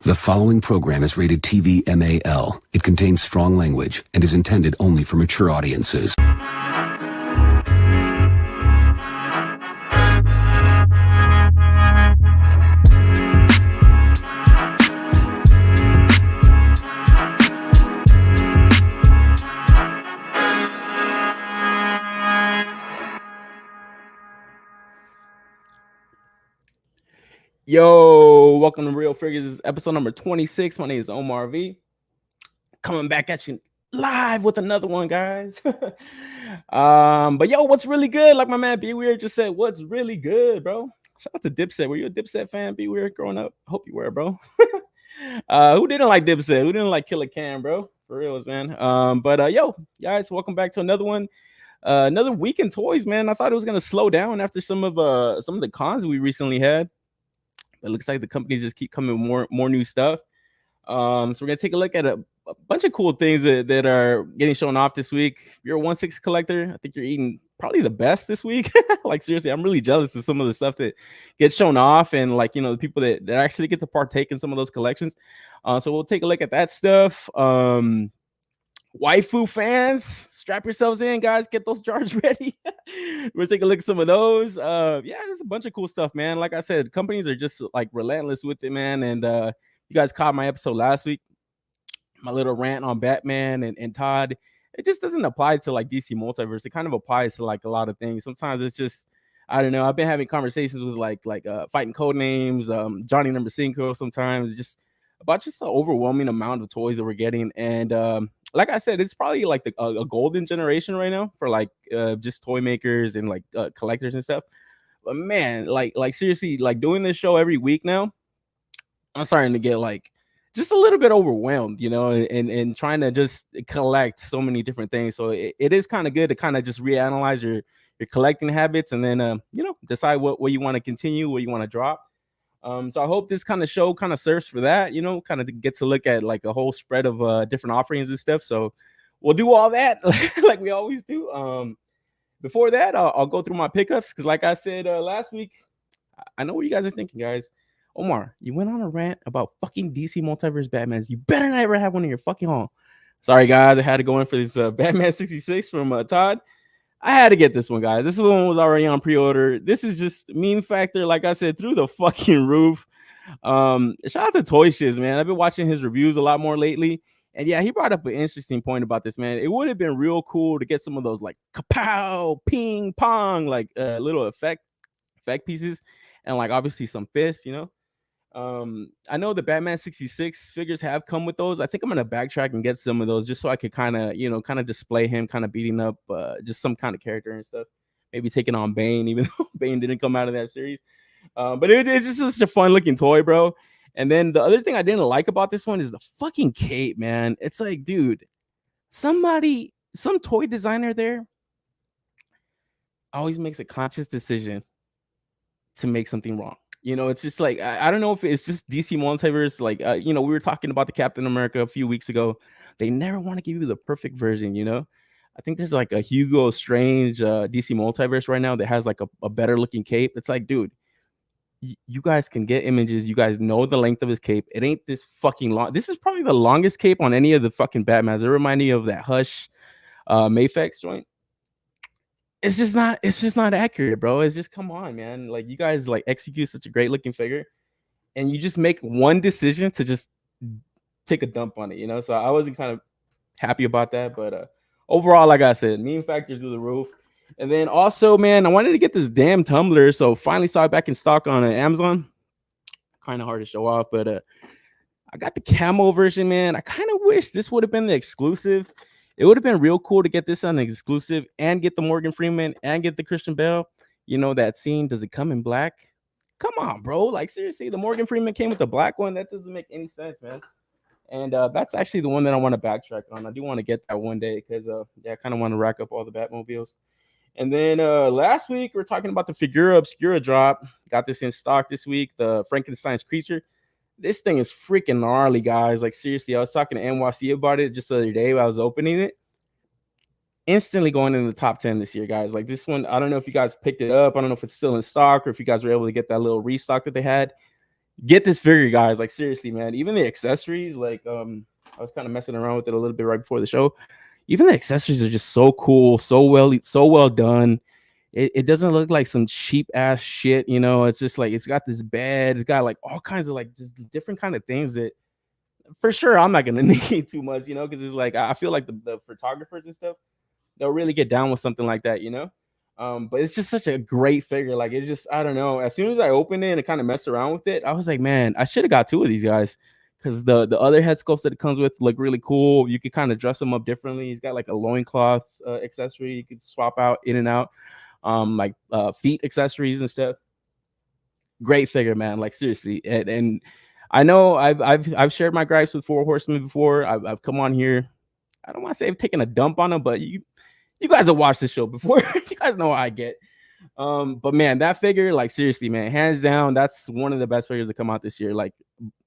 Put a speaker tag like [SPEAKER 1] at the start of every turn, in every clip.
[SPEAKER 1] The following program is rated TV MAL. It contains strong language and is intended only for mature audiences.
[SPEAKER 2] Yo, welcome to Real Figures, episode number 26. My name is Omar V. Coming back at you live with another one, guys. But yo, what's really good? Like my man B Weird just said, what's really good, bro? Shout out to Dipset. Were you a Dipset fan, B Weird, growing up? Hope you were, bro. Who didn't like Dipset? Who didn't like Killer Cam, bro? For reals, man. Yo, guys, welcome back to another one. Another week in toys, man. I thought it was gonna slow down after some of the cons we recently had. It looks like the companies just keep coming with more new stuff. So we're gonna take a look at a bunch of cool things that are getting shown off this week. If you're a 1/6 collector, I think you're eating probably the best this week. Like seriously, I'm really jealous of some of the stuff that gets shown off, and like the people that actually get to partake in some of those collections. So we'll take a look at that stuff. Waifu fans, strap yourselves in, guys. Get those jars ready. We'll take a look at some of those. There's a bunch of cool stuff, man. Like I said, companies are just like relentless with it, man. And you guys caught my episode last week, my little rant on Batman and Todd. It just doesn't apply to like DC Multiverse. It kind of applies to like a lot of things. Sometimes it's just, I don't know. I've been having conversations with like Fighting Codenames, Johnny Number Cinco. Sometimes just about just the overwhelming amount of toys that we're getting. And like I said, it's probably like a golden generation right now for like just toy makers and like collectors and stuff. But man, like seriously, like doing this show every week now, I'm starting to get like just a little bit overwhelmed, and trying to just collect so many different things. So it is kind of good to kind of just reanalyze your collecting habits and then decide what you want to continue, what you want to drop. So I hope this kind of show kind of serves for that, kind of gets to look at like a whole spread of different offerings and stuff. So we'll do all that like we always do. Before that, I'll go through my pickups because like I said last week, I know what you guys are thinking, guys. Omar, you went on a rant about fucking DC Multiverse Batmans. You better not ever have one in your fucking home. Sorry, guys. I had to go in for this Batman 66 from Todd. I had to get this one, guys. This one was already on pre-order. This is just meme factor, like I said, through the fucking roof. Shout out to Toy Shiz, man. I've been watching his reviews a lot more lately. And yeah, he brought up an interesting point about this, man. It would have been real cool to get some of those like kapow, ping, pong, like little effect pieces. And like obviously some fists, I know the Batman 66 figures have come with those. I think I'm gonna backtrack and get some of those just so I could kind of display him kind of beating up just some kind of character and stuff. Maybe taking on Bane, even though Bane didn't come out of that series. But it's just such a fun looking toy, bro. And then the other thing I didn't like about this one is the fucking cape, man. It's like, dude, some toy designer there always makes a conscious decision to make something wrong. It's just like, I don't know if it's just DC Multiverse. Like, we were talking about the Captain America a few weeks ago. They never want to give you the perfect version, I think there's like a Hugo Strange DC Multiverse right now that has like a better looking cape. It's like, dude, you guys can get images. You guys know the length of his cape. It ain't this fucking long. This is probably the longest cape on any of the fucking Batmans. It reminds me of that Hush Mayfex joint. It's just not accurate, bro. It's just, come on, man. Like, you guys like execute such a great looking figure and you just make one decision to just take a dump on it, so I wasn't kind of happy about that. But overall, like I said, meme factor through the roof. And then also, man, I wanted to get this damn tumbler, so finally saw it back in stock on Amazon. Kind of hard to show off, but I got the camo version, man. I kind of wish this would have been the exclusive. It would have been real cool to get this on the exclusive and get the Morgan Freeman and get the Christian Bale. That scene, does it come in black? Come on, bro. Like, seriously, the Morgan Freeman came with the black one. That doesn't make any sense, man. And that's actually the one that I want to backtrack on. I do want to get that one day because, I kind of want to rack up all the Batmobiles. And then last week, we were talking about the Figura Obscura drop. Got this in stock this week, the Frankenstein's creature. This thing is freaking gnarly, guys. Like, seriously, I was talking to NYC about it just the other day while I was opening it. Instantly going in the top 10 this year, guys. Like, this one, I don't know if you guys picked it up. I don't know if it's still in stock or if you guys were able to get that little restock that they had. Get this figure, guys. Like seriously, man. Even the accessories, like I was kind of messing around with it a little bit right before the show. Even the accessories are just so cool, so well done. It doesn't look like some cheap ass shit, you know. It's just like it's got this bed, it's got like all kinds of like just different kind of things that for sure I'm not gonna need too much, you know, because it's like I feel like the photographers and stuff, they'll really get down with something like that, you know. But it's just such a great figure. Like it's just I don't know. As soon as I opened it and kind of messed around with it, I was like, man, I should have got two of these guys because the other head sculpts that it comes with look really cool. You could kind of dress them up differently. He's got like a loincloth accessory you could swap out in and out, like feet accessories and stuff. Great figure, man. Like seriously, and I know I've shared my gripes with Four Horsemen before. I've come on here. I don't want to say I've taken a dump on them, but you guys have watched this show before. You guys know how I get. But man, that figure, like seriously, man, hands down, that's one of the best figures to come out this year. Like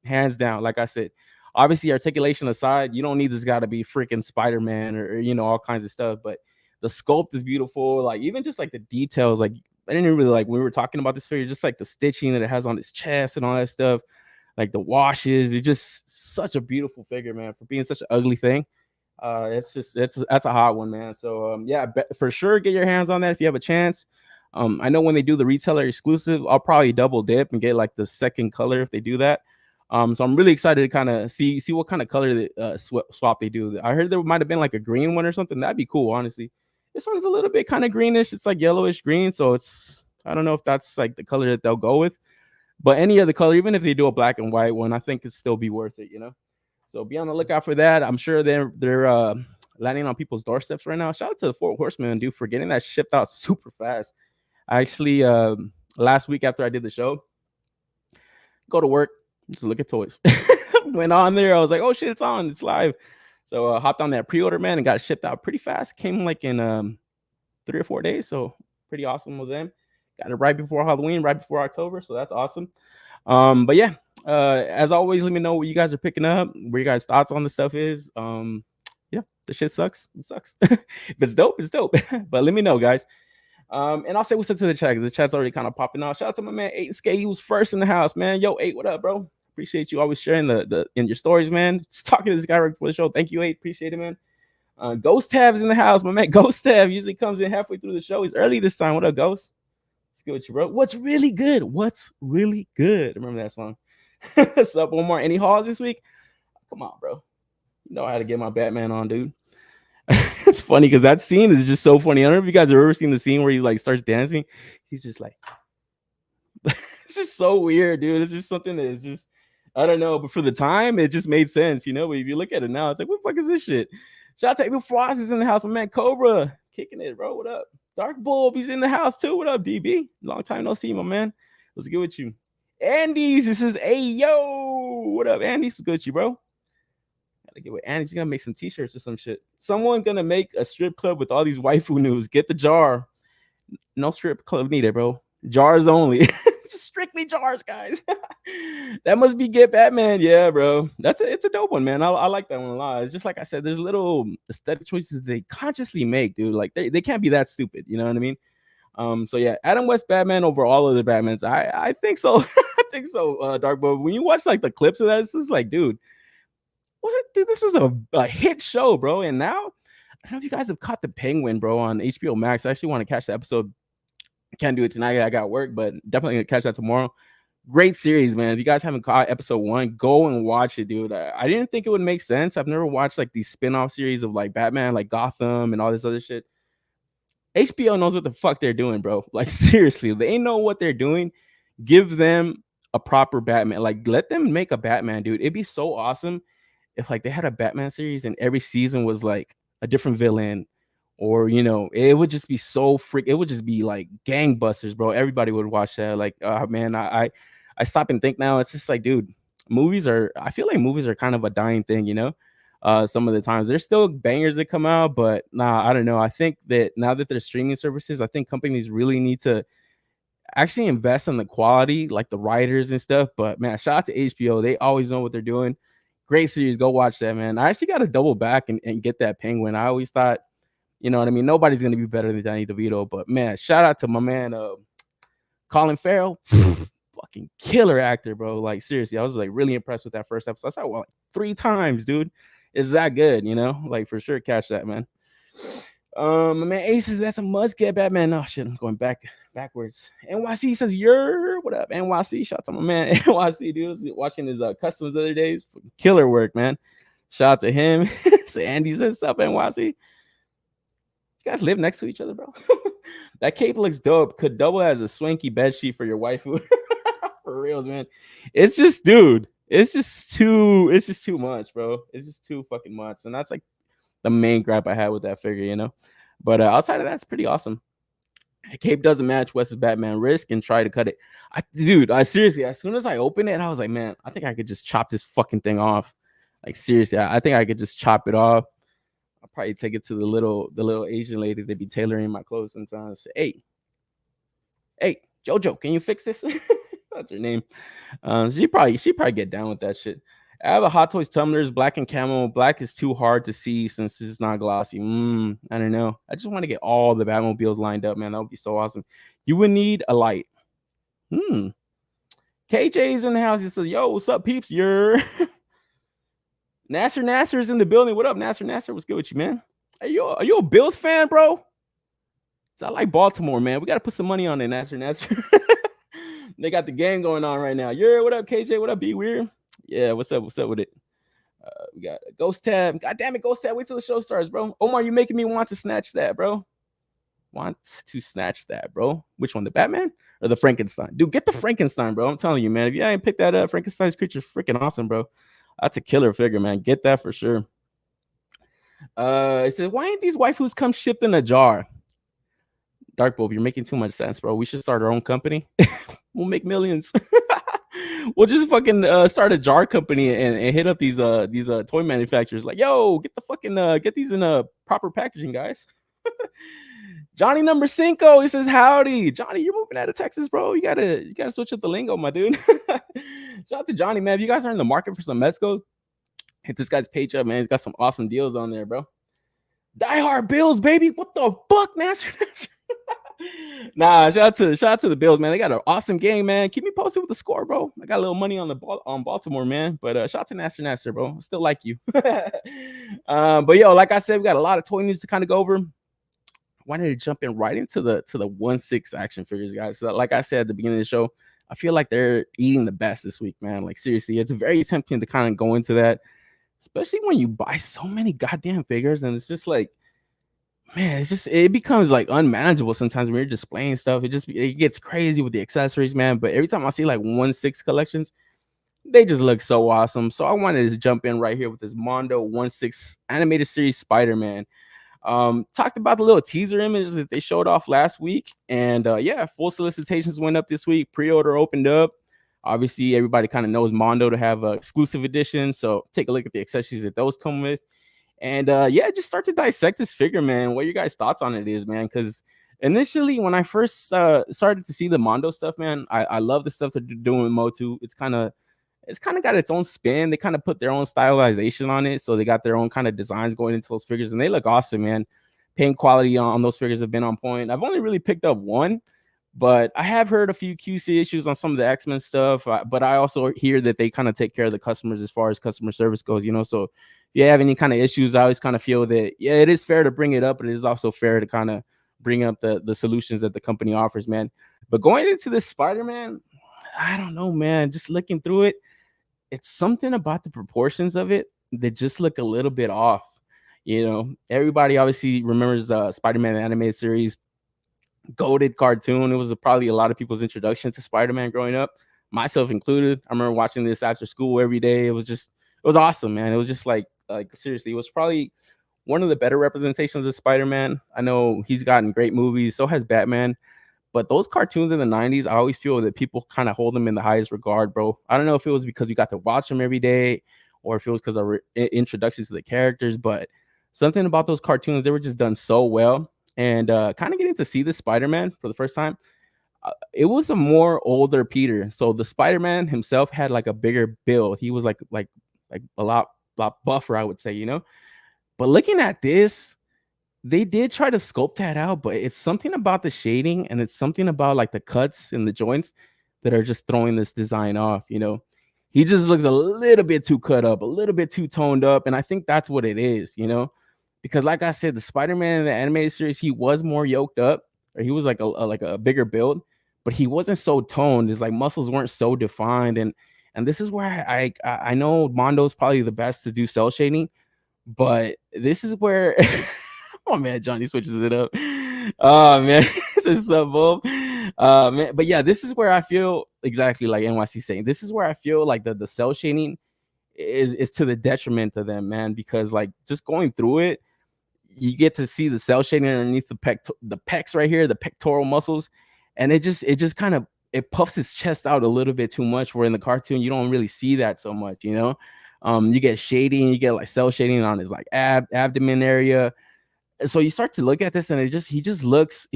[SPEAKER 2] hands down. Like I said, obviously articulation aside, you don't need this guy to be freaking Spider-Man or you know all kinds of stuff. But the sculpt is beautiful. Like even just like the details, like I didn't really like when we were talking about this figure, just like the stitching that it has on its chest and all that stuff, like the washes. It's just such a beautiful figure, man, for being such an ugly thing. That's a hot one, man. So yeah, for sure get your hands on that if you have a chance. I know when they do the retailer exclusive, I'll probably double dip and get like the second color if they do that. So I'm really excited to kind of see what kind of color swap they do. I heard there might have been like a green one or something. That'd be cool, honestly. This one's a little bit kind of greenish. It's like yellowish green, so it's I don't know if that's like the color that they'll go with. But any other color, even if they do a black and white one, I think it'd still be worth it, you know. So be on the lookout for that. I'm sure they're landing on people's doorsteps right now. Shout out to the Four Horsemen, dude, for getting that shipped out super fast. I actually last week after I did the show, go to work, just look at toys. Went on there, I was like, oh shit, it's on, it's live. So hopped on that pre-order, man, and got shipped out pretty fast. Came like in 3 or 4 days, so pretty awesome with them. Got it right before Halloween, right before October, so that's awesome. But yeah, as always, let me know what you guys are picking up, where you guys' thoughts on the stuff is. Yeah, the shit sucks. It sucks. If it's dope, it's dope. But let me know, guys. And I'll say what's up to the chat because the chat's already kind of popping out. Shout out to my man 8 Skate. He was first in the house, man. Yo, 8, what up, bro? Appreciate you always sharing the in your stories, man. Just talking to this guy right before the show. Thank you, 8. Appreciate it, man. Ghost Tab's in the house, my man. Ghost Tab usually comes in halfway through the show. He's early this time. What up, Ghost? What's good with you, bro? What's really good? What's really good? Remember that song? What's up? One more. Any hauls this week? Come on, bro. You know how to get my Batman on, dude. It's funny because that scene is just so funny. I don't know if you guys have ever seen the scene where he like starts dancing. He's just like, it's just so weird, dude. It's just something that is just, I don't know. But for the time, it just made sense, you know. But if you look at it now, it's like, what the fuck is this shit? Shout out to April Frost is in the house. My man Cobra kicking it, bro. What up? Dark Bulb, he's in the house too. What up, DB? Long time no see, my man. What's good with you? Andy's, this is Ayo. What up, Andy's? What's good with you, bro? Gotta get with Andy's. Gonna make some t-shirts or some shit. Someone gonna make a strip club with all these waifu news. Get the jar. No strip club needed, bro. Jars only. Just strictly jars, guys. That must be Get Batman. Yeah, bro. It's a dope one, man. I like that one a lot. It's just like I said, there's little aesthetic choices they consciously make, dude. Like they can't be that stupid. You know what I mean? So yeah, Adam West Batman over all of the Batmans. I think so. I think so, Dark Boy. When you watch like the clips of that, it's just like, dude, what? Dude, this was a hit show, bro. And now, I don't know if you guys have caught The Penguin, bro, on HBO Max. I actually want to catch the episode. I can't do it tonight. I got work, but definitely gonna catch that tomorrow. Great series, man. If you guys haven't caught episode 1, go and watch it, dude. I didn't think it would make sense. I've never watched like these spin-off series of like Batman, like Gotham and all this other shit. HBO knows what the fuck they're doing, bro. Like seriously, they know what they're doing. Give them a proper Batman. Like let them make a Batman, dude. It'd be so awesome if like they had a Batman series and every season was like a different villain, or you know, it would just be so it would just be like gangbusters, bro. Everybody would watch that. Like, man, I stop and think now. It's just like, dude, I feel like movies are kind of a dying thing, you know. Some of the times there's still bangers that come out, but nah, I don't know. I think that now that there's streaming services, I think companies really need to actually invest in the quality, like the writers and stuff. But man, shout out to HBO. They always know what they're doing. Great series. Go watch that, man. I actually got to double back and get that Penguin. I always thought, you know what I mean? Nobody's going to be better than Danny DeVito. But man, shout out to my man, Colin Farrell. Fucking fucking killer actor, bro. Like seriously, I was like really impressed with that first episode. I saw it like 3 times, dude. It's that good, you know? Like for sure, catch that, man. Man, Aces, that's a must get, Batman. Oh shit, I'm going backwards. NYC says, "You're what up, NYC?" Shout out to my man NYC, dude. I was watching his customs the other days. Killer work, man. Shout out to him. So Andy says, "Sup, NYC?" You guys live next to each other, bro. That cape looks dope. Could double as a swanky bed sheet for your waifu. For reals, man. It's just, dude. It's just too much, bro. It's just too fucking much, and that's like the main gripe I had with that figure, you know. But outside of that, it's pretty awesome. The cape doesn't match Wes's Batman Risk and try to cut it. I seriously, as soon as I opened it, I was like, man, I think I could just chop this fucking thing off. Like seriously, I think I could just chop it off. I'll probably take it to the little Asian lady that be tailoring my clothes sometimes. Say, hey, Jojo, can you fix this? That's her name. She probably get down with that shit. I have a Hot Toys tumblers, black and camo. Black is too hard to see since it's not glossy. I don't know. I just want to get all the Batmobiles lined up, man. That would be so awesome. You would need a light. KJ's in the house. He says, "Yo, what's up, peeps? You're Nasser's in the building. What up, Nasser? What's good with you, man? Are you a Bills fan, bro? So I like Baltimore, man. We got to put some money on it, Nasser. They got the game going on right now. What up, KJ? What up, Be Weird? Yeah, what's up with it? We got a Ghost Tab. God damn it, Ghost Tab. Wait till the show starts, bro. Omar, you making me want to snatch that, bro. Which one, the Batman or the Frankenstein? Dude, get the Frankenstein, bro. I'm telling you, man. If you ain't picked that up, Frankenstein's creature is freaking awesome, bro. That's a killer figure, man. Get that for sure. It says, why ain't these waifus come shipped in a jar? Dark Bulb, you're making too much sense, bro. We should start our own company. We'll make millions. We'll just fucking start a jar company and hit up these toy manufacturers. Like, yo, get the fucking get these in a proper packaging, guys. Johnny number 5, he says, howdy. Johnny, you're moving out of Texas, bro. You gotta switch up the lingo, my dude. Shout out to Johnny, man. If you guys are in the market for some Mezco, hit this guy's page up, man. He's got some awesome deals on there, bro. Die Hard Bills, baby. What the fuck, Nasser? Nah, shout out to the Bills, man. They got an awesome game, man. Keep me posted with the score, bro. I got a little money on Baltimore, man. But shout out to Nasser, bro. I still like you. But yo, like I said, we got a lot of toy news to kind of go over. Wanted to jump in right into the 1/6 action figures, guys. So like I said at the beginning of the show, I feel like they're eating the best this week, man. Like seriously, it's very tempting to kind of go into that, especially when you buy so many goddamn figures, and it's just like, man, it becomes like unmanageable sometimes when you're displaying stuff. It gets crazy with the accessories, man. But every time I see like 1/6 collections, they just look so awesome. So I wanted to jump in right here with this Mondo 1/6 animated series Spider-Man. Talked about the little teaser image that they showed off last week, and yeah, full solicitations went up this week. Pre-order opened up. Obviously, everybody kind of knows Mondo to have exclusive editions, so take a look at the accessories that those come with. And yeah, just start to dissect this figure, man. What your guys' thoughts on it is, man? Because initially, when I first started to see the Mondo stuff, man, I love the stuff that they're doing with Motu. It's kind of got its own spin. They kind of put their own stylization on it, so they got their own kind of designs going into those figures, and they look awesome, man. Paint quality on those figures have been on point. I've only really picked up one, but I have heard a few QC issues on some of the X-Men stuff. But I also hear that they kind of take care of the customers as far as customer service goes, you know. So if you have any kind of issues, I always kind of feel that, yeah, it is fair to bring it up, but it is also fair to kind of bring up the solutions that the company offers, man. But going into this Spider-Man, I don't know, man. Just looking through it, it's something about the proportions of it that just look a little bit off. You know, everybody obviously remembers Spider-Man animated series, goated cartoon. It was probably a lot of people's introduction to Spider-Man growing up, myself included. I remember watching this after school every day. It was awesome, man. It was just like seriously, it was probably one of the better representations of Spider-Man. I know he's gotten great movies, so has Batman. But those cartoons in the 90s, I always feel that people kind of hold them in the highest regard, bro. I don't know if it was because we got to watch them every day or if it was because of introductions to the characters, but something about those cartoons, they were just done so well. And kind of getting to see the Spider-Man for the first time, it was a more older Peter. So the Spider-Man himself had like a bigger build. He was like a lot buffer, I would say, you know. But looking at this, they did try to sculpt that out, but it's something about the shading and it's something about like the cuts and the joints that are just throwing this design off. He just looks a little bit too cut up, a little bit too toned up, and I think that's what it is. Because like I said, the Spider-Man in the animated series, he was more yoked up, or he was like a bigger build, but he wasn't so toned. His like muscles weren't so defined, and this is where I know Mondo's probably the best to do cell shading, but this is where oh man, Johnny switches it up. Oh man, this is so bull. Man, but yeah, this is where I feel exactly like NYC saying. This is where I feel like the cell shading is to the detriment to them, man, because like just going through it, you get to see the cell shading underneath the pecs right here, the pectoral muscles, and it just kind of it puffs his chest out a little bit too much. Where in the cartoon you don't really see that so much, you get shading, you get like cell shading on his like abdomen area. So you start to look at this, and he just looks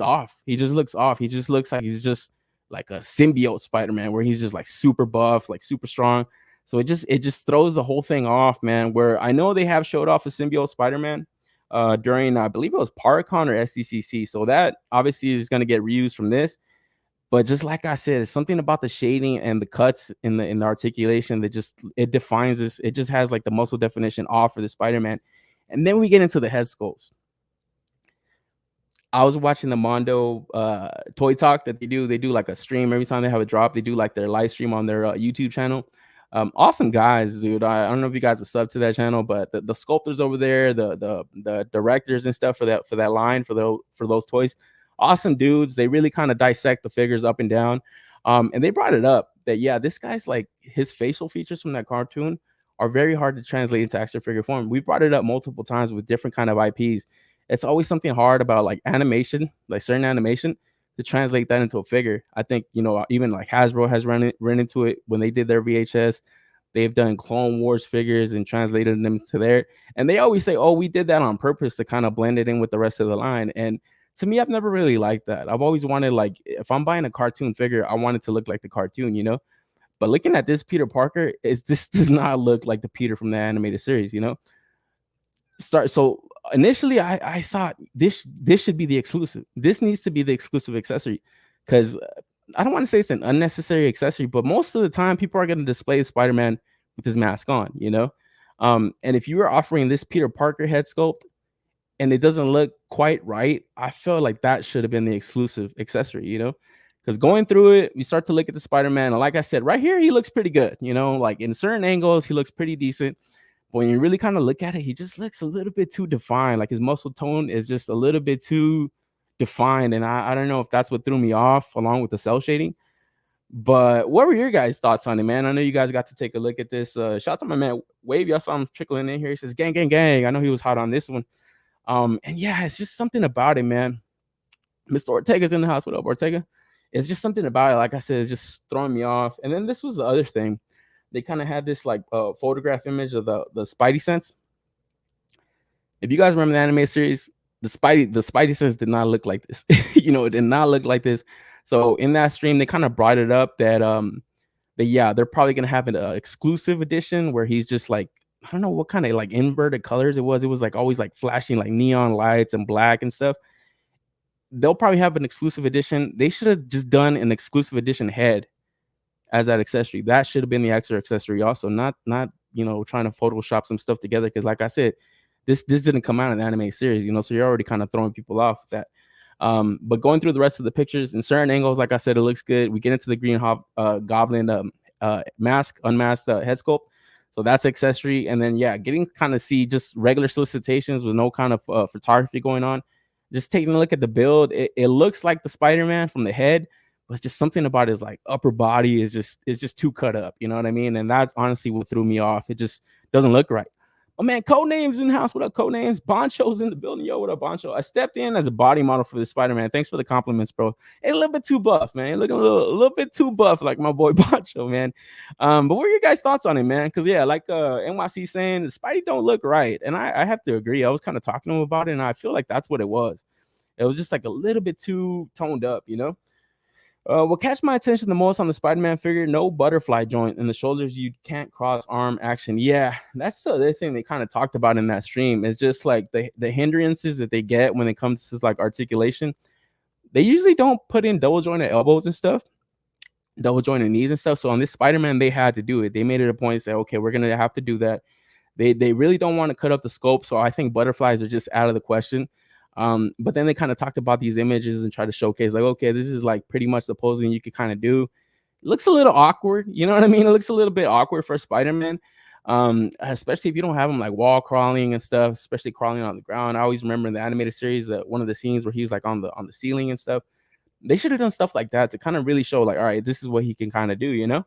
[SPEAKER 2] off. He just looks off. He just looks like he's just like a symbiote Spider-Man, where he's just like super buff, like super strong. So it just throws the whole thing off, man. Where I know they have showed off a symbiote Spider-Man during I believe it was ParaCon or SDCC. So that obviously is going to get reused from this. But just like I said, it's something about the shading and the cuts in the articulation that just it defines this. It just has like the muscle definition off for the Spider-Man. And then we get into the head sculpts. I was watching the Mondo Toy Talk that they do. They do like a stream every time they have a drop. They do like their live stream on their YouTube channel. Awesome guys, dude. I don't know if you guys are sub to that channel, but the sculptors over there, the directors and stuff for that line for those toys, awesome dudes. They really kind of dissect the figures up and down. And they brought it up that yeah, this guy's like his facial features from that cartoon are very hard to translate into action figure form. We brought it up multiple times with different kind of IPs. It's always something hard about like animation, like certain animation, to translate that into a figure. I think, even like Hasbro has run into it when they did their VHS. They've done Clone Wars figures and translated them to there. And they always say, oh, we did that on purpose to kind of blend it in with the rest of the line. And to me, I've never really liked that. I've always wanted, like, if I'm buying a cartoon figure, I want it to look like the cartoon, But looking at this Peter Parker, this does not look like the Peter from the animated series, So initially, I thought this should be the exclusive. This needs to be the exclusive accessory, because I don't want to say it's an unnecessary accessory, but most of the time people are going to display Spider-Man with his mask on, and if you were offering this Peter Parker head sculpt and it doesn't look quite right, I feel like that should have been the exclusive accessory, because going through it, we start to look at the Spider-Man, and like I said, right here, he looks pretty good, like in certain angles, he looks pretty decent. But when you really kind of look at it, he just looks a little bit too defined. Like his muscle tone is just a little bit too defined. And I don't know if that's what threw me off along with the cell shading. But what were your guys' thoughts on it, man? I know you guys got to take a look at this. Shout out to my man Wavy. I saw him trickling in here. He says, gang, gang, gang. I know he was hot on this one. And yeah, it's just something about it, man. Mr. Ortega's in the house. What up, Ortega? It's just something about it. Like I said, it's just throwing me off. And then this was the other thing. They kind of had this like photograph image of the Spidey sense. If you guys remember the anime series, the Spidey sense did not look like this. It did not look like this. So in that stream, they kind of brought it up that they're probably gonna have an exclusive edition where he's just like, I don't know what kind of like inverted colors it was. It was like always like flashing like neon lights and black and stuff. They'll probably have an exclusive edition. They should have just done an exclusive edition head as that accessory. That should have been the extra accessory also, not trying to Photoshop some stuff together, because like I said, this didn't come out in the anime series, so you're already kind of throwing people off with that. But going through the rest of the pictures in certain angles, like I said, it looks good. We get into the green goblin mask, unmasked head sculpt, so that's accessory. And then getting kind of see just regular solicitations with no kind of photography going on. Just taking a look at the build, it looks like the Spider-Man from the head, but it's just something about his like upper body is just too cut up, you know what I mean? And that's honestly what threw me off. It just doesn't look right. Oh man, Codenames in the house. What up, Codenames? Boncho's in the building. Yo, what up, Boncho? I stepped in as a body model for the Spider-Man. Thanks for the compliments, bro. Hey, a little bit too buff, man. You're looking a little bit too buff, like my boy Boncho, man. But what are your guys' thoughts on it, man? Because like NYC saying, the Spidey don't look right, and I have to agree. I was kind of talking to him about it, and I feel like that's what it was. It was just like a little bit too toned up, What catch my attention the most on the Spider-Man figure, no butterfly joint in the shoulders. You can't cross arm action. Yeah, that's the other thing they kind of talked about in that stream. Is just like the hindrances that they get when it comes to like articulation. They usually don't put in double jointed elbows and stuff, double jointed knees and stuff. So on this Spider-Man, they had to do it. They made it a point to say, okay, we're gonna have to do that. They really don't want to cut up the scope, so I think butterflies are just out of the question. But then they kind of talked about these images and try to showcase like, okay, this is like pretty much the posing you could kind of do. It looks a little awkward, you know what I mean? It looks a little bit awkward for Spider-Man, especially if you don't have him like wall crawling and stuff, especially crawling on the ground. I always remember in the animated series that one of the scenes where he's like on the ceiling and stuff. They should have done stuff like that to kind of really show like, all right, this is what he can kind of do, you know?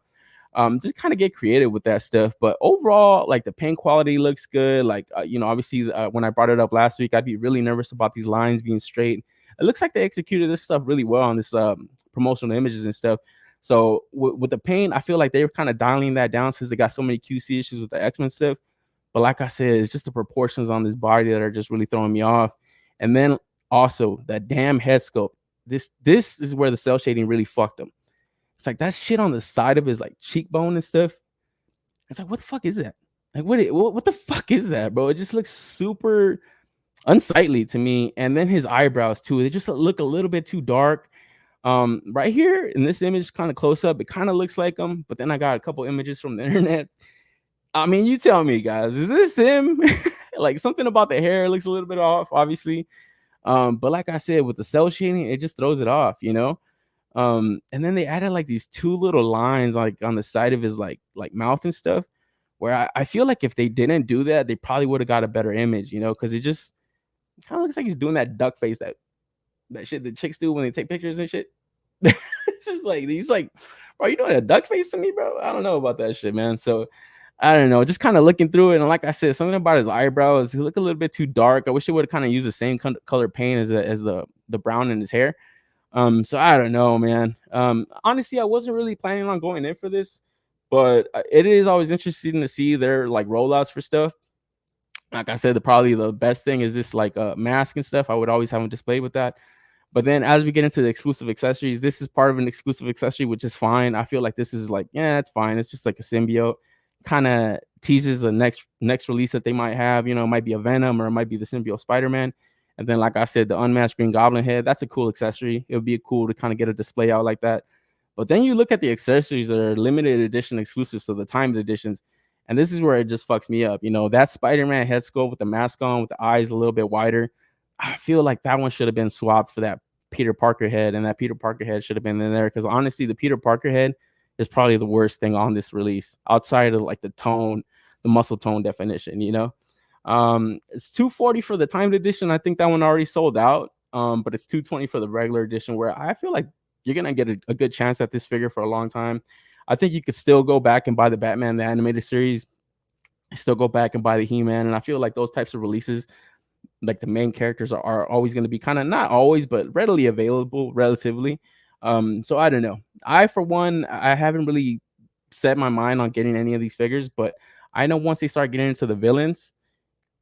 [SPEAKER 2] Just kind of get creative with that stuff. But overall, like the paint quality looks good. Like, obviously when I brought it up last week, I'd be really nervous about these lines being straight. It looks like they executed this stuff really well on this promotional images and stuff. So with the paint, I feel like they were kind of dialing that down since they got so many QC issues with the X-Men stuff. But like I said, it's just the proportions on this body that are just really throwing me off. And then also that damn head sculpt. This is where the cell shading really fucked them. It's like that shit on the side of his like cheekbone and stuff. It's like, what the fuck is that? Like, what the fuck is that, bro? It just looks super unsightly to me. And then his eyebrows too. They just look a little bit too dark. Right here in this image, kind of close up, it kind of looks like him. But then I got a couple images from the internet. I mean, you tell me, guys, is this him? Like something about the hair looks a little bit off, obviously. But like I said, with the cell shading, it just throws it off, you know. And then they added like these two little lines like on the side of his like mouth and stuff, where I feel like if they didn't do that, they probably would have got a better image, you know, because it just kind of looks like he's doing that duck face that shit the chicks do when they take pictures and shit. It's just like he's like, bro, you doing a duck face to me, bro? I don't know about that shit, man. So I don't know, just kind of looking through it, and like I said, something about his eyebrows, he look a little bit too dark. I wish they would have kind of used the same color paint as the brown in his hair. So I don't know, man. Honestly, I wasn't really planning on going in for this, but it is always interesting to see their like rollouts for stuff. Like I said, probably the best thing is this like mask and stuff. I would always have them displayed with that. But then as we get into the exclusive accessories, this is part of an exclusive accessory, which is fine. I feel like this is like, yeah, it's fine. It's just like a symbiote. Kind of teases the next release that they might have. You know, it might be a Venom or it might be the symbiote Spider-Man. And then, like I said, the unmasked Green Goblin head, that's a cool accessory. It would be cool to kind of get a display out like that. But then you look at the accessories that are limited edition exclusives to the timed editions, and this is where it just fucks me up. You know, that Spider-Man head sculpt with the mask on, with the eyes a little bit wider, I feel like that one should have been swapped for that Peter Parker head, and that Peter Parker head should have been in there, because honestly, the Peter Parker head is probably the worst thing on this release outside of like the tone, the muscle tone definition, you know. It's $240 for the timed edition. I think that one already sold out. But it's $220 for the regular edition, where I feel like you're gonna get a good chance at this figure for a long time. I think you could still go back and buy the Batman the animated series, still go back and buy the He-Man, and I feel like those types of releases, like the main characters are always going to be kind of, not always, but readily available relatively. So I don't know. For one, I haven't really set my mind on getting any of these figures, but I know once they start getting into the villains,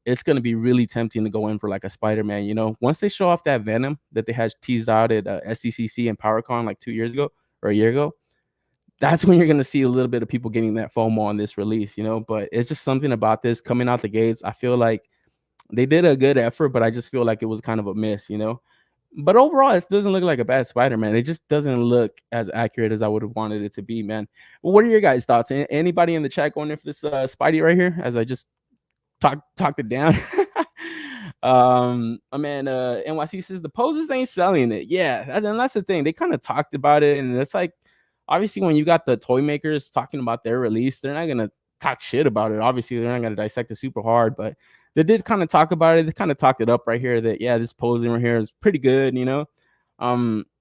[SPEAKER 2] it's going to be really tempting to go in for like a Spider-Man, you know. Once they show off that Venom that they had teased out at SDCC and PowerCon like 2 years ago or a year ago, that's when you're going to see a little bit of people getting that FOMO on this release, you know. But it's just something about this coming out the gates. I feel like they did a good effort, but I just feel like it was kind of a miss, you know. But overall, it doesn't look like a bad Spider-Man. It just doesn't look as accurate as I would have wanted it to be, man. Well, what are your guys' thoughts? Anybody in the chat going in for this Spidey right here, as I just talked it down? My man NYC says the poses ain't selling it. Yeah, that's the thing. They kind of talked about it, and it's like, obviously, when you got the toy makers talking about their release, they're not gonna talk shit about it. Obviously, they're not gonna dissect it super hard, but they did kind of talk about it. They kind of talked it up right here that, yeah, this posing right here is pretty good, you know.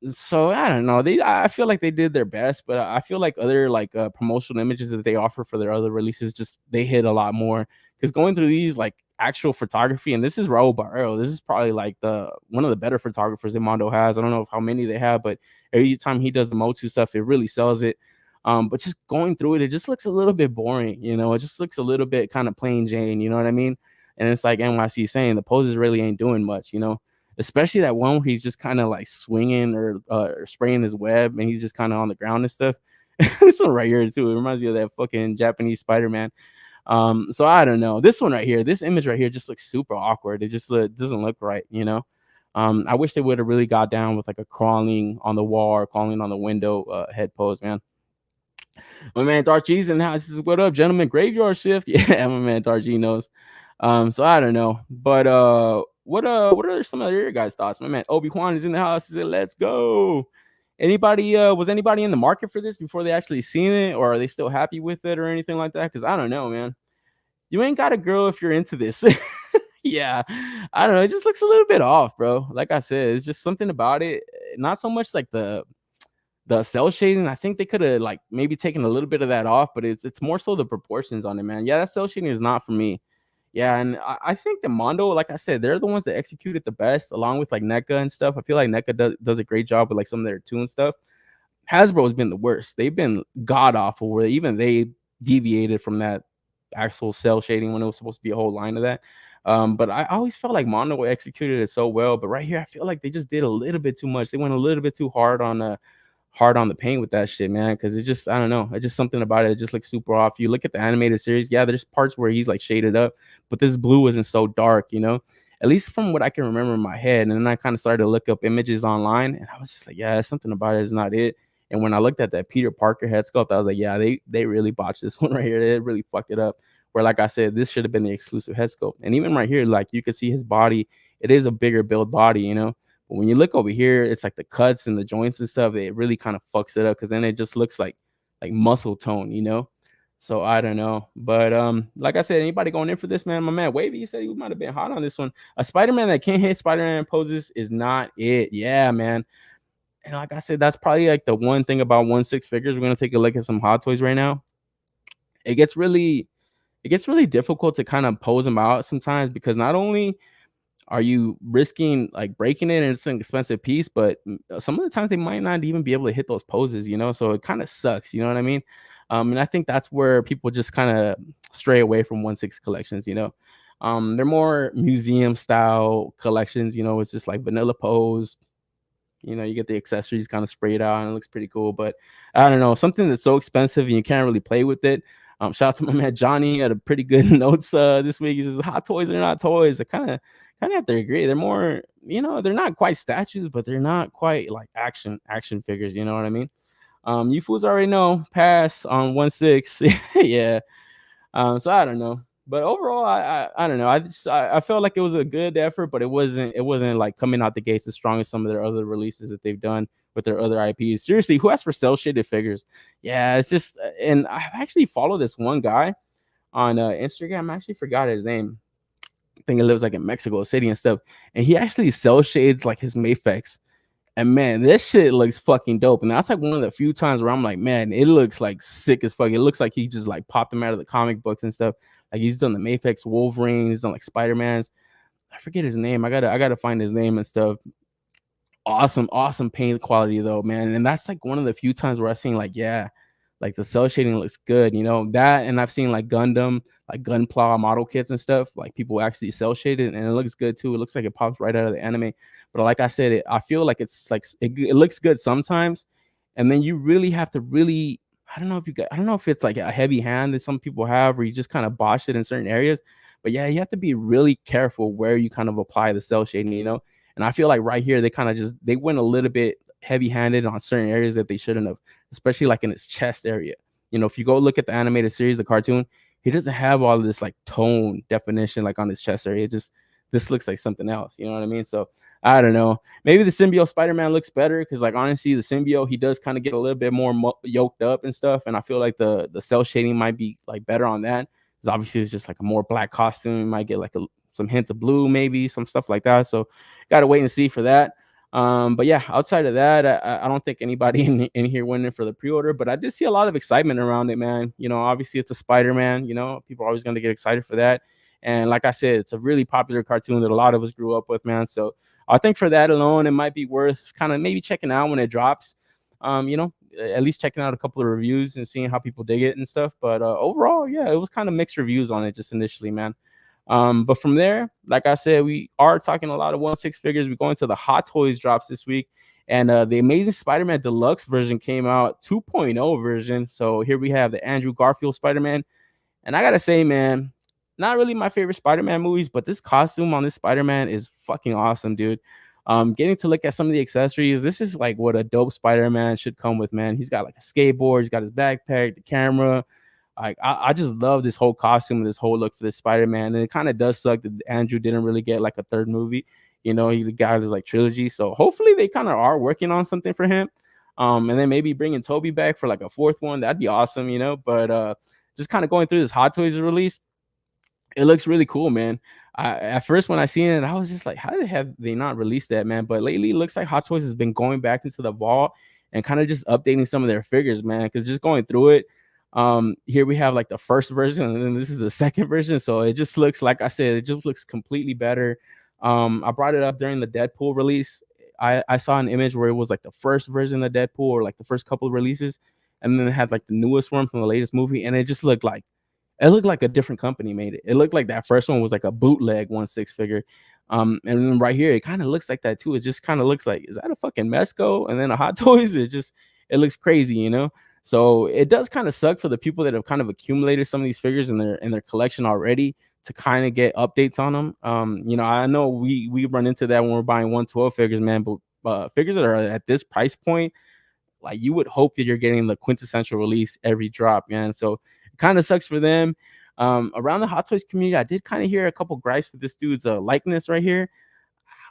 [SPEAKER 2] So I don't know. I feel like they did their best, but I feel like other like promotional images that they offer for their other releases, just they hit a lot more. Because going through these like actual photography, and this is Raul Barrero. This is probably like one of the better photographers that Mondo has. I don't know how many they have, but every time he does the Motu stuff, it really sells it. But just going through it just looks a little bit boring, you know. It just looks a little bit kind of plain Jane, you know what I mean? And it's like NYC saying the poses really ain't doing much, you know. Especially that one where he's just kind of like swinging or spraying his web, and he's just kind of on the ground and stuff. This one right here too, it reminds me of that fucking Japanese Spider-Man. So I don't know. This one right here, this image right here just looks super awkward. It just doesn't look right, you know. I wish they would have really got down with like a crawling on the wall or crawling on the window head pose, man. My man Dark in the house. Says, what up, gentlemen? Graveyard shift. Yeah, my man Dark knows. So I don't know. But what are some of your guys' thoughts? My man Obi-Wan is in the house. He said, let's go. Anybody was anybody in the market for this before they actually seen it, or are they still happy with it or anything like that? Because I don't know, man. You ain't got a girl if you're into this. Yeah, I don't know. It just looks a little bit off, bro. Like I said, it's just something about it. Not so much like the cell shading. I think they could have like maybe taken a little bit of that off, but it's more so the proportions on it, man. Yeah, that cell shading is not for me. Yeah, and I think the Mondo, like I said, they're the ones that execute it the best, along with like NECA and stuff. I feel like NECA does a great job with like some of their tune stuff. Hasbro has been the worst. They've been god awful, where even they deviated from that actual cell shading when it was supposed to be a whole line of that. But I always felt like Mondo executed it so well. But right here, I feel like they just did a little bit too much. They went a little bit too hard on the paint with that shit, man. Because it's just, I don't know, it's just something about it. It just looks super off. You look at the animated series, yeah, there's parts where he's like shaded up, but this blue isn't so dark, you know. At least from what I can remember in my head. And then I kind of started to look up images online, and I was just like, yeah, something about it is not it. And when I looked at that Peter Parker head sculpt, I was like, yeah, they really botched this one right here. They really fucked it up. Where, like I said, this should have been the exclusive head sculpt. And even right here, like you can see his body, it is a bigger build body, you know. But when you look over here, it's like the cuts and the joints and stuff. It really kind of fucks it up because then it just looks like muscle tone, you know. So I don't know, but like I said, anybody going in for this, man? My man Wavy, he said he might have been hot on this one. A Spider-Man that can't hit Spider-Man poses is not it. Yeah, man. And like I said, that's probably like the one thing about 1/6 figures. We're gonna take a look at some Hot Toys right now. It gets really difficult to kind of pose them out sometimes because not only are you risking like breaking it and it's an expensive piece, but some of the times they might not even be able to hit those poses, you know, so it kind of sucks, you know what I mean? And I think that's where people just kind of stray away from 1/6 collections, you know. They're more museum style collections, you know. It's just like vanilla pose, you know, you get the accessories kind of sprayed out and it looks pretty cool. But I don't know, something that's so expensive and you can't really play with it. Shout out to my man Johnny at a pretty good notes this week. He says hot toys are not toys. I kind of have to agree. They're more, you know, they're not quite statues, but they're not quite like action figures. You know what I mean? You fools already know. Pass on 1/6. Yeah. So I don't know. But overall, I don't know. I felt like it was a good effort, but it wasn't like coming out the gates as strong as some of their other releases that they've done with their other IPs. Seriously, who asked for cell shaded figures? Yeah, it's just, and I've actually followed this one guy on Instagram. I actually forgot his name. I think he lives like in Mexico City and stuff. And he actually cell shades like his Mayfex. And man, this shit looks fucking dope. And that's like one of the few times where I'm like, man, it looks like sick as fuck. It looks like he just like popped them out of the comic books and stuff. Like he's done the Mayfex Wolverine, he's done like Spider-Man's. I forget his name. I gotta find his name and stuff. Awesome paint quality though, man. And that's like one of the few times where I've seen like, yeah, like the cell shading looks good, you know, that. And I've seen like Gundam, like Gunpla model kits and stuff, like people actually cell shaded and it looks good too. It looks like it pops right out of the anime. But like I said, I feel like it's like it looks good sometimes, and then you really have to really, I don't know if it's like a heavy hand that some people have, or you just kind of botch it in certain areas. But yeah, you have to be really careful where you kind of apply the cell shading, you know. And I feel like right here they kind of just they went a little bit heavy-handed on certain areas that they shouldn't have, especially like in his chest area. You know, if you go look at the animated series, the cartoon, he doesn't have all of this like tone definition like on his chest area. It just, this looks like something else. You know what I mean? So I don't know. Maybe the symbiote Spider-Man looks better because, like, honestly, the symbiote, he does kind of get a little bit more yoked up and stuff. And I feel like the cell shading might be like better on that because obviously it's just like a more black costume. You might get like some hints of blue, maybe some stuff like that. So got to wait and see for that. But yeah, outside of that, I don't think anybody in here went in for the pre-order, but I did see a lot of excitement around it, man. You know, obviously it's a Spider-Man, you know, people are always going to get excited for that. And like I said, it's a really popular cartoon that a lot of us grew up with, man. So I think for that alone, it might be worth kind of maybe checking out when it drops. You know, at least checking out a couple of reviews and seeing how people dig it and stuff. But overall, yeah, it was kind of mixed reviews on it just initially, man. But from there, like I said, we are talking a lot of 1/6 figures. We're going to the Hot Toys drops this week. And the Amazing Spider-Man Deluxe version came out, 2.0 version. So here we have the Andrew Garfield Spider-Man. And I got to say, man, not really my favorite Spider-Man movies, but this costume on this Spider-Man is fucking awesome, dude. Getting to look at some of the accessories, this is like what a dope Spider-Man should come with, man. He's got like a skateboard, he's got his backpack, the camera. Like I just love this whole costume, this whole look for this Spider-Man. And it kind of does suck that Andrew didn't really get like a third movie. He got his like trilogy. So hopefully they kind of are working on something for him. And then maybe bringing Toby back for like a fourth one. That'd be awesome, But just kind of going through this Hot Toys release, it looks really cool, man. At first when I seen it, I was just like, how have they not released that, man? But lately, it looks like Hot Toys has been going back into the vault and kind of just updating some of their figures, man. Because just going through it, here we have like the first version, and then this is the second version. So it just looks, like I said, it just looks completely better. I brought it up during the Deadpool release. I saw an image where it was like the first version of Deadpool, or like the first couple of releases, and then it had like the newest one from the latest movie, and it just looked like a different company made it. It looked like that first one was like a bootleg 1/6 figure. And then right here, it kind of looks like that too. It just kind of looks like, is that a fucking Mesco? And then a Hot Toys, it looks crazy. So it does kind of suck for the people that have kind of accumulated some of these figures in their collection already to kind of get updates on them. I know we run into that when we're buying 112 figures, man, but figures that are at this price point, like you would hope that you're getting the quintessential release every drop, man. So kind of sucks for them. Around the Hot Toys community, I did kind of hear a couple gripes with this dude's likeness right here.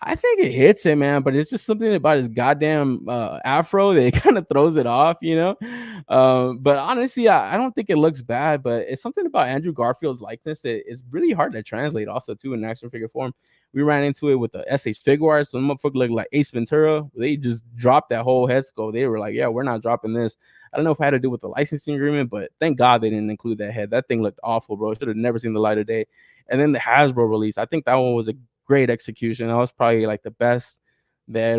[SPEAKER 2] I think it hits it, man, but it's just something about his goddamn afro that kind of throws it off. But honestly, I don't think it looks bad, but it's something about Andrew Garfield's likeness that is really hard to translate also too in action figure form. We ran into it with the S.H.FIGUARTS. So the motherfucker looked like Ace Ventura. They just dropped that whole head sculpt. They were like, yeah, we're not dropping this. I don't know if it had to do with the licensing agreement, but thank God they didn't include that head. That thing looked awful, bro. Should have never seen the light of day. And then the Hasbro release, I think that one was a great execution. That was probably like the best that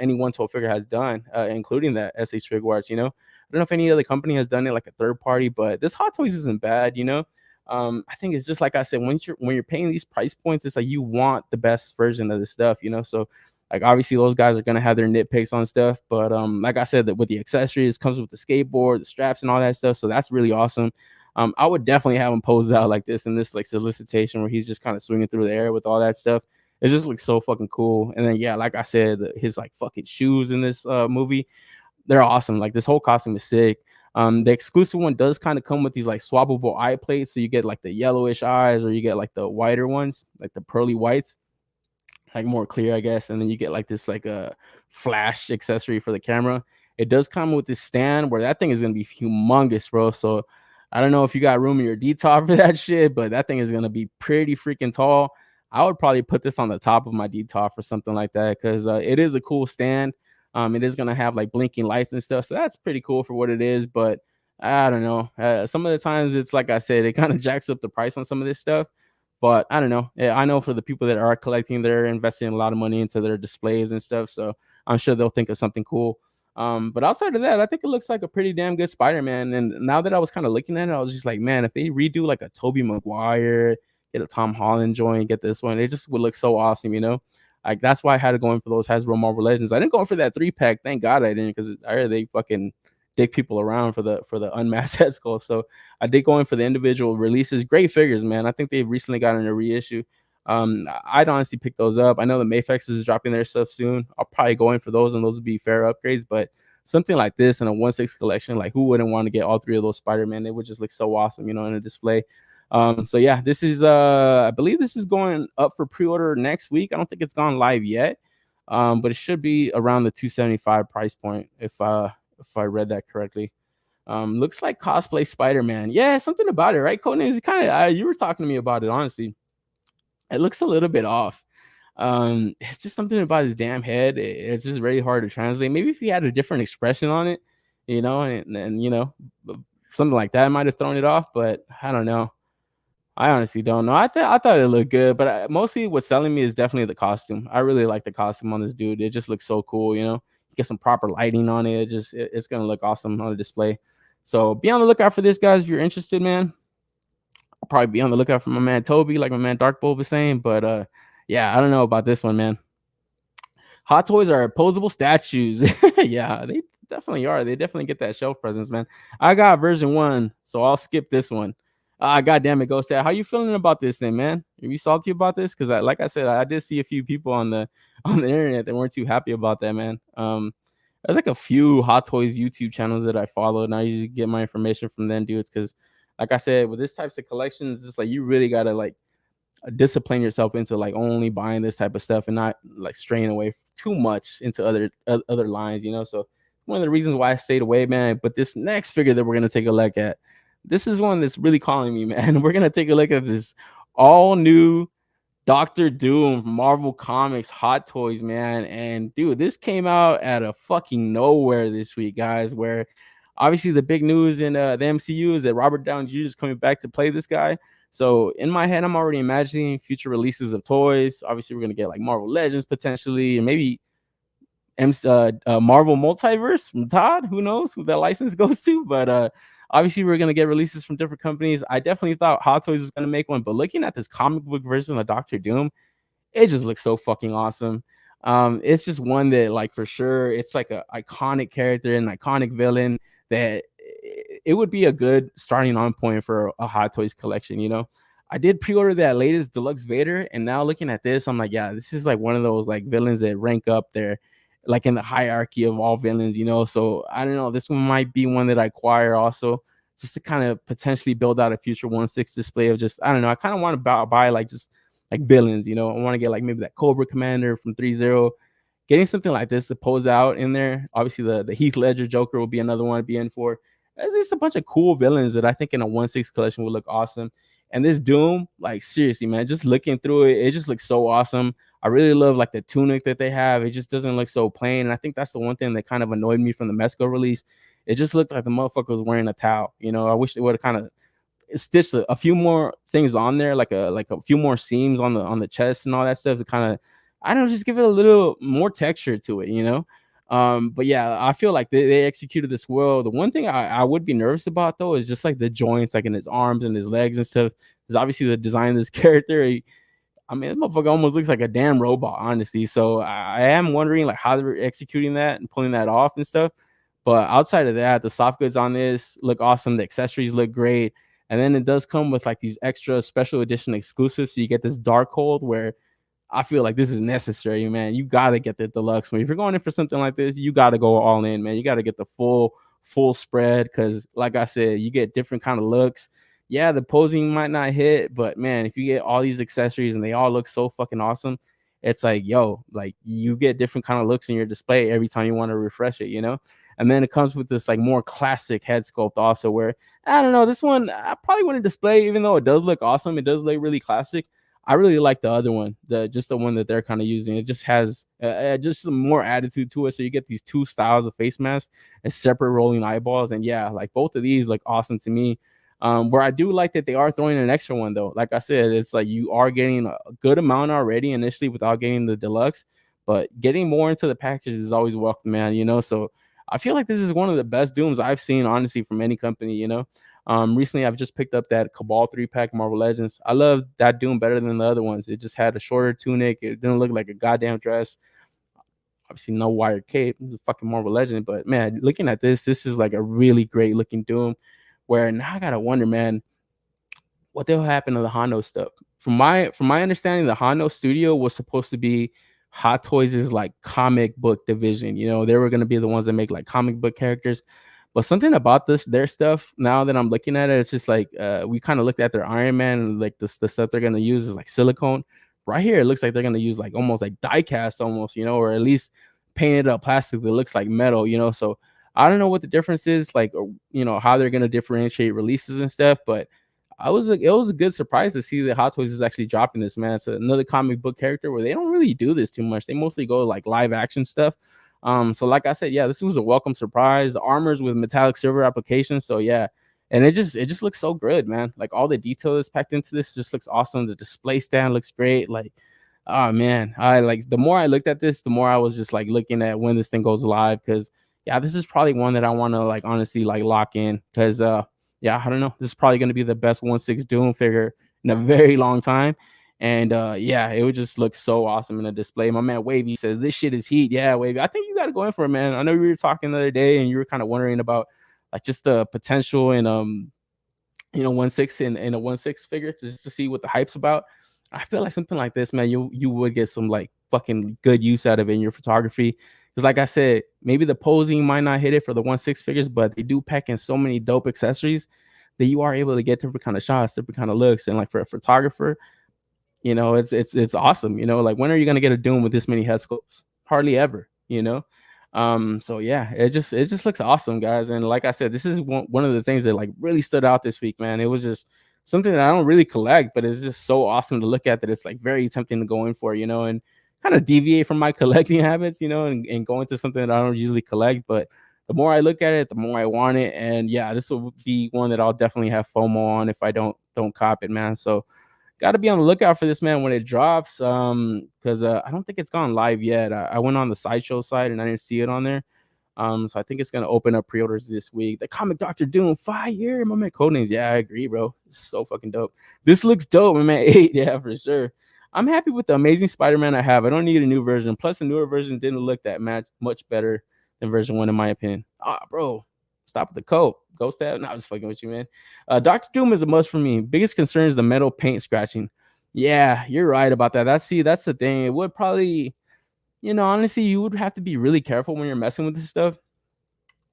[SPEAKER 2] any 112 figure has done, including that S.H.FIGUARTS. I don't know if any other company has done it like a third party, but this Hot Toys isn't bad. I think it's just like I said, when you're paying these price points, it's like you want the best version of the stuff. So like obviously those guys are gonna have their nitpicks on stuff, but like I said, that with the accessories comes with the skateboard, the straps, and all that stuff. So that's really awesome. I would definitely have him posed out like this in this like solicitation where he's just kind of swinging through the air with all that stuff. It just looks so fucking cool. And then yeah, like I said, his like fucking shoes in this movie, they're awesome. Like this whole costume is sick. The exclusive one does kind of come with these like swappable eye plates, so you get like the yellowish eyes, or you get like the whiter ones, like the pearly whites, like more clear, I guess. And then you get like this like a flash accessory for the camera. It does come with this stand where that thing is gonna be humongous, bro. So I don't know if you got room in your D-top for that shit, but that thing is gonna be pretty freaking tall. I would probably put this on the top of my D-top or something like that, because it is a cool stand. It is gonna have like blinking lights and stuff, so that's pretty cool for what it is. But I don't know. Some of the times it's like I said, it kind of jacks up the price on some of this stuff. But I don't know. Yeah, I know for the people that are collecting, they're investing a lot of money into their displays and stuff. So I'm sure they'll think of something cool. But outside of that, I think it looks like a pretty damn good Spider-Man. And now that I was kind of looking at it, I was just like, man, if they redo like a Tobey Maguire, get a Tom Holland joint, get this one, it just would look so awesome. Like that's why I had to go in for those Hasbro Marvel Legends. I didn't go in for that 3-pack. Thank God I didn't, because I heard they fucking dick people around for the unmasked head sculpt. So I did go in for the individual releases. Great figures, man. I think they've recently gotten a reissue. I'd honestly pick those up. I know the Mayfex is dropping their stuff soon. I'll probably go in for those, and those would be fair upgrades. But something like this in a 1/6 collection, like who wouldn't want to get all three of those Spider-Man? They would just look so awesome, in a display. So yeah, this is I believe this is going up for pre-order next week. I don't think it's gone live yet, but it should be around the 275 price point if I read that correctly. Looks like cosplay Spider-Man. Yeah, something about it, right, Conan? It's kind of you were talking to me about it, honestly. It looks a little bit off. It's just something about his damn head. It's just very hard to translate. Maybe if he had a different expression on it, and something like that might have thrown it off, but I don't know. I honestly don't know. I thought it looked good, but mostly what's selling me is definitely the costume. I really like the costume on this dude. It just looks so cool, Get some proper lighting on it. It's gonna look awesome on the display. So be on the lookout for this, guys, if you're interested, man. I'll probably be on the lookout for my man Toby, like my man Dark Bull was saying. But yeah, I don't know about this one, man. Hot Toys are posable statues. Yeah, they definitely are. They definitely get that shelf presence, man. I got version 1, so I'll skip this one. God damn it, Ghost Dad. How you feeling about this then, man? Are you salty about this? Because like I said, I did see a few people on the on the internet that weren't too happy about that, man. There's like a few Hot Toys YouTube channels that I follow, and I usually get my information from them dudes. Because, like I said, with this types of collections, it's like you really gotta like discipline yourself into like only buying this type of stuff and not like straying away too much into other lines, you know. So one of the reasons why I stayed away, man. But this next figure that we're gonna take a look at, this is one that's really calling me, man. We're gonna take a look at this all new Doctor Doom from Marvel Comics Hot Toys, man. And dude, this came out out of fucking nowhere this week, guys. Where obviously the big news in the MCU is that Robert Downey Jr. is coming back to play this guy. So in my head, I'm already imagining future releases of toys. Obviously, we're gonna get like Marvel Legends potentially, and maybe Marvel Multiverse from Todd. Who knows who that license goes to? But obviously, we're gonna get releases from different companies. I definitely thought Hot Toys was gonna make one, but looking at this comic book version of Doctor Doom, it just looks so fucking awesome. It's just one that, like, for sure, it's like a iconic character and iconic villain that it would be a good starting on point for a Hot Toys collection. You know, I did pre-order that latest Deluxe Vader, and now looking at this, I'm like, yeah, this is like one of those like villains that rank up there, like in the hierarchy of all villains. You know, so I don't know, this one might be one that I acquire also, just to kind of potentially build out a future 1/6 display of just, I don't know, I kind of want to buy like just like villains, you know. I want to get like maybe that Cobra Commander from 3-0, getting something like this to pose out in there. Obviously, the Heath Ledger Joker will be another one to be in for. There's just a bunch of cool villains that I think in a 1/6 collection would look awesome. And this Doom, like seriously, man, just looking through it, it just looks so awesome. I really love like the tunic that they have. It just doesn't look so plain. And I think that's the one thing that kind of annoyed me from the Mezco release. It just looked like the motherfucker was wearing a towel. You know, I wish they would have kind of stitched a few more things on there, like a few more seams on the chest and all that stuff to kind of, I don't know, just give it a little more texture to it, you know. But yeah, I feel like they executed this well. The one thing I would be nervous about though is just like the joints, like in his arms and his legs and stuff. Because obviously the design of this character, I mean, this motherfucker almost looks like a damn robot, honestly. So I am wondering like how they're executing that and pulling that off and stuff. But outside of that, the soft goods on this look awesome. The accessories look great. And then it does come with like these extra special edition exclusives. So you get this Darkhold where I feel like this is necessary, man. You got to get the deluxe one. If you're going in for something like this, you got to go all in, man. You got to get the full spread because, like I said, you get different kind of looks. Yeah, the posing might not hit, but man, if you get all these accessories and they all look so fucking awesome, it's like, yo, like you get different kind of looks in your display every time you want to refresh it, you know? And then it comes with this like more classic head sculpt also where, I don't know, this one I probably wouldn't display, even though it does look awesome. It does look really classic. I really like the other one, the one that they're kind of using. It just has just some more attitude to it. So you get these two styles of face masks and separate rolling eyeballs. And yeah, like both of these look awesome to me. Where I do like that they are throwing an extra one though. Like I said, it's like you are getting a good amount already initially without getting the deluxe, but getting more into the package is always welcome, man. You know, so I feel like this is one of the best Dooms I've seen, honestly, from any company. You know, recently I've just picked up that Cabal 3-pack Marvel Legends. I love that Doom better than the other ones. It just had a shorter tunic. It didn't look like a goddamn dress. Obviously, no wire cape. It's a fucking Marvel Legend, but man, looking at this is like a really great looking Doom. Where now I gotta wonder, man, what the hell happened to the Hondo stuff? From my understanding, the Hondo studio was supposed to be Hot Toys' like comic book division. You know, they were gonna be the ones that make like comic book characters. But something about their stuff, now that I'm looking at it, it's just like we kind of looked at their Iron Man and like the stuff they're gonna use is like silicone. Right here, it looks like they're gonna use like almost like die cast almost, you know, or at least painted up plastic that looks like metal, you know. So I don't know what the difference is, like, or, you know, how they're gonna differentiate releases and stuff, but it was a good surprise to see that Hot Toys is actually dropping this, man. It's another comic book character where they don't really do this too much. They mostly go like live action stuff. So like I said, yeah, this was a welcome surprise. The armors with metallic silver applications, so yeah, and it just looks so good, man. Like all the detail that's packed into this just looks awesome. The display stand looks great. Like, oh man, I like the more I looked at this, the more I was just like looking at when this thing goes live because yeah, this is probably one that I want to like honestly like lock in because yeah, I don't know. This is probably going to be the best 1/6 Doom figure in a very long time. And yeah, it would just look so awesome in a display. My man Wavy says this shit is heat. Yeah, Wavy. I think you got to go in for it, man. I know we were talking the other day and you were kind of wondering about like just the potential and 1/6 in a 1/6 figure just to see what the hype's about. I feel like something like this, man, you would get some like fucking good use out of it in your photography. Because like I said, maybe the posing might not hit it for the 1/6 figures, but they do pack in so many dope accessories that you are able to get different kind of shots, different kind of looks. And like for a photographer, it's awesome. Like when are you gonna get a Doom with this many head sculpts? Hardly ever. So yeah, it just looks awesome, guys. And like I said, this is one of the things that like really stood out this week, man. It was just something that I don't really collect, but it's just so awesome to look at that it's like very tempting to go in for, and kind of deviate from my collecting habits, and go into something that I don't usually collect. But the more I look at it, the more I want it. And yeah, this will be one that I'll definitely have FOMO on if I don't cop it, man. So got to be on the lookout for this, man, when it drops. Because I don't think it's gone live yet. I went on the Sideshow site and I didn't see it on there. So I think it's gonna open up pre-orders this week. The comic Doctor Doom, fire, my man. Codenames, yeah, I agree, bro. It's so fucking dope. This looks dope, my man. 8, yeah, for sure. I'm happy with the Amazing Spider-Man I have. I don't need a new version. Plus, the newer version didn't look that much better than version 1, in my opinion. Bro, stop with the coat. Ghost Tab. No, I'm just fucking with you, man. Doctor Doom is a must for me. Biggest concern is the metal paint scratching. Yeah, you're right about that. That's the thing. It would probably, honestly, you would have to be really careful when you're messing with this stuff.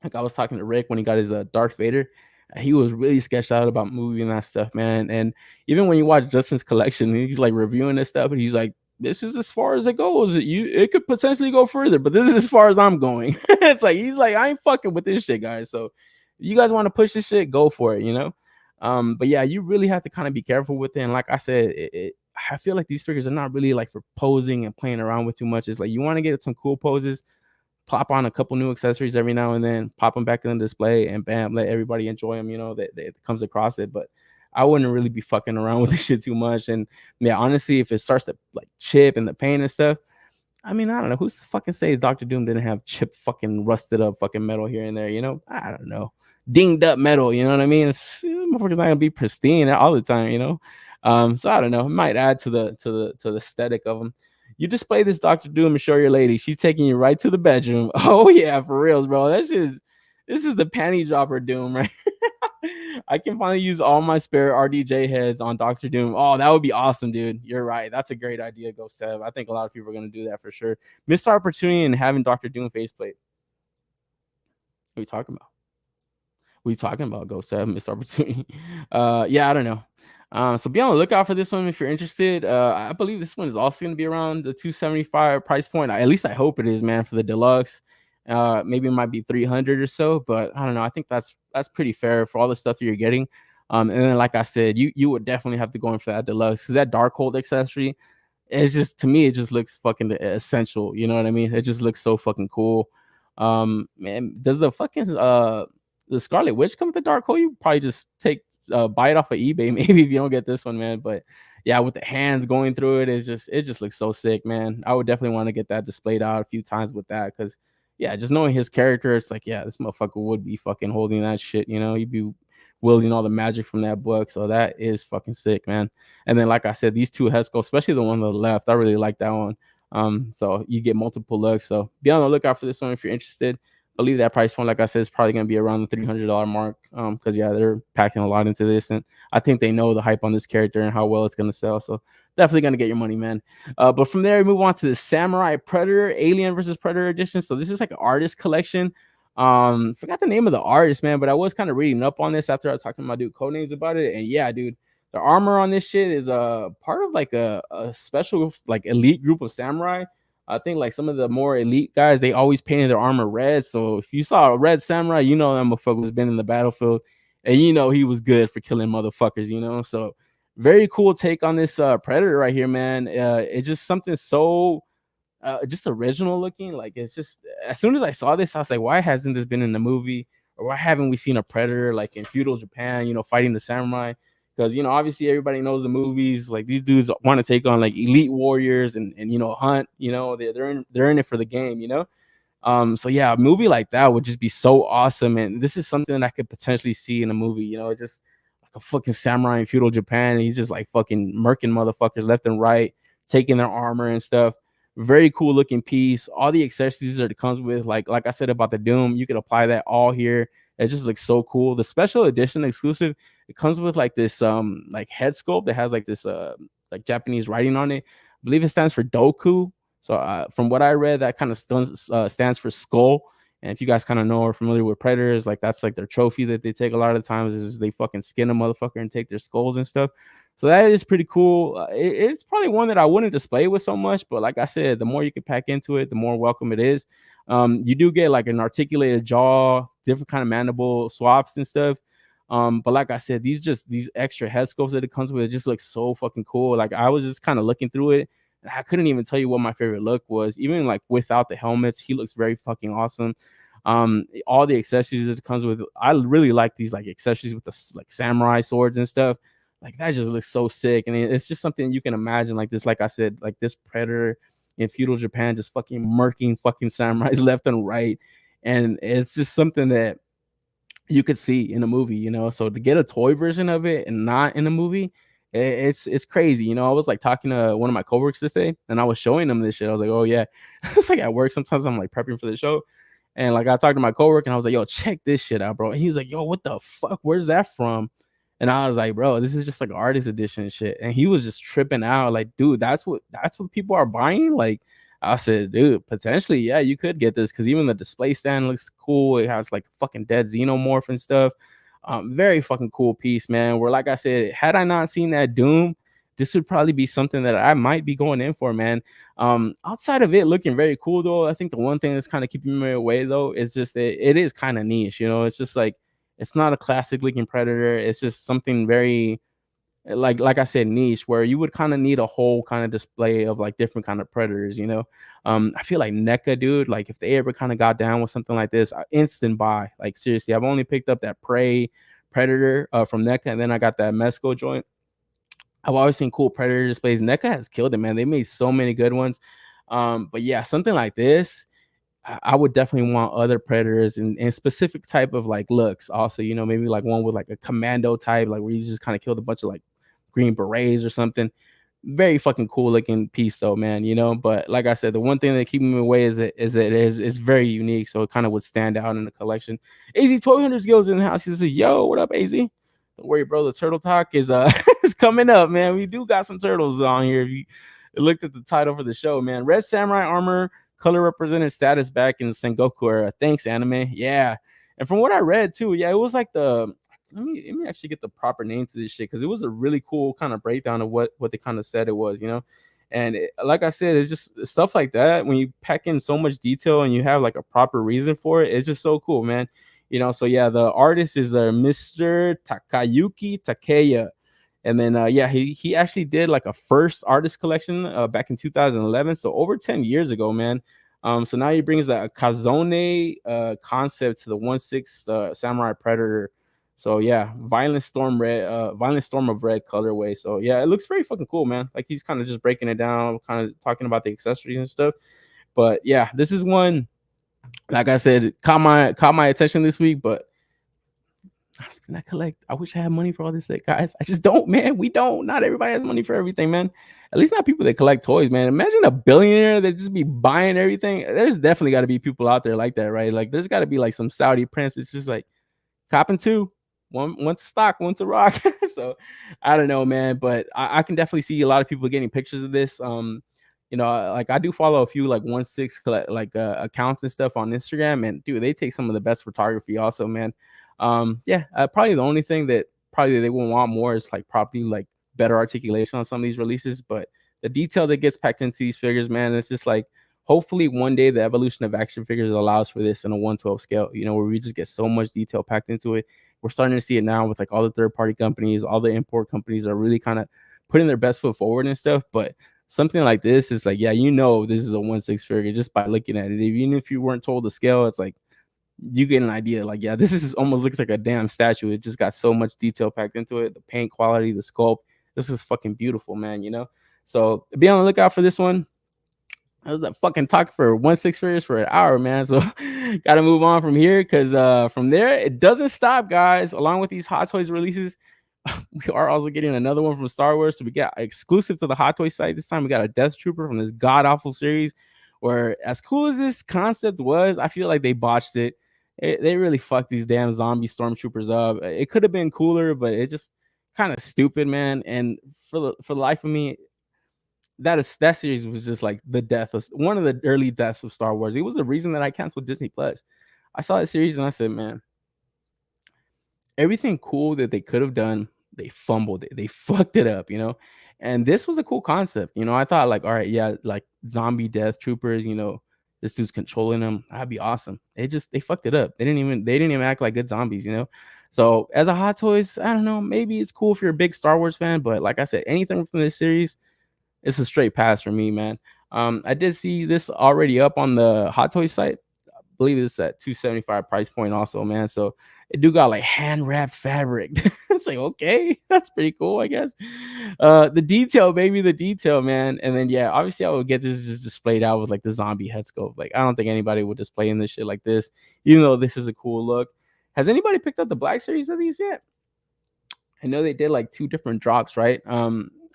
[SPEAKER 2] Like I was talking to Rick when he got his Darth Vader. He was really sketched out about moving that stuff, man. And even when you watch Justin's collection, he's like reviewing this stuff, and he's like, "This is as far as it goes. It could potentially go further, but this is as far as I'm going." It's like he's like, "I ain't fucking with this shit, guys." So, you guys want to push this shit, go for it. But yeah, you really have to kind of be careful with it. And like I said, I feel like these figures are not really like for posing and playing around with too much. It's like you want to get some cool poses, plop on a couple new accessories every now and then, pop them back in the display, and bam, let everybody enjoy them. That comes across it. But I wouldn't really be fucking around with this shit too much. And yeah, honestly, if it starts to like chip and the paint and stuff, I mean, I don't know. Who's to fucking say Doctor Doom didn't have chipped, fucking rusted up fucking metal here and there? I don't know. Dinged up metal. You know what I mean? Motherfucker's not gonna be pristine all the time. So I don't know. It might add to the aesthetic of them. You display this Doctor Doom and show your lady. She's taking you right to the bedroom. Oh yeah, for reals, bro. This is the panty dropper Doom, right? I can finally use all my spare RDJ heads on Doctor Doom. Oh, that would be awesome, dude. You're right. That's a great idea, Ghost Sev. I think a lot of people are gonna do that for sure. Missed opportunity in having Doctor Doom faceplate. What are you talking about? What are you talking about, Ghost Sev? Missed opportunity. Yeah, I don't know. So be on the lookout for this one if you're interested. I believe this one is also going to be around the 275 price point. At least I hope it is, man, for the deluxe. Maybe it might be 300 or so, but I don't know. I think that's pretty fair for all the stuff you're getting. And then, like I said, you would definitely have to go in for that deluxe because that Darkhold accessory, it's just, to me, it just looks fucking essential. You know what I mean? It just looks so fucking cool. Man, does the fucking the Scarlet Witch come with the Darkhold? You probably just buy it off of eBay maybe if you don't get this one, man. But yeah, with the hands going through it, it just looks so sick, man. I would definitely want to get that displayed out a few times with that, because yeah, just knowing his character, it's like, yeah, this motherfucker would be fucking holding that shit, he'd be wielding all the magic from that book. So that is fucking sick, man. And then, like I said, these two Hesco, especially the one on the left, I really like that one. So you get multiple looks. So be on the lookout for this one if you're interested. I believe that price point, like I said, is probably going to be around the $300 mark. Because yeah, they're packing a lot into this, and I think they know the hype on this character and how well it's going to sell. So definitely going to get your money, man. But from there, we move on to the Samurai Predator Alien versus Predator edition. So this is like an artist collection. Forgot the name of the artist, man, but I was kind of reading up on this after I talked to my dude Codenames about it. And yeah, dude, the armor on this shit is part of like a special like elite group of samurai. I think like some of the more elite guys, they always painted their armor red. So if you saw a red samurai, that motherfucker was been in the battlefield, and he was good for killing motherfuckers. So very cool take on this Predator right here, man. It's just something so just original looking. Like, it's just, as soon as I saw this, I was like, why hasn't this been in the movie, or why haven't we seen a Predator like in feudal Japan, fighting the samurai? Because obviously everybody knows the movies. Like, these dudes want to take on like elite warriors and hunt. They're in it for the game. So yeah, a movie like that would just be so awesome. And this is something that I could potentially see in a movie. It's just like a fucking samurai in feudal Japan. And he's just like fucking murking motherfuckers left and right, taking their armor and stuff. Very cool looking piece. All the accessories that it comes with, like I said about the Doom, you can apply that all here. It just looks so cool. The special edition exclusive, it comes with like this like head sculpt that has like this like Japanese writing on it. I believe it stands for Doku. So from what I read, that kind of stands for skull. And if you guys kind of know or familiar with predators, like that's like their trophy that they take a lot of the times is they fucking skin a motherfucker and take their skulls and stuff. So that is pretty cool. It's probably one that I wouldn't display with so much, but like I said, the more you can pack into it, the more welcome it is. You do get like an articulated jaw, different kind of mandible swaps and stuff. But like I said, these extra head sculpts that it comes with, it just looks so fucking cool. Like I was just kind of looking through it, and I couldn't even tell you what my favorite look was. Even like without the helmets, he looks very fucking awesome. All the accessories that it comes with, I really like these like accessories with the like samurai swords and stuff. Like that just looks so sick, and it's just something you can imagine. Like this, like I said, like this predator in feudal Japan just fucking murking fucking samurais left and right, and it's just something that you could see in a movie, you know. So to get a toy version of it and not in a movie, it's crazy, you know. I was like talking to one of my coworkers this day, and I was showing them this shit. I was like, oh yeah, it's like at work. Sometimes I'm like prepping for the show, and like I talked to my coworker, and I was like, yo, check this shit out, bro. And he's like, yo, what the fuck? Where's that from? And I was like, bro, this is just like artist edition shit. And he was just tripping out, like, dude, that's what people are buying. Like, I said, dude, potentially, yeah, you could get this because even the display stand looks cool. It has like fucking dead xenomorph and stuff. Very fucking cool piece, man. Where, like I said, had I not seen that Doom, this would probably be something that I might be going in for, man. Outside of it looking very cool, though, I think the one thing that's kind of keeping me away, though, is just that it is kind of niche. You know, it's just like it's not a classic looking predator. It's just something very like I said, niche, where you would kind of need a whole kind of display of like different kind of predators, you know. I feel like NECA, dude, like if they ever kind of got down with something like this, instant buy. Like seriously, I've only picked up that prey predator from NECA, and then I got that Mesco joint. I've always seen cool predator displays. NECA has killed it, man. They made so many good ones. But yeah, something like this, I would definitely want other predators and specific type of like looks. Also, you know, maybe like one with like a commando type, like where you just kind of killed a bunch of like green berets or something. Very fucking cool looking piece though, man, you know. But like I said, the one thing that keeps me away is it's very unique, so it kind of would stand out in the collection. AZ 1200 skills in the house. He says, yo, what up, AZ? Don't worry, bro, the turtle talk is is coming up, man. We do got some turtles on here. If you looked at the title for the show, man. Red samurai armor, color represented status back in the Sengoku era. Thanks, anime. Yeah. And from what I read too, yeah, it was like the let me actually get the proper name to this shit, because it was a really cool kind of breakdown of what they kind of said it was, you know. And like I said, it's just stuff like that when you pack in so much detail and you have like a proper reason for it, it's just so cool, man. You know, so yeah, the artist is Mr. Takayuki Takeya. And then yeah, he actually did like a first artist collection back in 2011, so over 10 years ago, man. So now he brings that Kazone concept to the 1/6 Samurai Predator. So yeah, Violent Storm of Red colorway. So yeah, it looks very fucking cool, man. Like he's kind of just breaking it down, kind of talking about the accessories and stuff. But yeah, this is one, like I said, caught my attention this week. But I collect. I wish I had money for all this shit, guys. I just don't, man. We don't. Not everybody has money for everything, man. At least not people that collect toys, man. Imagine a billionaire that just be buying everything. There's definitely got to be people out there like that, right? Like there's got to be like some Saudi prince. It's just like copping two. One to stock, one to rock. So I don't know, man, but I can definitely see a lot of people getting pictures of this. You know, like I do follow a few like 1/6 like accounts and stuff on Instagram, and dude, they take some of the best photography also, man. Yeah, probably the only thing that probably they will want more is like probably like better articulation on some of these releases, but the detail that gets packed into these figures, man, it's just like hopefully one day the evolution of action figures allows for this in a 1/12 scale, you know, where we just get so much detail packed into it. We're starting to see it now with like all the third-party companies, all the import companies are really kind of putting their best foot forward and stuff. But something like this is like, yeah, you know, this is a 1/6 figure just by looking at it. Even if you weren't told the scale, it's like you get an idea. Like, yeah, this is almost looks like a damn statue. It just got so much detail packed into it. The paint quality, the sculpt. This is fucking beautiful, man. You know, so be on the lookout for this one. I was like fucking talking for 1/6 figures for an hour, man. So gotta move on from here, because from there it doesn't stop, guys. Along with these Hot Toys releases, we are also getting another one from Star Wars. So we got exclusive to the Hot Toys site this time. We got a Death Trooper from this god awful series. Where as cool as this concept was, I feel like they botched it. they really fucked these damn zombie stormtroopers up. It could have been cooler, but it just kind of stupid, man. And for the life of me, that series was just like the death of one of the early deaths of Star Wars. It was the reason that I canceled Disney Plus. I saw that series and I said, man, everything cool that they could have done, they fumbled it. They fucked it up, you know. And this was a cool concept, you know. I thought like, all right, yeah, like zombie death troopers, you know, this dude's controlling them. That'd be awesome. They fucked it up. They didn't even act like good zombies, you know. So as a Hot Toys, I don't know, maybe it's cool if you're a big Star Wars fan, but like I said, anything from this series, it's a straight pass for me, man. I did see this already up on the Hot Toys site. I believe it's at $275 price point also, man. So it do got like hand wrapped fabric. It's like, okay, that's pretty cool, I guess. The detail, baby, the detail, man. And then yeah, obviously I would get this just displayed out with like the zombie head scope. Like I don't think anybody would display in this shit like this, even though this is a cool look. Has anybody picked up the Black Series of these yet? I know they did like 2 different drops, right?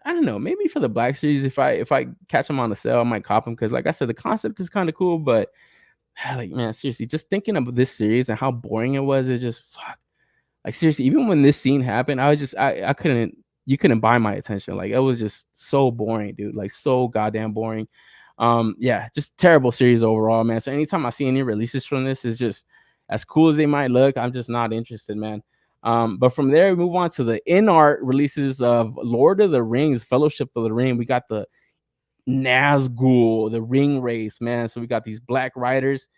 [SPEAKER 2] I don't know. Maybe for the Black Series, if I catch them on the sale, I might cop them because, like I said, the concept is kind of cool. But like, man, seriously, just thinking about this series and how boring it was, it's just fuck. Like seriously, even when this scene happened, I was just I couldn't. You couldn't buy my attention. Like it was just so boring, dude. Like so goddamn boring. Yeah, just terrible series overall, man. So anytime I see any releases from this, it's just as cool as they might look, I'm just not interested, man. But from there, we move on to the InArt releases of Lord of the Rings, Fellowship of the Ring. We got the Nazgul, the Ring Wraith, man. So we got these Black Riders.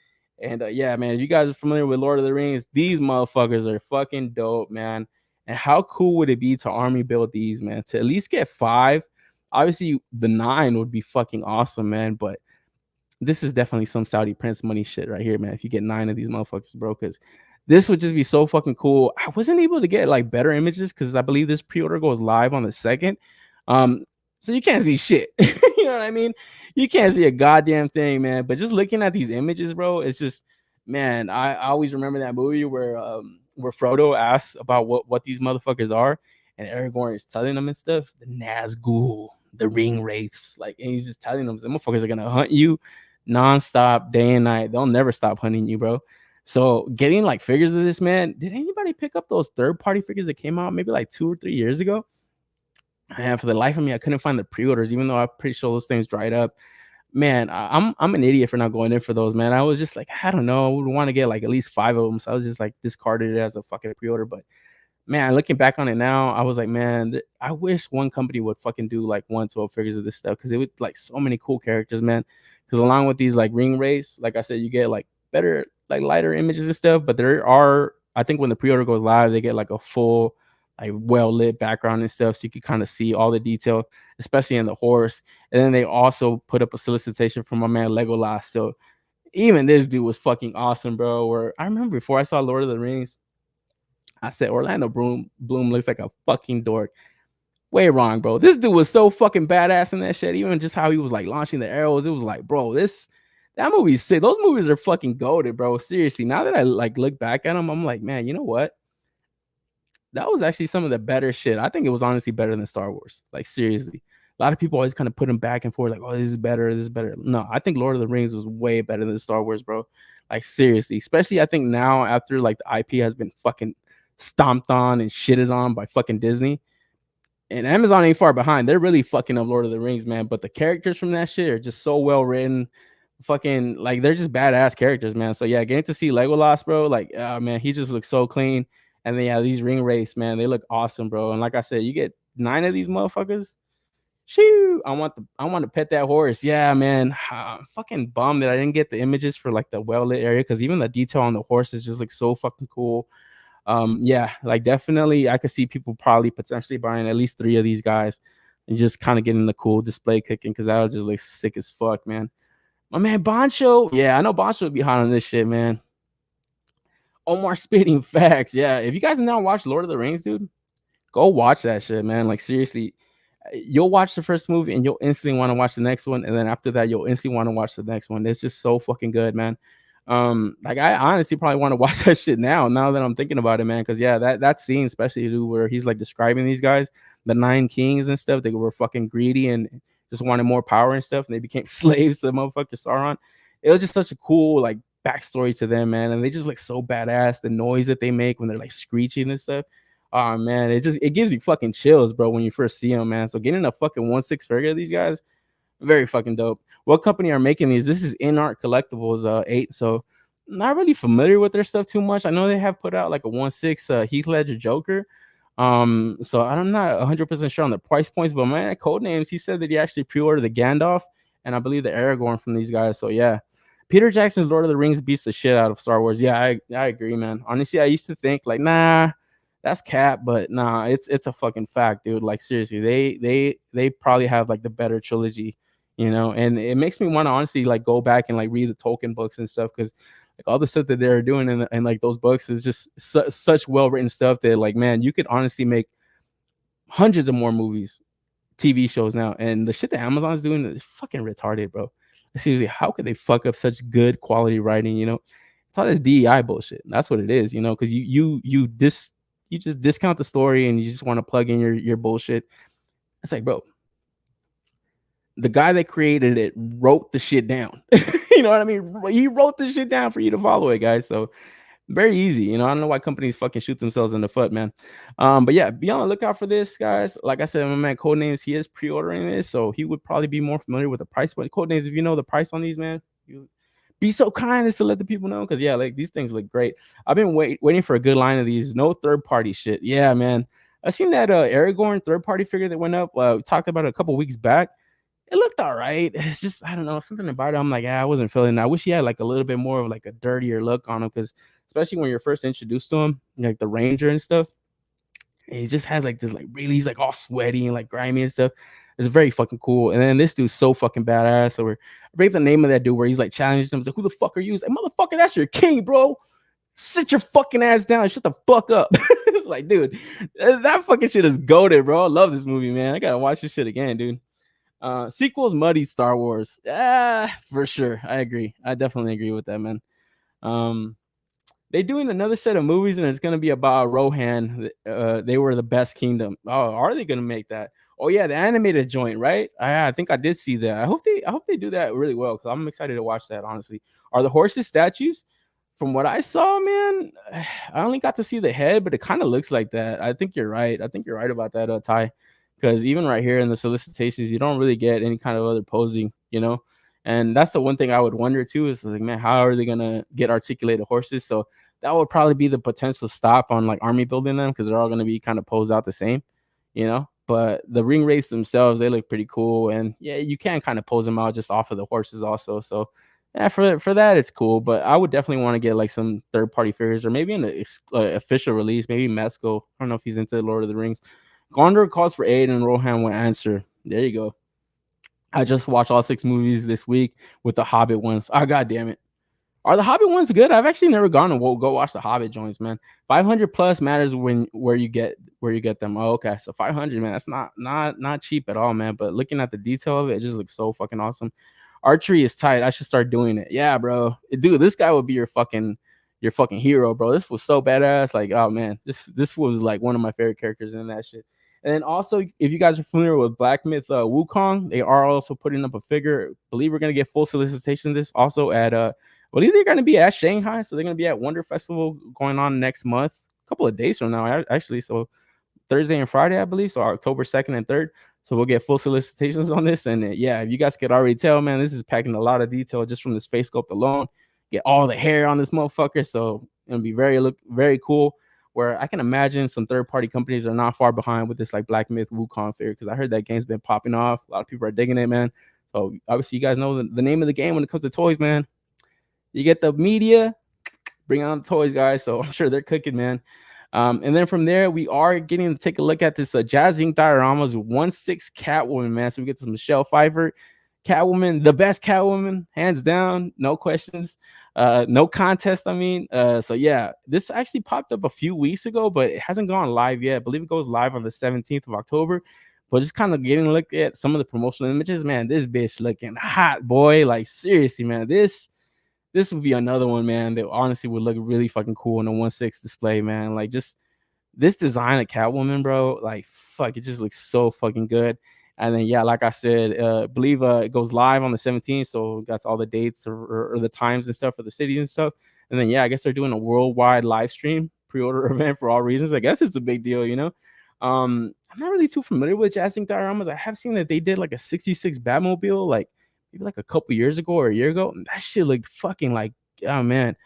[SPEAKER 2] And yeah, man, if you guys are familiar with Lord of the Rings, these motherfuckers are fucking dope, man. And how cool would it be to army build these, man? To at least get 5. Obviously, the 9 would be fucking awesome, man. But this is definitely some Saudi Prince money shit right here, man. If you get 9 of these motherfuckers, bro, because this would just be so fucking cool. I wasn't able to get like better images because I believe this pre-order goes live on the 2nd. So you can't see shit. You know what I mean? You can't see a goddamn thing, man. But just looking at these images, bro, it's just, man, I always remember that movie where Frodo asks about what these motherfuckers are, and Aragorn is telling them and stuff. The Nazgul, the Ring Wraiths, like, and he's just telling them, the motherfuckers are gonna hunt you nonstop, day and night. They'll never stop hunting you, bro. So getting like figures of this, man. Did anybody pick up those third-party figures that came out maybe like 2 or 3 years ago? And for the life of me, I couldn't find the pre-orders, even though I'm pretty sure those things dried up. Man, I'm an idiot for not going in for those, man. I was just like, I don't know, I would want to get like at least 5 of them. So I was just like discarded it as a fucking pre-order. But man, looking back on it now, I was like, man, I wish one company would fucking do like 112 figures of this stuff because it would like so many cool characters, man. Because along with these like ring race, like I said, you get like better, like lighter images and stuff. But there are, I think when the pre-order goes live, they get like a full, like well lit background and stuff, so you can kind of see all the detail, especially in the horse. And then they also put up a solicitation from my man Legolas. So even this dude was fucking awesome, bro. Where I remember before I saw Lord of the Rings, I said Orlando Bloom looks like a fucking dork. Way wrong, bro. This dude was so fucking badass in that shit. Even just how he was like launching the arrows, it was like, bro, that movie's sick. Those movies are fucking goated, bro. Seriously. Now that I like look back at them, I'm like, man, you know what? That was actually some of the better shit. I think it was honestly better than Star Wars. Like seriously. A lot of people always kind of put them back and forth, like, oh, this is better, this is better. No, I think Lord of the Rings was way better than Star Wars, bro. Like seriously. Especially I think now after like the IP has been fucking stomped on and shitted on by fucking Disney. And Amazon ain't far behind. They're really fucking up Lord of the Rings, man. But the characters from that shit are just so well written. Fucking like they're just badass characters, man. So yeah, getting to see Legolas, bro, like man, he just looks so clean. And then yeah, these ring race, man, they look awesome, bro. And like I said, you get 9 of these motherfuckers. Shoo! I want to pet that horse. Yeah, man. I'm fucking bummed that I didn't get the images for like the well lit area because even the detail on the horses just looks so fucking cool. Yeah, like definitely I could see people probably potentially buying at least 3 of these guys and just kind of getting the cool display kicking because that would just look sick as fuck, man. My man Boncho, yeah, I know Boncho would be hot on this shit, man. Omar spitting facts. Yeah, if you guys have now watched Lord of the Rings, dude, go watch that shit, man. Like seriously, you'll watch the first movie and you'll instantly want to watch the next one, and then after that, you'll instantly want to watch the next one. It's just so fucking good, man. Like I honestly probably want to watch that shit now that I'm thinking about it, man. Because yeah, that scene, especially dude, where he's like describing these guys, the 9 kings and stuff, they were fucking greedy and just wanted more power and stuff, and they became slaves to motherfucker Sauron. It was just such a cool like backstory to them, man, and they just look so badass. The noise that they make when they're like screeching and stuff. Oh man, it gives you fucking chills, bro, when you first see them, man. So getting a fucking 1/6 figure of these guys, very fucking dope. What company are making these? This is InArt Collectibles 8. So not really familiar with their stuff too much. I know they have put out like a 1/6 Heath Ledger Joker. So I'm not 100% sure on the price points, but man, Codenames, he said that he actually pre-ordered the Gandalf and I believe the Aragorn from these guys. So yeah, Peter Jackson's Lord of the Rings beats the shit out of Star Wars. Yeah, I agree, man. Honestly, I used to think like, nah, that's cap, but nah, it's a fucking fact, dude. Like seriously, they probably have like the better trilogy, you know, and it makes me want to honestly like go back and like read the Tolkien books and stuff because like all the stuff that they're doing in like those books is just such well written stuff that like man, you could honestly make hundreds of more movies, TV shows now, and the shit that Amazon's doing is fucking retarded, bro. Seriously, how could they fuck up such good quality writing? You know, it's all this DEI bullshit. That's what it is, you know, because you just discount the story and you just want to plug in your bullshit. It's like, bro, the guy that created it wrote the shit down. You know what I mean? He wrote the shit down for you to follow it, guys. So very easy. You know, I don't know why companies fucking shoot themselves in the foot, man. But yeah, be on the lookout for this, guys. Like I said, my man Codenames, he is pre-ordering this, so he would probably be more familiar with the price. But Codenames, if you know the price on these, man, you be so kind as to let the people know, because yeah, like these things look great. I've been waiting for a good line of these. No third-party shit. Yeah, man. I seen that Aragorn third-party figure that went up. We talked about it a couple weeks back. It looked all right. It's just I don't know, something about it. I'm like, I wasn't feeling it. I wish he had like a little bit more of like a dirtier look on him, because especially when you're first introduced to him, like the Ranger and stuff, and he just has like this like really, he's like all sweaty and like grimy and stuff. It's very fucking cool. And then this dude's so fucking badass. So I forget the name of that dude where he's like challenging him. He's like, who the fuck are you? He's like, motherfucker, that's your king, bro. Sit your fucking ass down. Shut the fuck up. It's like, dude, that fucking shit is goated, bro. I love this movie, man. I gotta watch this shit again, dude. Sequels muddy Star Wars. For sure. I agree. I definitely agree with that, man. They're doing another set of movies, and it's gonna be about Rohan. They were the best kingdom. Oh, are they gonna make that? Oh yeah, the animated joint, right? I think I did see that. I hope they do that really well, because I'm excited to watch that. Honestly, are the horses statues? From what I saw, man, I only got to see the head, but it kind of looks like that. I think you're right. I think you're right about that, Ty. Because even right here in the solicitations, you don't really get any kind of other posing, you know. And that's the one thing I would wonder too, is like, man, how are they gonna get articulated horses? So that would probably be the potential stop on like army building them, because they're all gonna be kind of posed out the same, you know. But the ring race themselves, they look pretty cool, and yeah, you can kind of pose them out just off of the horses also. So yeah, for that it's cool. But I would definitely want to get like some third party figures, or maybe an official release, maybe Mesco. I don't know if he's into Lord of the Rings. Gondor calls for aid, and Rohan will answer. There you go. I just watched all 6 movies this week with the Hobbit ones. Oh, God damn it. Are the Hobbit ones good? I've actually never gone to go watch the Hobbit joints, man. 500 plus matters where you get them. Oh, okay. So 500, man. That's not cheap at all, man. But looking at the detail of it, it just looks so fucking awesome. Archery is tight. I should start doing it. Yeah, bro. Dude, this guy would be your fucking hero, bro. This was so badass. Like, oh man, this was like one of my favorite characters in that shit. And then also, if you guys are familiar with Black Myth Wukong, they are also putting up a figure. I believe we're gonna get full solicitation of this also at well, they're gonna be at Shanghai, so they're gonna be at Wonder Festival going on next month, a couple of days from now, actually. So Thursday and Friday, I believe. So October 2nd and 3rd. So we'll get full solicitations on this. And yeah, if you guys could already tell, man, this is packing a lot of detail just from this face sculpt alone. Get all the hair on this motherfucker. So it'll be very cool. Where I can imagine some third-party companies are not far behind with this like Black Myth Wukong figure, because I heard that game's been popping off. A lot of people are digging it, man. So obviously you guys know the name of the game when it comes to toys, man. You get the media, bring on the toys, guys. So I'm sure they're cooking, man. And then from there, we are getting to take a look at this JazzInc Dioramas 1/6 Catwoman, man. So we get some Michelle Pfeiffer, Catwoman, the best Catwoman, hands down, no questions, no contest. I mean, so yeah, this actually popped up a few weeks ago, but it hasn't gone live yet. I believe it goes live on the 17th of October. But just kind of getting a look at some of the promotional images, man. This bitch looking hot, boy. Like seriously, man. This would be another one, man, that honestly would look really fucking cool in a 1/6 display, man. Like just this design of Catwoman, bro. Like fuck, it just looks so fucking good. And then yeah, like I said, believe it goes live on the 17th, so that's all the dates or the times and stuff for the cities and stuff. And then yeah, I guess they're doing a worldwide live stream pre-order event for all reasons. I guess it's a big deal, you know. I'm not really too familiar with JazzInc dioramas. I have seen that they did like a 66 Batmobile, like maybe like a couple years ago or a year ago. And that shit looked fucking like, oh man,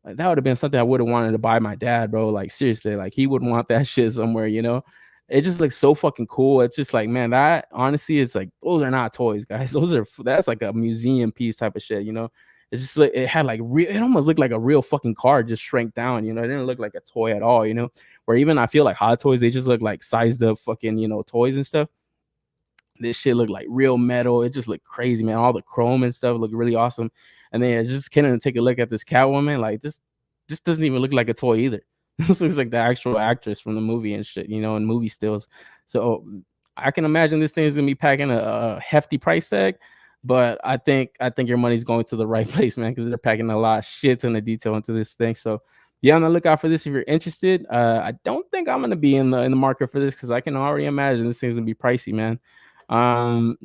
[SPEAKER 2] like that would have been something I would have wanted to buy my dad, bro. Like seriously, like he would want that shit somewhere, you know. It just looks so fucking cool. It's just like, man, that honestly, it's like those are not toys, guys. That's like a museum piece type of shit, you know. It's just like it had like it almost looked like a real fucking car just shrank down, you know. It didn't look like a toy at all, you know. Where even I feel like Hot Toys, they just look like sized up fucking, you know, toys and stuff. This shit looked like real metal. It just looked crazy, man. All the chrome and stuff looked really awesome. And then it's just kidding to take a look at this Catwoman. Like this doesn't even look like a toy either. This looks like the actual actress from the movie and shit, you know, and movie stills. So I can imagine this thing is gonna be packing a hefty price tag. But I think your money's going to the right place, man, because they're packing a lot of shit ton of detail into this thing. So be on the lookout for this if you're interested. I don't think I'm gonna be in the market for this because I can already imagine this thing's gonna be pricey, man.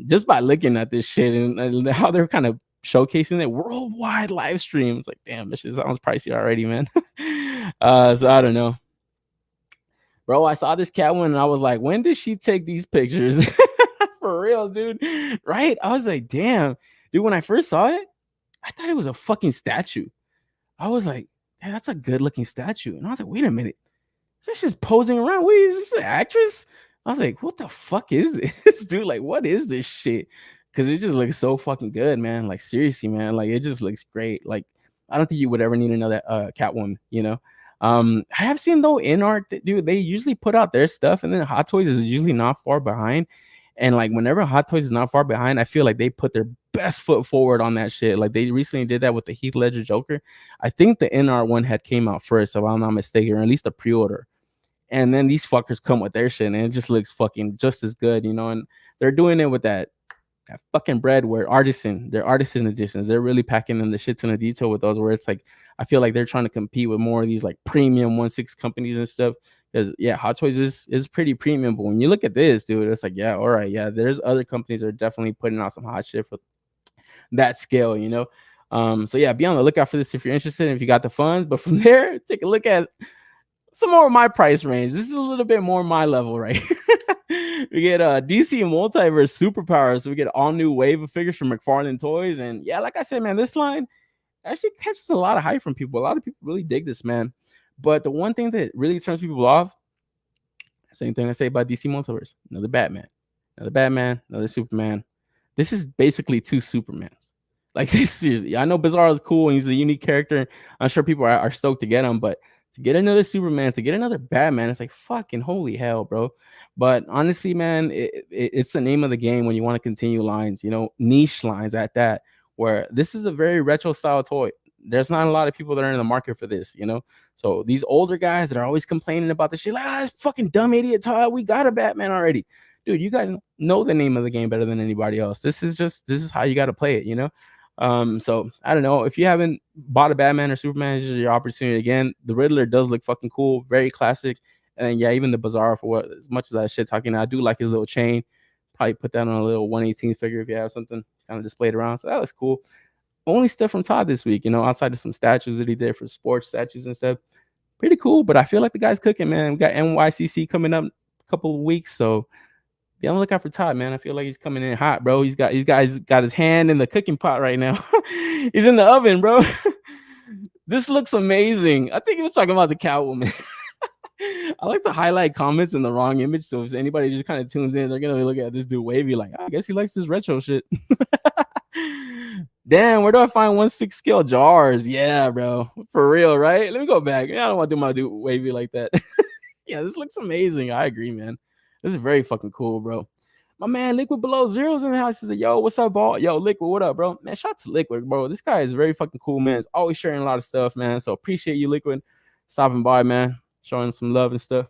[SPEAKER 2] Just by looking at this shit and how they're kind of showcasing it worldwide live stream, it's like, damn, this shit sounds pricey already, man. So I don't know. Bro, I saw this Catwoman and I was like, when did she take these pictures? For real, dude. Right? I was like, damn. Dude, when I first saw it, I thought it was a fucking statue. I was like, yeah, that's a good looking statue. And I was like, wait a minute. This is posing around. Wait, is this an actress? I was like, what the fuck is this? Dude, like, what is this shit? Because it just looks so fucking good, man. Like, seriously, man. Like, it just looks great. Like, I don't think you would ever need another Catwoman, you know? I have seen though InArt, dude, they usually put out their stuff and then Hot Toys is usually not far behind. And like whenever Hot Toys is not far behind, I feel like they put their best foot forward on that shit. Like they recently did that with the Heath Ledger Joker. I think the InArt one had came out first, if I'm not mistaken, or at least a pre-order. And then these fuckers come with their shit and it just looks fucking just as good, you know. And they're doing it with that fucking bread where they're artisan editions. They're really packing in the shit ton of detail with those where it's like I feel like they're trying to compete with more of these like premium 1/6 companies and stuff. Because yeah, Hot Toys is pretty premium, but when you look at this, dude, it's like, yeah, all right, yeah, there's other companies that are definitely putting out some hot shit for that scale, you know. So yeah, be on the lookout for this if you're interested, if you got the funds. But from there, take a look at some more of my price range. This is a little bit more my level, right? We get DC Multiverse Superpowers. So we get all new wave of figures from McFarlane Toys. And yeah, like I said, man, this line actually catches a lot of hype from people. A lot of people really dig this, man. But the one thing that really turns people off, same thing I say about DC Multiverse. Another Batman, another Superman. This is basically two Supermans. Like seriously, I know Bizarro is cool and he's a unique character. I'm sure people are stoked to get him, but to get another Superman, to get another Batman, it's like fucking holy hell, bro. But honestly, man, it's the name of the game when you want to continue lines, you know, niche lines at that, where this is a very retro style toy. There's not a lot of people that are in the market for this, you know. So these older guys that are always complaining about this shit, like, this fucking dumb idiot Todd, we got a Batman already. Dude, you guys know the name of the game better than anybody else. This is how you got to play it, you know. So I don't know if you haven't bought a Batman or Superman, this is your opportunity again. The Riddler does look fucking cool, very classic, and yeah, even the Bizarro, for what as much as I shit talking, I do like his little chain. Probably put that on a little 118 figure if you have something kind of displayed around. So that looks cool. Only stuff from Todd this week, you know, outside of some statues that he did for sports statues and stuff. Pretty cool, but I feel like the guy's cooking, man. We got NYCC coming up a couple of weeks, so be on the lookout for Todd, man. I feel like he's coming in hot, bro. He's got his hand in the cooking pot right now. He's in the oven, bro. This looks amazing. I think he was talking about the Catwoman. I like to highlight comments in the wrong image, so if anybody just kind of tunes in, they're gonna look at this dude wavy, like, I guess he likes this retro shit. Damn, where do I find 1/6 scale jars? Yeah, bro, for real, right? Let me go back. I don't want to do my dude wavy like that. Yeah, this looks amazing. I agree, man. This is very fucking cool, bro. My man Liquid Below Zero's in the house. He said, yo, what's up, ball? Yo, Liquid, what up, bro? Man, shout out to Liquid, bro. This guy is very fucking cool, man. He's always sharing a lot of stuff, man. So appreciate you, Liquid, stopping by, man. Showing some love and stuff.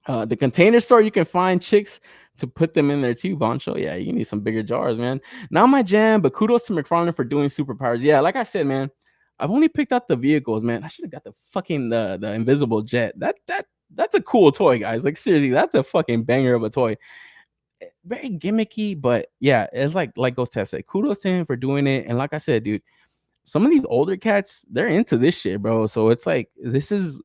[SPEAKER 2] The Container Store, you can find chicks to put them in there too, Boncho. Yeah, you need some bigger jars, man. Not my jam, but kudos to McFarlane for doing superpowers. Yeah, like I said, man, I've only picked up the vehicles, man. I should have got the fucking the invisible jet. That's a cool toy, guys. Like seriously, that's a fucking banger of a toy. very gimmicky, but yeah, it's like Ghost Test said, kudos to him for doing it. And like I said, dude, some of these older cats, they're into this shit, bro. So it's like this is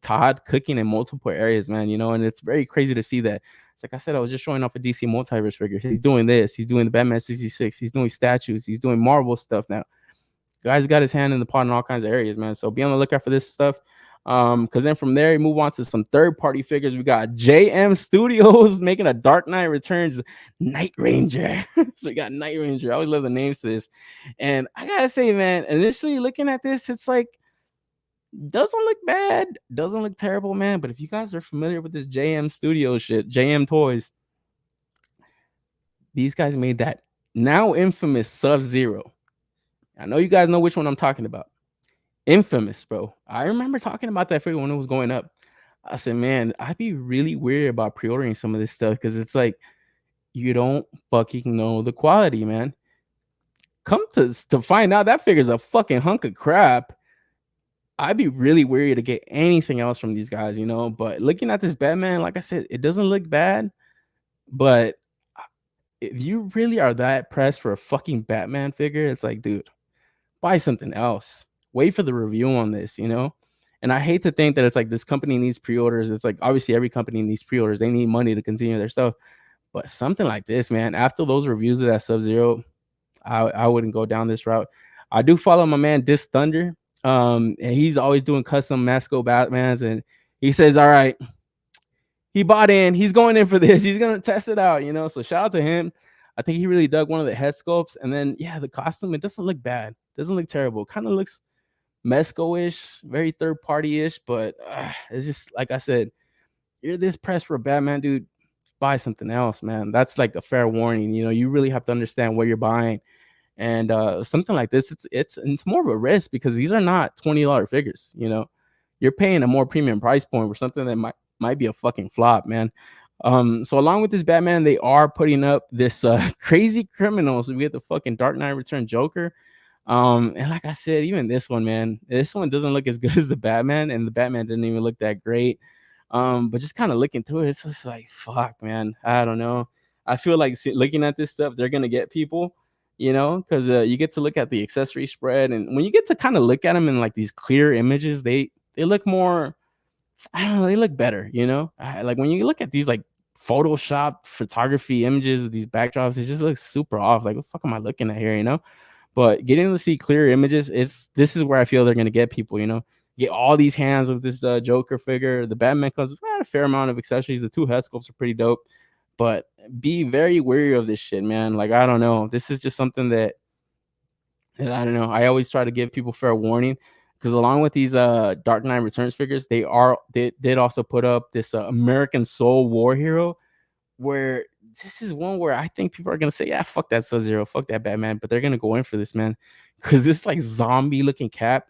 [SPEAKER 2] Todd cooking in multiple areas, man. And it's very crazy to see that. It's like I said, I was just showing off a DC multiverse figure. He's doing this. He's doing the Batman 66. He's doing statues. He's doing Marvel stuff now. Guy's got his hand in the pot in all kinds of areas, man. So be on the lookout for this stuff. Because then from there, we move on to some third-party figures. We got JM Studios making a Dark Knight Returns Night Ranger. So we got Night Ranger. I always love the names to this. And I gotta say, man, initially looking at this, it's like doesn't look bad, doesn't look terrible, man. But if you guys are familiar with this JM Studios shit, JM Toys, these guys made that now infamous Sub-Zero. I know you guys know which one I'm talking about. Infamous, bro. I remember talking about that figure when it was going up. I said, man, I'd be really weird about pre-ordering some of this stuff because it's like you don't fucking know the quality, man. Come to find out that figure's a fucking hunk of crap. I'd be really weary to get anything else from these guys, But looking at this Batman, like I said, it doesn't look bad. But if you really are that pressed for a fucking Batman figure, it's like, dude, buy something else. Wait for the review on this, And I hate to think that it's like this company needs pre-orders. It's like obviously every company needs pre-orders. They need money to continue their stuff. But something like this, man, after those reviews of that Sub-Zero, I wouldn't go down this route. I do follow my man Dis Thunder. And he's always doing custom Masco Batmans, and he says, all right, he bought in, he's going in for this, he's gonna test it out, So shout out to him. I think he really dug one of the head sculpts, and then the costume, it doesn't look bad, doesn't look terrible, kind of looks Mesco-ish, very third party-ish, but it's just like I said, you're this pressed for a Batman, dude, buy something else, man. That's like a fair warning. You really have to understand what you're buying. And something like this, it's more of a risk because these are not $20 figures. You're paying a more premium price point for something that might be a fucking flop, man. So along with this Batman, they are putting up this crazy criminal. So we get the fucking Dark Knight Return Joker. And like I said, even this one, man, this one doesn't look as good as the Batman, and the Batman didn't even look that great. But just kind of looking through it, it's just like, fuck, man. I don't know. I feel like looking at this stuff, they're gonna get people. Because you get to look at the accessory spread, and when you get to kind of look at them in like these clear images, they look more, I don't know, they look better, like when you look at these like Photoshop photography images with these backdrops, it just looks super off. Like, what the fuck am I looking at here, But getting to see clear images, this is where I feel they're gonna get people, get all these hands of this Joker figure. The Batman comes with a fair amount of accessories. The two head sculpts are pretty dope. But be very wary of this shit, man. Like, I don't know. This is just something that I don't know. I always try to give people fair warning because along with these Dark Knight Returns figures, they did also put up this American Soul War Hero, where this is one where I think people are gonna say, yeah, fuck that Sub-Zero, fuck that Batman, but they're gonna go in for this, man, because this like zombie looking cap,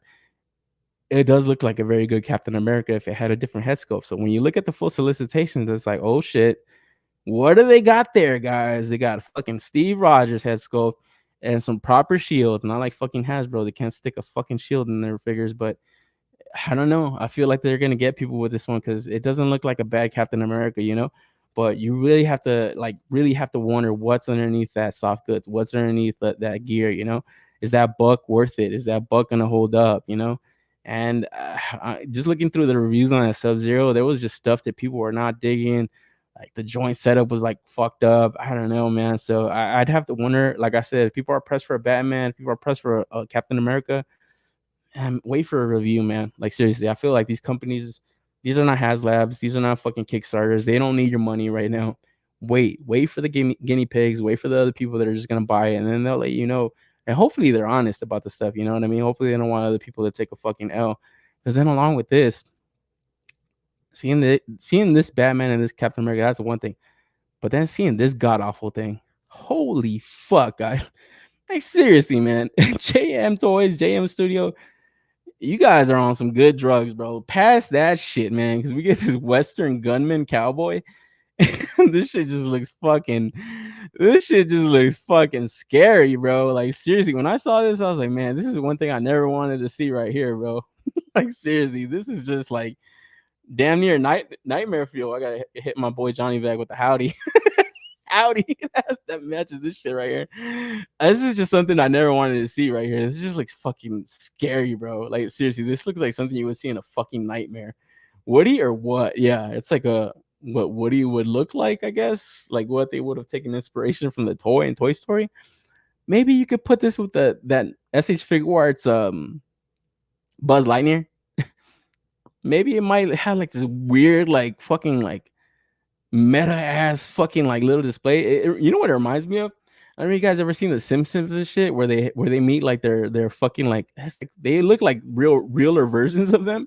[SPEAKER 2] it does look like a very good Captain America if it had a different head sculpt. So when you look at the full solicitations, it's like, oh shit. What do they got there, guys? They got fucking Steve Rogers head sculpt and some proper shields. Not like fucking Hasbro. They can't stick a fucking shield in their figures, but I don't know. I feel like they're gonna get people with this one because it doesn't look like a bad Captain America, But you really have to wonder what's underneath that soft goods, what's underneath that gear, Is that buck worth it? Is that buck gonna hold up, And just looking through the reviews on that Sub-Zero, there was just stuff that people were not digging. Like the joint setup was like fucked up. I don't know, man. So I'd have to wonder, like I said, if people are pressed for a Batman, people are pressed for a Captain America, and wait for a review, man. Like seriously, I feel like these companies, these are not HasLabs, these are not fucking Kickstarters. They don't need your money right now. Wait for the guinea pigs, wait for the other people that are just gonna buy it, and then they'll let you know. And hopefully they're honest about the stuff, you know what I mean? Hopefully they don't want other people to take a fucking L. Because then along with this, seeing this Batman and this Captain America, that's one thing. But then seeing this god-awful thing, holy fuck, guys. Like, seriously, man. JM Toys, JM Studio, you guys are on some good drugs, bro. Pass that shit, man, because we get this Western gunman cowboy. This shit just looks fucking scary, bro. Like, seriously, when I saw this, I was like, man, this is one thing I never wanted to see right here, bro. Like, seriously, this is just like damn near nightmare fuel. I gotta hit my boy Johnny back with the howdy. Howdy. That matches this shit right here. This is just something I never wanted to see right here. This just looks fucking scary, bro. Like seriously, this looks like something you would see in a fucking nightmare. Woody or what? Yeah, it's like what Woody would look like, I guess. Like what they would have taken inspiration from the toy in Toy Story. Maybe you could put this with that S.H.FIGUARTS Buzz Lightyear. Maybe it might have like this weird, like fucking like meta ass fucking like little display. You know what it reminds me of? I don't know if you guys ever seen the Simpsons and shit where they meet like their fucking like they look like realer versions of them,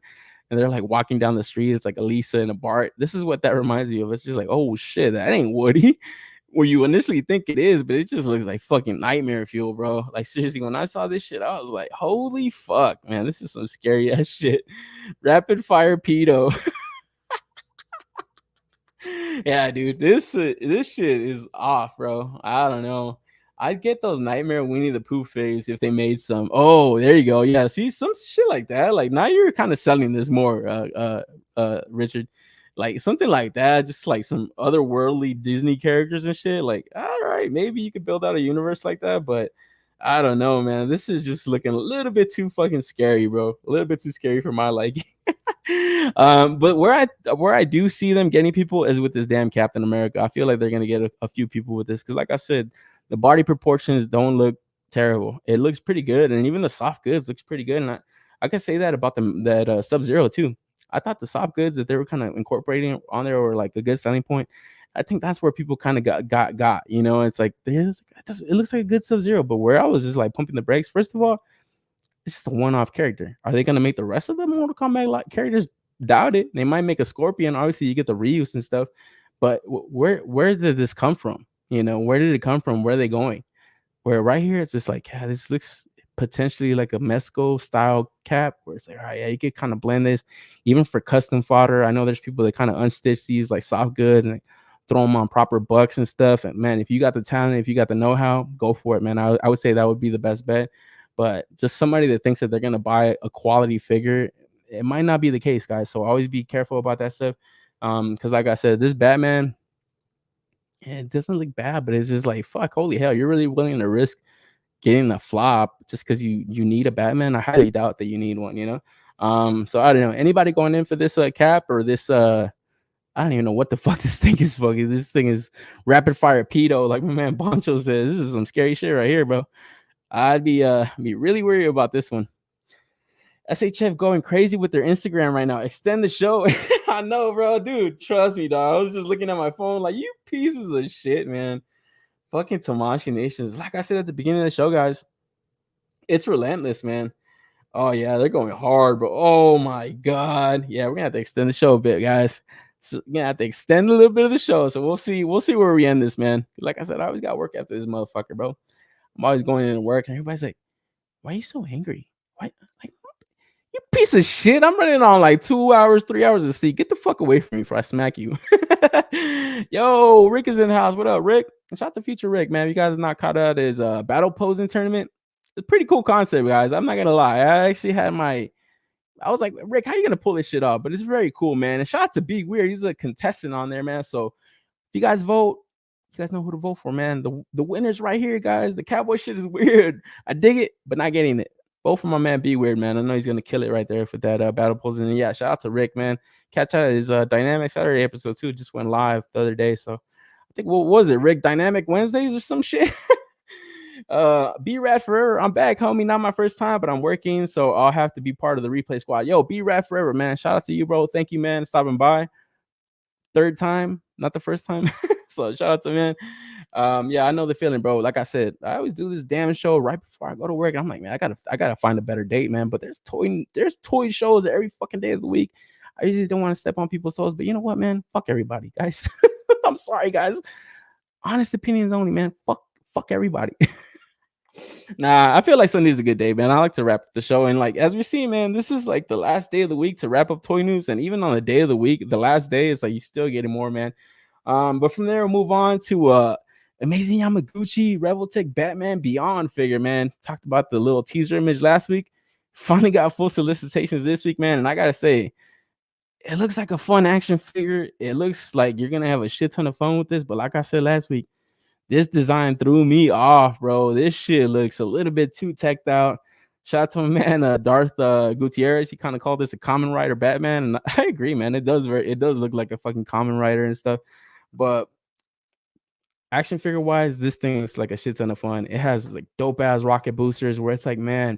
[SPEAKER 2] and they're like walking down the street. It's like Elisa and a Bart. This is what that reminds me of. It's just like, oh shit, that ain't Woody. Where you initially think it is, but it just looks like fucking nightmare fuel, bro. Like seriously, when I saw this shit, I was like, holy fuck, man, this is some scary ass shit. Rapid fire pedo. Yeah, dude, this shit is off, bro. I don't know. I'd get those Nightmare Winnie the Pooh figs if they made some. Oh, there you go. Yeah, see some shit like that. Like now you're kind of selling this more, Richard. Like something like that, just like some otherworldly Disney characters and shit. Like, all right, maybe you could build out a universe like that, but I don't know, man. This is just looking a little bit too fucking scary, bro. A little bit too scary for my liking. But where I do see them getting people is with this damn Captain America. I feel like they're gonna get a few people with this because, like I said, the body proportions don't look terrible. It looks pretty good, and even the soft goods looks pretty good. And I can say that about that Sub-Zero too. I thought the soft goods that they were kind of incorporating on there were like a good selling point. I think that's where people kind of got. You know, it's like it looks like a good Sub-Zero, but where I was just like pumping the brakes. First of all, it's just a one-off character. Are they gonna make the rest of the Mortal Kombat like characters? Doubt it. They might make a Scorpion. Obviously, you get the reuse and stuff. But where did this come from? You know, where did it come from? Where are they going? Where right here, it's just like, yeah, this looks potentially like a Mesco style cap. Where it's like, all right, yeah, you could kind of blend this, even for custom fodder. I know there's people that kind of unstitch these like soft goods and throw them on proper bucks and stuff. And man, if you got the talent, if you got the know-how, go for it, man. I would say that would be the best bet. But just somebody that thinks that they're gonna buy a quality figure, it might not be the case, guys. So always be careful about that stuff. Because like I said, this Batman, it doesn't look bad, but it's just like, fuck, holy hell, you're really willing to risk getting a flop just because you need a Batman? I highly doubt that you need one, you know. So I don't know. Anybody going in for this cap or this I don't even know what the fuck this thing is fucking. This thing is rapid fire pedo, like my man Boncho says. This is some scary shit right here, bro. I'd be really worried about this one. SHF going crazy with their Instagram right now. Extend the show. I know, bro. Dude, trust me, dog. I was just looking at my phone like, you pieces of shit, man. Fucking Tamashii Nations. Like I said at the beginning of the show, guys, it's relentless, man. Oh, yeah, they're going hard, bro. Oh, my God. Yeah, we're going to have to extend the show a bit, guys. So we're going to have to extend a little bit of the show. So we'll see where we end this, man. Like I said, I always got work after this motherfucker, bro. I'm always going in to work, and everybody's like, why are you so angry? Why? Like, you piece of shit. I'm running on like 2 hours, 3 hours of sleep. Get the fuck away from me before I smack you. Yo, Rick is in the house. What up, Rick? Shout out to Future Rick, man. If you guys are not caught out his battle posing tournament, it's a pretty cool concept, guys. I'm not going to lie. I actually had I was like, Rick, how you going to pull this shit off? But it's very cool, man. And shout out to Be Weird. He's a contestant on there, man. So if you guys vote, you guys know who to vote for, man. The winner's right here, guys. The cowboy shit is weird. I dig it, but not getting it. Vote for my man Be Weird, man. I know he's gonna kill it right there for that battle pose. And yeah, shout out to Rick, man. Catch out his Dynamic Saturday episode too. Just went live the other day. So I think, what was it, Rick? Dynamic Wednesdays or some shit. Be Rad Forever. I'm back, homie. Not my first time, but I'm working, so I'll have to be part of the replay squad. Yo, Be Rad Forever, man. Shout out to you, bro. Thank you, man, stopping by. Third time, not the first time. So shout out to man. Yeah, I know the feeling, bro. Like I said, I always do this damn show right before I go to work. And I'm like, man, I gotta find a better date, man. But there's toy shows every fucking day of the week. I usually don't want to step on people's toes, but you know what, man? Fuck everybody, guys. I'm sorry, guys. Honest opinions only, man. Fuck everybody. Nah, I feel like Sunday's a good day, man. I like to wrap up the show. And like, as we're seeing, man, this is like the last day of the week to wrap up toy news. And even on the day of the week, the last day, it's like you're still getting more, man. But from there, we'll move on to amazing Yamaguchi Rebel Tech Batman Beyond figure, man. Talked about the little teaser image last week. Finally got full solicitations this week, man. And I gotta say, it looks like a fun action figure. It looks like you're gonna have a shit ton of fun with this. But like I said last week, This design threw me off, bro. This shit looks a little bit too teched out. Shout out to my man, Darth Gutierrez. He kind of called this a Kamen Rider Batman, and I agree, man. It does look like a fucking Kamen Rider and stuff. But action figure wise, this thing looks like a shit ton of fun. It has like dope ass rocket boosters where it's like, man,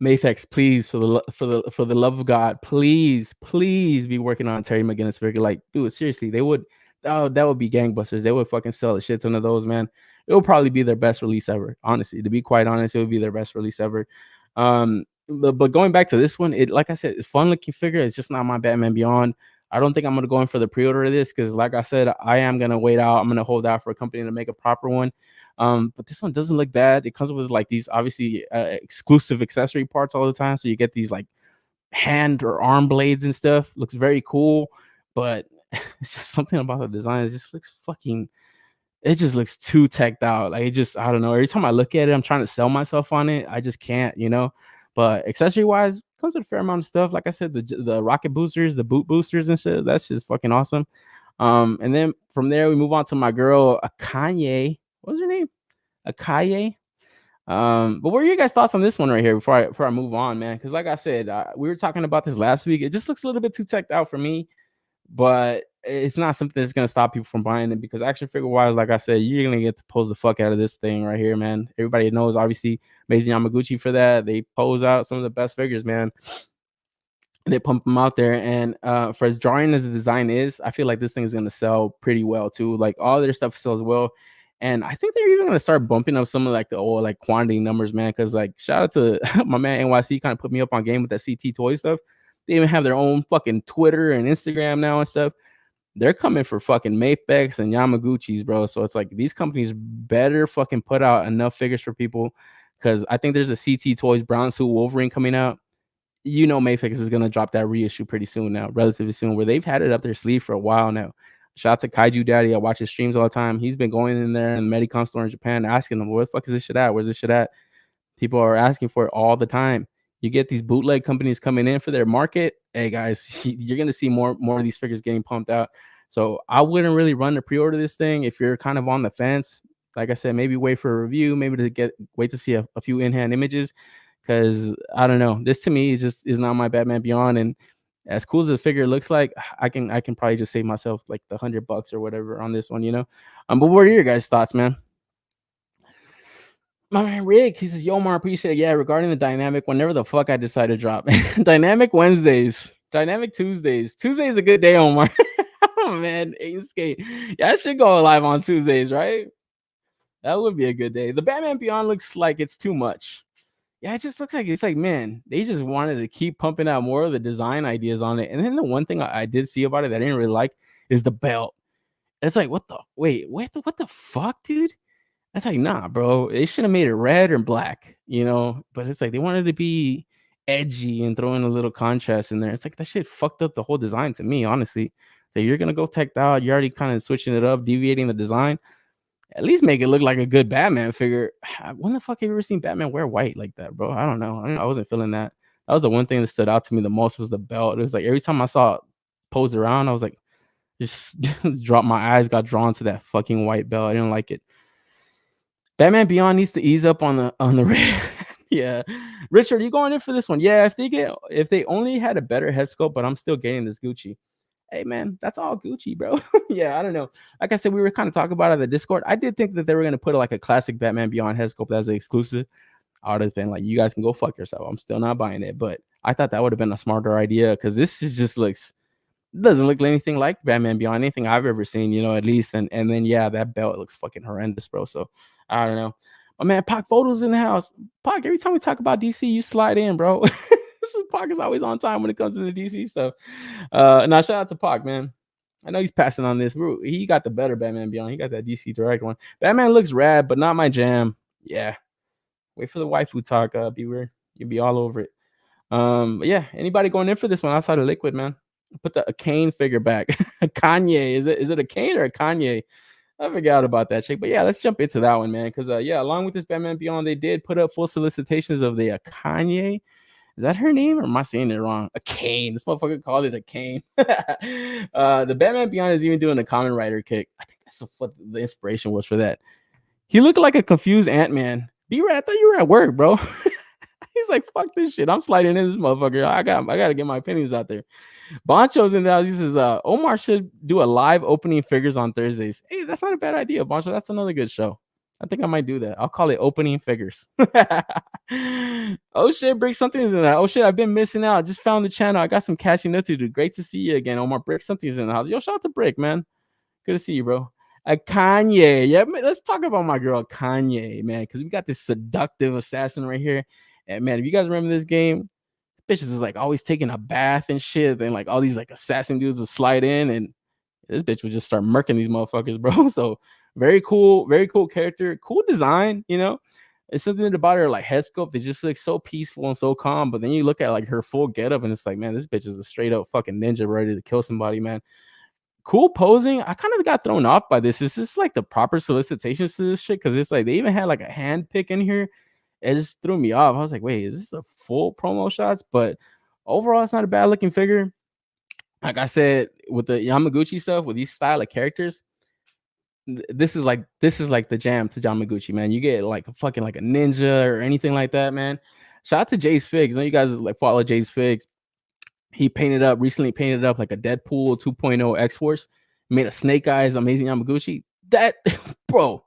[SPEAKER 2] Mafex, please, for the love of God, please be working on Terry McGinnis figure. Like, dude, seriously, they would. Oh, that would be gangbusters. They would fucking sell a shit ton of those, man. It will probably be their best release ever. Honestly, to be quite honest, it would be their best release ever. But going back to this one, it, like I said, it's fun looking figure. It's just not my Batman Beyond. I don't think I'm gonna go in for the pre-order of this because, like I said, I am gonna wait out. I'm gonna hold out for a company to make a proper one. But this one doesn't look bad. It comes with like these obviously exclusive accessory parts all the time. So you get these like hand or arm blades and stuff. Looks very cool, but it's just something about the design. It just looks fucking. It just looks too teched out. Like, it just, I don't know. Every time I look at it, I'm trying to sell myself on it. I just can't, you know. But accessory wise, comes with a fair amount of stuff. Like I said, the rocket boosters, the boot boosters and shit. That's just fucking awesome. And then from there we move on to my girl Akanye. What's her name? Akaye. But what are your guys' thoughts on this one right here before I move on, man? Because like I said, we were talking about this last week. It just looks a little bit too teched out for me, but it's not something that's gonna stop people from buying it because action figure wise, like I said, you're gonna get to pose the fuck out of this thing right here, man. Everybody knows, obviously, Amazing Yamaguchi for that. They pose out some of the best figures, man. They pump them out there, and for as jarring as the design is, I feel like this thing is gonna sell pretty well too. Like all their stuff sells well, and I think they're even gonna start bumping up some of like the old like quantity numbers, man. Because like shout out to my man NYC, kind of put me up on game with that CT toy stuff. They even have their own fucking Twitter and Instagram now and stuff. They're coming for fucking Mafex and Yamaguchis, bro. So it's like these companies better fucking put out enough figures for people, because I think there's a CT Toys Brown Suit Wolverine coming out. You know, Mafex is gonna drop that reissue pretty soon now, relatively soon, where they've had it up their sleeve for a while now. Shout out to Kaiju Daddy. I watch his streams all the time. He's been going in there in the Medicon store in Japan asking them, where the fuck is this shit at? Where's this shit at? People are asking for it all the time. You get these bootleg companies coming in for their market. Hey guys, you're gonna see more of these figures getting pumped out. So I wouldn't really run to pre-order this thing if you're kind of on the fence. Like I said, maybe wait for a review, maybe wait to see a few in-hand images, because I don't know. This to me is not my Batman Beyond, and as cool as the figure looks like, I can probably just save myself like the $100 or whatever on this one, you know. But what are your guys' thoughts, man? My man Rick, he says, "Yo, Mar, appreciate it. Yeah, regarding the dynamic, whenever the fuck I decide to drop dynamic Wednesdays, dynamic Tuesdays. Tuesday is a good day, Omar. Oh man, skate. Yeah, I should go live on Tuesdays, right? That would be a good day. The Batman Beyond looks like it's too much. Yeah, it just looks like it's like, man, they just wanted to keep pumping out more of the design ideas on it. And then the one thing I did see about it that I didn't really like is the belt. It's like, what the fuck, dude? That's like, nah, bro. They should have made it red or black, you know. But it's like they wanted to be edgy and throw in a little contrast in there. It's like that shit fucked up the whole design to me, honestly. So you're gonna go teched out. You're already kind of switching it up, deviating the design. At least make it look like a good Batman figure. When the fuck have you ever seen Batman wear white like that, bro? I don't know. I wasn't feeling that. That was the one thing that stood out to me the most was the belt. It was like every time I saw it pose around, I was like, just my eyes got drawn to that fucking white belt. I didn't like it. Batman Beyond needs to ease up on the red. Yeah. Richard, you going in for this one? Yeah, if they only had a better head sculpt, but I'm still getting this Gucci. Hey man, that's all Gucci, bro. Yeah, I don't know. Like I said, we were kind of talking about it in the Discord. I did think that they were gonna put like a classic Batman Beyond head sculpt as an exclusive. I would have been like, you guys can go fuck yourself. I'm still not buying it, but I thought that would have been a smarter idea because this is just doesn't look anything like Batman Beyond, anything I've ever seen, you know, at least. And then yeah, that belt looks fucking horrendous, bro. So I don't know. My man Pac Photos in the house. Pac, every time we talk about DC, you slide in, bro. Pac is always on time when it comes to the DC stuff. Now shout out to Pac, man. I know he's passing on this. He got the better Batman Beyond. He got that DC direct one. Batman looks rad, but not my jam. Yeah. Wait for the waifu talk, Beware. You'll be all over it. But yeah, anybody going in for this one outside of Liquid, man? Put a Kane figure back. A Kanye. Is it a Kane or a Kanye? I forgot about that chick. But yeah, let's jump into that one, man. Because yeah, along with this Batman Beyond, they did put up full solicitations of the Kanye. Is that her name, or am I saying it wrong? A Kane. This motherfucker called it a Cane. The Batman Beyond is even doing a Kamen Rider kick. I think So what the inspiration was for that. He looked like a confused Ant-Man. B-Rat, I thought you were at work, bro. He's like, fuck this shit. I'm sliding in this motherfucker. I gotta get my opinions out there. Boncho's in there. He says, Omar should do a live opening figures on Thursdays. Hey, that's not a bad idea, Boncho. That's another good show. I think I might do that. I'll call it opening figures. Oh shit, Brick, something's in that. Oh shit, I've been missing out. I just found the channel. I got some catching up to do. Great to see you again, Omar. Brick, something's in the house. Yo, shout out to Brick, man. Good to see you, bro. Kanye. Yeah, man, let's talk about my girl Kanye, man, because we got this seductive assassin right here. And man, if you guys remember this game, bitches is like always taking a bath and shit. Then like all these like assassin dudes would slide in, and this bitch would just start murking these motherfuckers, bro. So very cool character, cool design, you know. It's something about her like head sculpt. They just look so peaceful and so calm. But then you look at like her full getup, and it's like, man, this bitch is a straight up fucking ninja ready to kill somebody, man. Cool posing. I kind of got thrown off by this. Is this like the proper solicitations to this shit? Because it's like they even had like a hand pick in here. It just threw me off. I was like, wait, is this a full promo shots? But overall, it's not a bad looking figure. Like I said, with the Yamaguchi stuff, with these style of characters, this is like the jam to Yamaguchi, man. You get like a fucking like a ninja or anything like that, man. Shout out to Jay's Figs. I know you guys like follow Jay's Figs. He recently painted up like a Deadpool 2.0 X-Force, made a Snake Eyes amazing Yamaguchi. That, bro,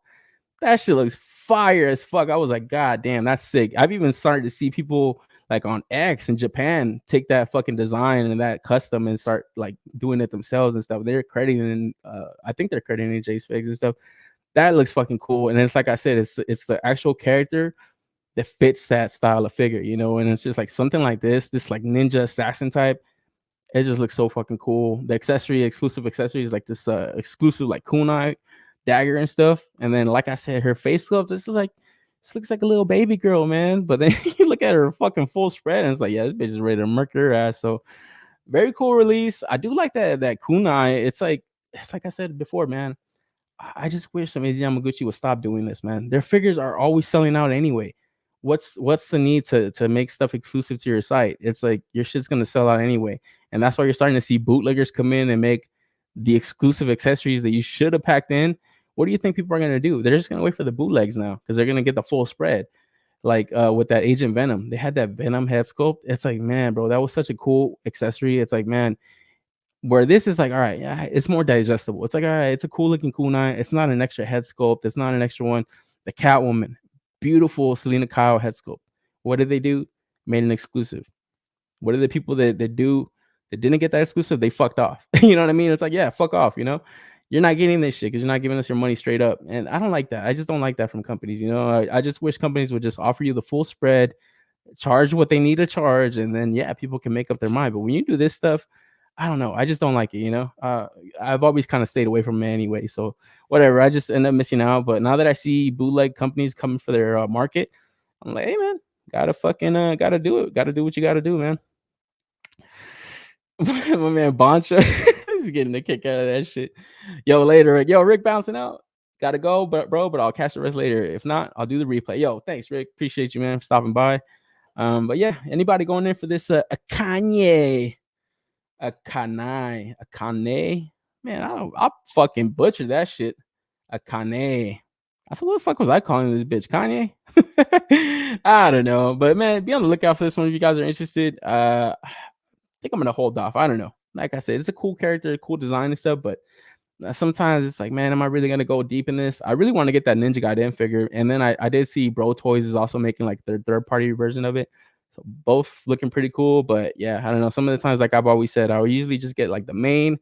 [SPEAKER 2] that shit looks fire as fuck. I was like, God damn, that's sick. I've even started to see people like on X in Japan take that fucking design and that custom and start like doing it themselves and stuff. They're crediting, I think they're crediting Jay's Figs and stuff. That looks fucking cool. And it's like I said, it's the actual character that fits that style of figure, you know. And it's just like something like this like ninja assassin type. It just looks so fucking cool. The exclusive accessory is like this exclusive like kunai dagger and stuff. And then like I said, her face sculpt, this looks like a little baby girl, man. But then you look at her fucking full spread and it's like, yeah, this bitch is ready to murk her ass. So very cool release. I do like that kunai. It's like I said before, man. I just wish some Yamaguchi would stop doing this, man. Their figures are always selling out anyway. What's the need to make stuff exclusive to your site? It's like your shit's gonna sell out anyway, and that's why you're starting to see bootleggers come in and make the exclusive accessories that you should have packed in. What do you think people are gonna do? They're just gonna wait for the bootlegs now because they're gonna get the full spread. Like with that Agent Venom, they had that Venom head sculpt. It's like, man, bro, that was such a cool accessory. It's like, man, where this is like, all right, yeah, it's more digestible. It's like, all right, it's a cool looking kunai. It's not an extra head sculpt. It's not an extra one. The Catwoman, beautiful Selena Kyle head sculpt. What did they do? Made an exclusive. What are the people that didn't get that exclusive? They fucked off. You know what I mean? It's like, yeah, fuck off. You know, you're not getting this shit because you're not giving us your money straight up. And I don't like that. I just don't like that from companies. You know, I just wish companies would just offer you the full spread, charge what they need to charge, and then yeah, people can make up their mind. But when you do this stuff, I don't know. I just don't like it, you know. I've always kind of stayed away from it anyway. So whatever. I just end up missing out. But now that I see bootleg companies coming for their market, I'm like, hey man, gotta do it. Gotta do what you gotta do, man. My man Boncha, he's getting a kick out of that shit. Yo, later, Rick. Yo, Rick bouncing out. Gotta go, but I'll catch the rest later. If not, I'll do the replay. Yo, thanks, Rick. Appreciate you, man, for stopping by. But yeah, anybody going in for this a Kanye? A Kane, man, I'll fucking butcher that shit. A Kane. I said, what the fuck was I calling this bitch? Kanye? I don't know, but man, be on the lookout for this one if you guys are interested. I think I'm gonna hold off. I don't know. Like I said, it's a cool character, cool design and stuff, but sometimes it's like, man, am I really gonna go deep in this? I really want to get that Ninja Gaiden figure, and then I did see Bro Toys is also making like their third-party version of it. So both looking pretty cool, but yeah, I don't know. Some of the times, like I've always said, I would usually just get like the main,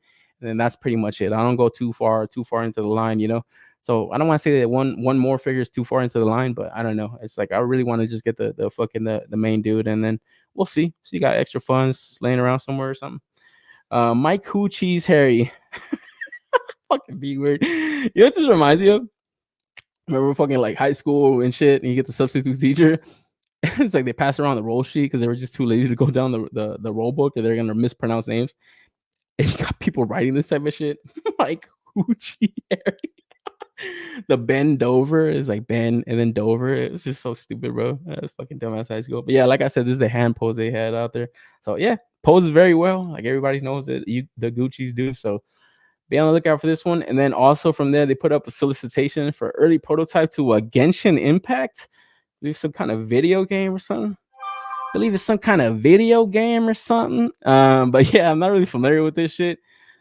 [SPEAKER 2] and then that's pretty much it. I don't go too far into the line, you know. So I don't want to say that one more figure is too far into the line, but I don't know. It's like I really want to just get the fucking the main dude, and then we'll see. So you got extra funds laying around somewhere or something. Mike Who Cheese Harry, fucking B word. You know what this reminds me of? Remember fucking like high school and shit, and you get the substitute teacher. It's like they pass around the roll sheet because they were just too lazy to go down the roll book, or they're gonna mispronounce names. And you got people writing this type of shit. Like Hoochie Harry. The Ben Dover is like Ben and then Dover. It's just so stupid, bro. That's fucking dumbass high school. But yeah, like I said, this is the hand pose they had out there. So yeah, poses very well. Like everybody knows that the Gucci's do. So Be on the lookout for this one. And then also from there, they put up a solicitation for early prototype to a Genshin Impact. I believe some kind of video game or something. I believe it's some kind of video game or something. But yeah, I'm not really familiar with this shit.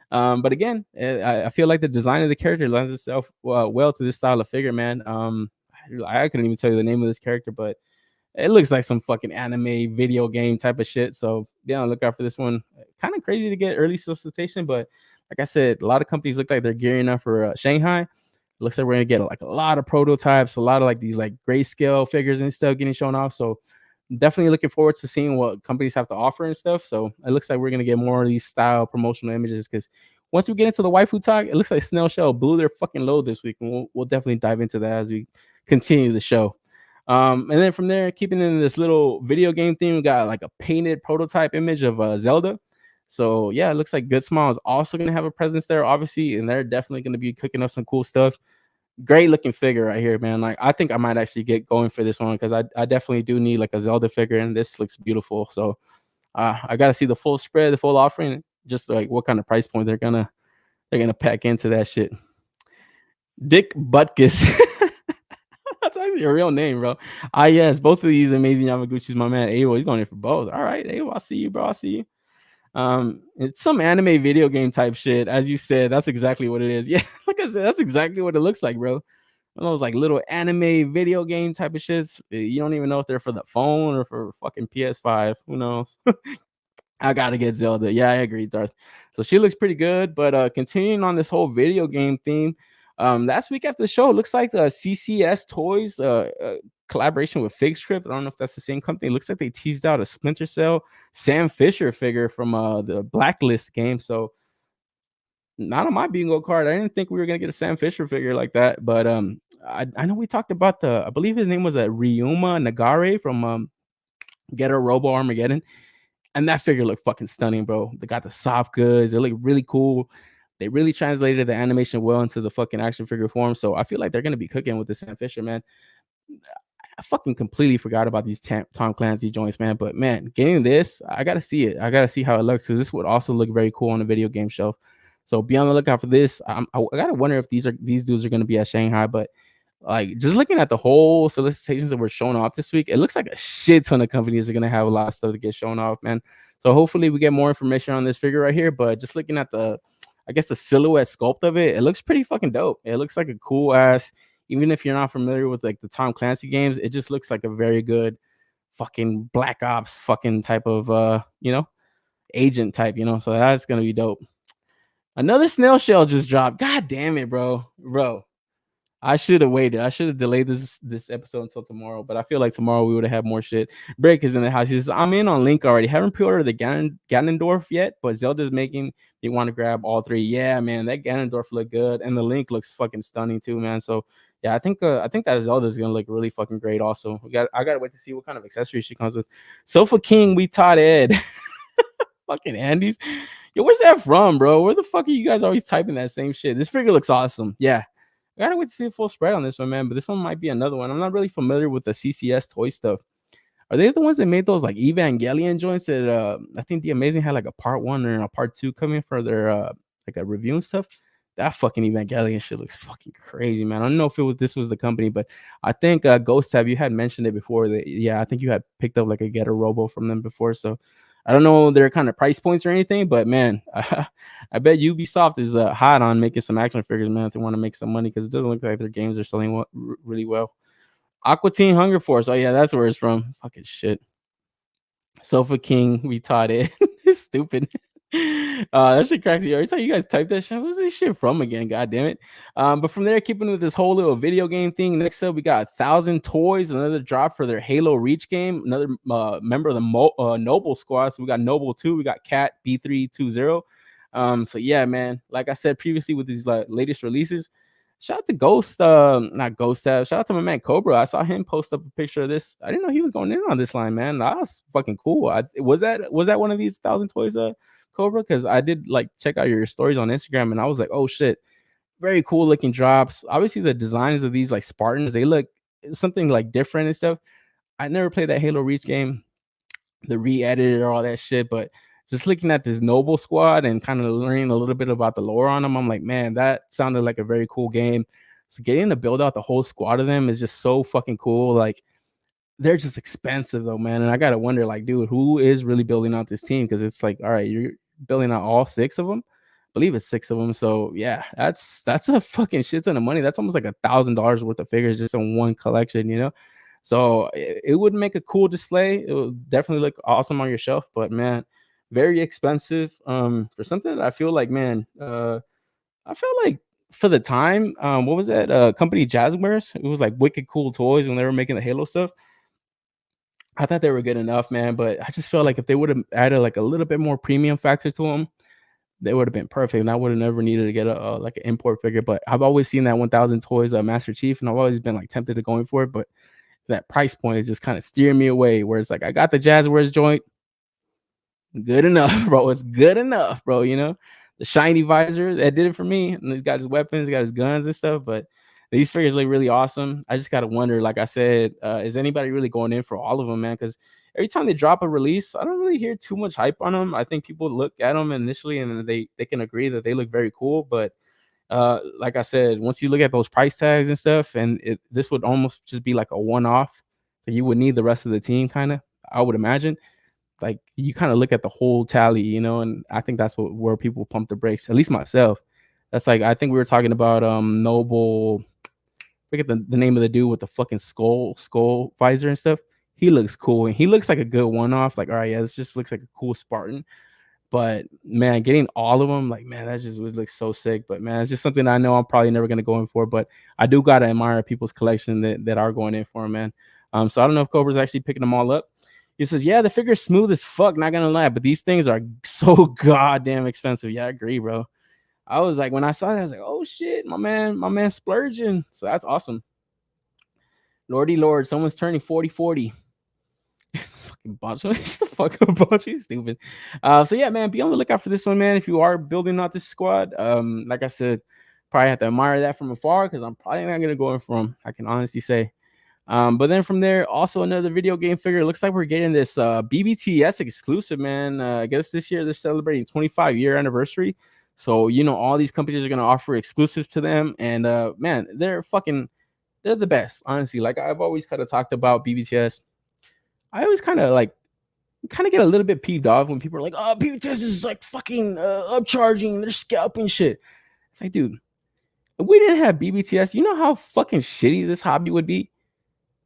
[SPEAKER 2] But again, I feel like the design of the character lends itself well to this style of figure, man. I couldn't even tell you the name of this character, but it looks like some fucking anime video game type of shit. So yeah, look out for this one. Kind of crazy to get early solicitation, but like I said, a lot of companies look like they're gearing up for Shanghai. It looks like we're gonna get like a lot of prototypes, a lot of like these like grayscale figures and stuff getting shown off. So definitely looking forward to seeing what companies have to offer and stuff. So it looks like we're gonna get more of these style promotional images because once we get into the waifu talk, it looks like Snail Shell blew their fucking load this week, and we'll definitely dive into that as we continue the show. And then from there, keeping in this little video game theme, we got like a painted prototype image of Zelda. So yeah, it looks like Good Smile is also gonna have a presence there, obviously, and they're definitely gonna be cooking up some cool stuff. Great looking figure right here, man. Like I think I might actually get going for this one because I definitely do need like a Zelda figure, and this looks beautiful. So I gotta see the full spread, the full offering, just like what kind of price point they're gonna pack into that shit. Dick Butkus. That's actually a real name, bro. Yes, both of these amazing Yamaguchis, my man. Awo, he's going in for both. All right, Awo, I see you, bro. I see you. It's some anime video game type shit, as you said. That's exactly what it is. Yeah, like I said, that's exactly what it looks like, bro. Those like little anime video game type of shits. You don't even know if they're for the phone or for fucking PS5. Who knows? I gotta get Zelda. Yeah, I agree, Darth. So she looks pretty good. But continuing on this whole video game theme, last week after the show, it looks like the CCS Toys collaboration with Fig Script. I don't know if that's the same company. It looks like they teased out a Splinter Cell Sam Fisher figure from the Blacklist game. So not on my bingo card. I didn't think we were gonna get a Sam Fisher figure like that. But I know we talked about I believe his name was Ryuma Nagare from Getter Robo Armageddon. And that figure looked fucking stunning, bro. They got the soft goods. They look really cool. They really translated the animation well into the fucking action figure form. So I feel like they're gonna be cooking with the Sam Fisher, man. I fucking completely forgot about these Tom Clancy joints, man. But man, getting this, I gotta see it. I gotta see how it looks because this would also look very cool on a video game shelf. So be on the lookout for this. I gotta wonder if these dudes are gonna be at Shanghai, but like just looking at the whole solicitations that were shown off this week, it looks like a shit ton of companies are gonna have a lot of stuff to get shown off, man. So hopefully we get more information on this figure right here. But just looking at the silhouette sculpt of it, it looks pretty fucking dope. It looks like a cool ass. Even if you're not familiar with like the Tom Clancy games, it just looks like a very good fucking Black Ops fucking type of agent type, so that's gonna be dope. Another Snail Shell just dropped. God damn it, bro. I should have waited. I should have delayed this episode until tomorrow, but I feel like tomorrow we would have had more shit. Break is in the house. He says, I'm in on Link already. Haven't pre-ordered the Ganondorf yet, but Zelda's making me want to grab all three. Yeah, man, that Ganondorf look good, and the Link looks fucking stunning too, man. So yeah, I think that Zelda's gonna look really fucking great. Also, I gotta wait to see what kind of accessories she comes with. Sofa King, we taught Ed. Fucking Andes. Yo, where's that from, bro? Where the fuck are you guys always typing that same shit? This figure looks awesome. Yeah. I gotta wait to see the full spread on this one, man. But this one might be another one. I'm not really familiar with the CCS toy stuff. Are they the ones that made those like Evangelion joints that I think The Amazing had like a part 1 and a part 2 coming for their like a review and stuff? That fucking Evangelion shit looks fucking crazy, man. I don't know if this was the company, but I think Ghost Tab, you had mentioned it before. I think you had picked up like a Getter Robo from them before. So I don't know their kind of price points or anything, but man, I bet Ubisoft is hot on making some action figures, man, if they want to make some money, because it doesn't look like their games are selling really well. Aqua Teen Hunger Force. Oh, yeah, that's where it's from. Fucking shit. Sofa King, we taught it. It's stupid. That shit cracks me. Every time you guys type that shit, where's this shit from again? God damn it. But from there, keeping with this whole little video game thing, next up we got 1,000 Toys, another drop for their Halo Reach game, another member of the Noble Squad. So we got Noble 2, we got Cat B320. So yeah, man, like I said previously with these latest releases, shout out to Ghost, not Ghost Tab. Shout out to my man Cobra. I saw him post up a picture of this. I didn't know he was going in on this line, man. That was fucking cool. Was that one of these 1,000 Toys, Cobra? Because I did like check out your stories on Instagram, and I was like, oh shit, very cool looking drops. Obviously, the designs of these like Spartans, they look something like different and stuff. I never played that Halo Reach game, the re-edited or all that shit, but just looking at this Noble Squad and kind of learning a little bit about the lore on them, I'm like, man, that sounded like a very cool game. So getting to build out the whole squad of them is just so fucking cool. Like, they're just expensive though, man. And I gotta wonder, like, dude, who is really building out this team? Because it's like, all right, you're building out all 6 of them. I believe it's 6 of them. So yeah, that's a fucking shit ton of money. That's almost like $1,000 worth of figures just in one collection, you know. So it would make a cool display. It would definitely look awesome on your shelf. But man, very expensive. For something that I feel like, man, I felt like for the time, what was that company Jazzwares? It was like wicked cool toys when they were making the Halo stuff. I thought they were good enough, man, but I just felt like if they would have added like a little bit more premium factor to them, they would have been perfect, and I would have never needed to get a like an import figure. But I've always seen that 1,000 toys Master Chief, and I've always been like tempted to going for it, but that price point is just kind of steering me away. Where it's like I got the Jazzwares joint, good enough, bro. It's good enough, bro. You know, the shiny visor that did it for me, and he's got his weapons, he got his guns and stuff, but these figures look really awesome. I just gotta wonder, like I said, is anybody really going in for all of them, man? Because every time they drop a release, I don't really hear too much hype on them. I think people look at them initially and they can agree that they look very cool. But like I said, once you look at those price tags and stuff, and this would almost just be like a one-off. So you would need the rest of the team, kind of, I would imagine. Like you kind of look at the whole tally, you know, and I think that's where people pump the brakes, at least myself. That's like, I think we were talking about Noble. Forget the name of the dude with the fucking skull visor and stuff. He looks cool, and he looks like a good one-off. Like, all right, yeah, this just looks like a cool Spartan. But man, getting all of them, like, man, that just would look so sick. But man, it's just something I know I'm probably never gonna go in for. But I do gotta admire people's collection that are going in for them, man. So I don't know if Cobra's actually picking them all up. He says, yeah, the figure's smooth as fuck, not gonna lie, but these things are so goddamn expensive. Yeah, I agree, bro. I was like, when I saw that, I was like, oh shit, my man splurging. So that's awesome. Lordy Lord, someone's turning 40. Fucking Bacho. Just the fuck up, Bacho. You stupid. So yeah, man, be on the lookout for this one, man. If you are building out this squad, like I said, probably have to admire that from afar because I'm probably not gonna go in for them. I can honestly say. But then from there, also another video game figure. It looks like we're getting this BBTS exclusive, man. I guess this year they're celebrating 25-year anniversary. So, you know, all these companies are going to offer exclusives to them. And, man, they're the best, honestly. Like, I've always kind of talked about BBTS. I always kind of get a little bit peeved off when people are like, oh, BBTS is like fucking upcharging. They're scalping shit. It's like, dude, if we didn't have BBTS, you know how fucking shitty this hobby would be?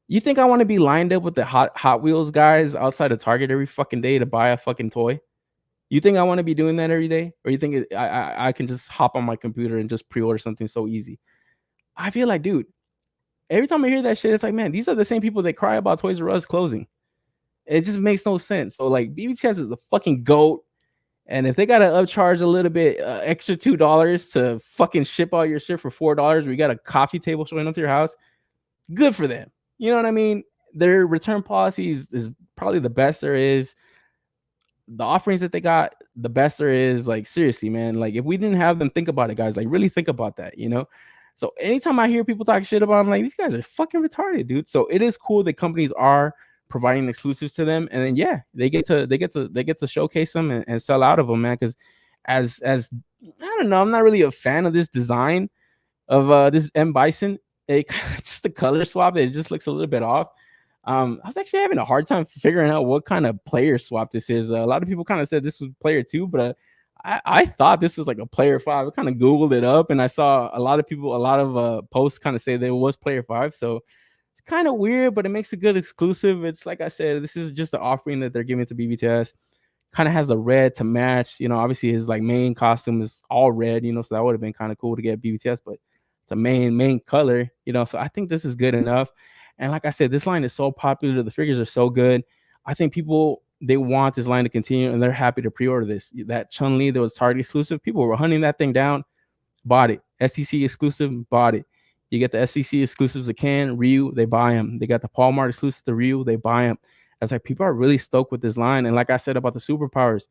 [SPEAKER 2] You think I want to be lined up with the Hot Wheels guys outside of Target every fucking day to buy a fucking toy? You think I want to be doing that every day? Or you think I can just hop on my computer and just pre-order something so easy? I feel like, dude, every time I hear that shit, it's like, man, these are the same people that cry about Toys R Us closing. It just makes no sense. So, like, BBTS is the fucking GOAT. And if they got to upcharge a little bit extra $2 to fucking ship all your shit for $4, we got a coffee table showing up to your house, good for them. You know what I mean? Their return policy is probably the best there is. The offerings that they got, the best there is. Like, seriously, man, like if we didn't have them, think about it, guys. Like, really think about that, you know. So anytime I hear people talk shit about them, like, these guys are fucking retarded, dude. So it is cool that companies are providing exclusives to them, and then yeah, they get to showcase them and sell out of them, man. Because as I don't know, I'm not really a fan of this design of this M Bison. It just the color swap, it just looks a little bit off. I was actually having a hard time figuring out what kind of player swap this is. A lot of people kind of said this was player 2, but I thought this was like a player 5. I kind of Googled it up and I saw a lot of posts kind of say that it was player 5. So it's kind of weird, but it makes a good exclusive. It's like I said, this is just the offering that they're giving to BBTS. Kind of has the red to match. You know, obviously his like main costume is all red, you know, so that would have been kind of cool to get BBTS, but it's a main color, you know, so I think this is good enough. And like I said, this line is so popular. The figures are so good. I think people, they want this line to continue, and they're happy to pre-order this. That Chun-Li that was Target exclusive, people were hunting that thing down, bought it. STC exclusive, bought it. You get the STC exclusives of Ken, Ryu, they buy them. They got the Paul Mart exclusive to Ryu, they buy them. It's like people are really stoked with this line. And like I said about the superpowers,